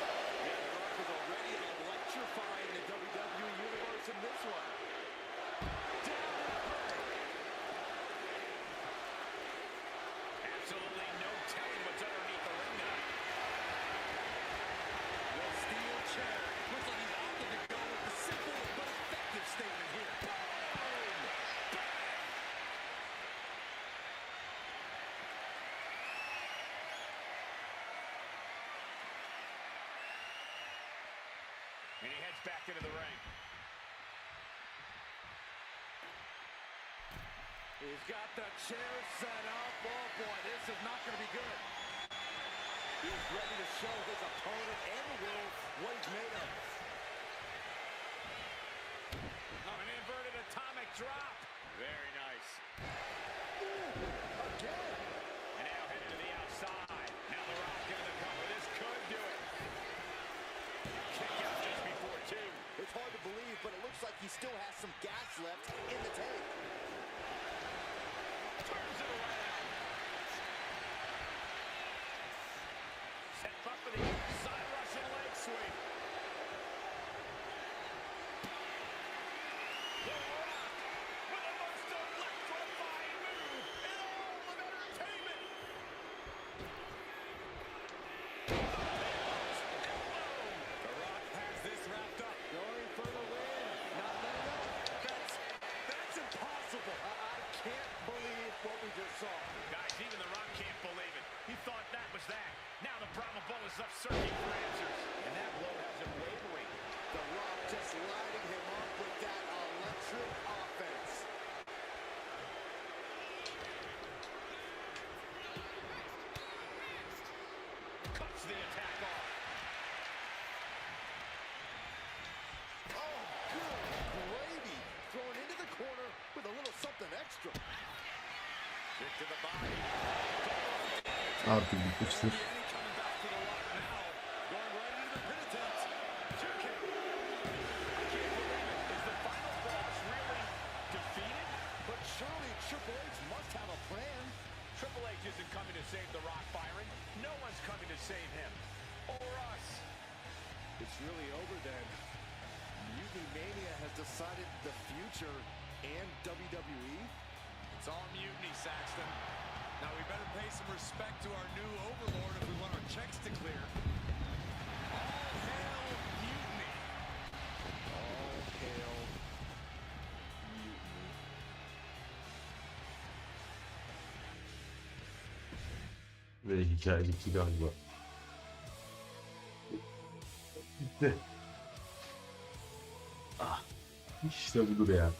Yeah, the Rock was already electrifying the WWE Universe in this one. Absolutely no telling what's underneath the ring now. The steel chair. Looks like he's opted to go with the simple but effective statement here. Boom! And he heads back into the ring. He's got the chair set up. Oh boy, this is not going to be good. He's ready to show his opponent and the world what he's made of. Oh, an inverted atomic drop. Very nice. Ooh, again. And now headed to the outside. Now the Rock into the cover. This could do it. Kick out just before two. It's hard to believe, but it looks like he still has some gas left in the tank. Turns it around. Set up for the inside Russian leg sweep. The Rock with the most electrifying move in all of entertainment. The Rock has this wrapped up. Going for the win. Not letting up. That's impossible. I can't believe what we just saw. Guys, even the Rock can't believe it. He thought that was that. Now the Brahma Bull is up searching for answers. And that blow has him wavering. The Rock just lighting him up with that electric offense. Cuts the attack off. Oh, good gravy. Thrown into the corner with a little something extra. Kick to the body. Artık bitmiştir. Coming back for the Rock now. Going right into the pin attempt. Two kick. I can't believe it. Is the final boss really defeated? But surely Triple H must have a plan. Triple H isn't coming to save the Rock, Byron. No one's coming to save him. Or us. It's really over then. Mutiny Mania has decided the future and WWE. It's all mutiny, Saxton. Now we better pay some respect to our new overlord if we want our checks to clear. All hail mutiny. All hail mutiny. Ve hikaye bitti galiba. Bitti. Ah, işte budur ya.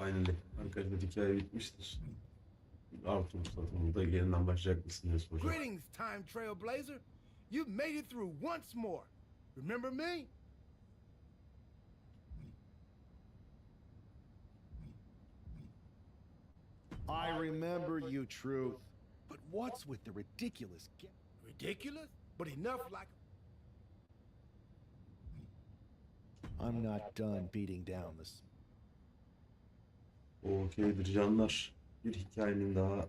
Finally. Arkadaşlar hikaye bitmiştir. Arthur satımında yeniden başlayacak mısın diye soracağım. Greetings, time trailblazer. You made it through once more. Remember me? I remember you, Truth. But what's with the ridiculous? Ridiculous? But enough like... I'm not done beating down this. Okeydir canlar. Bir hikayenin daha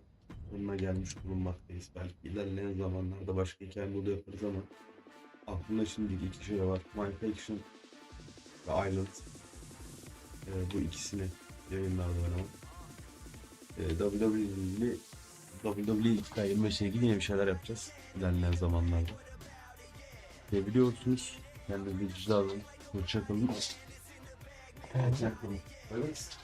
sonuna gelmiş bulunmaktayız. Belki ilerleyen zamanlarda başka hikaye modu yaparız ama aklımda şimdilik iki şey var. My Faction ve Island. Bu ikisini yayınlarda oynamam. WWE hikaye 25'e ilgili yine bir şeyler yapacağız ilerleyen zamanlarda. Biliyorsunuz kendinize vicdanın. Hoşçakalın. Evet.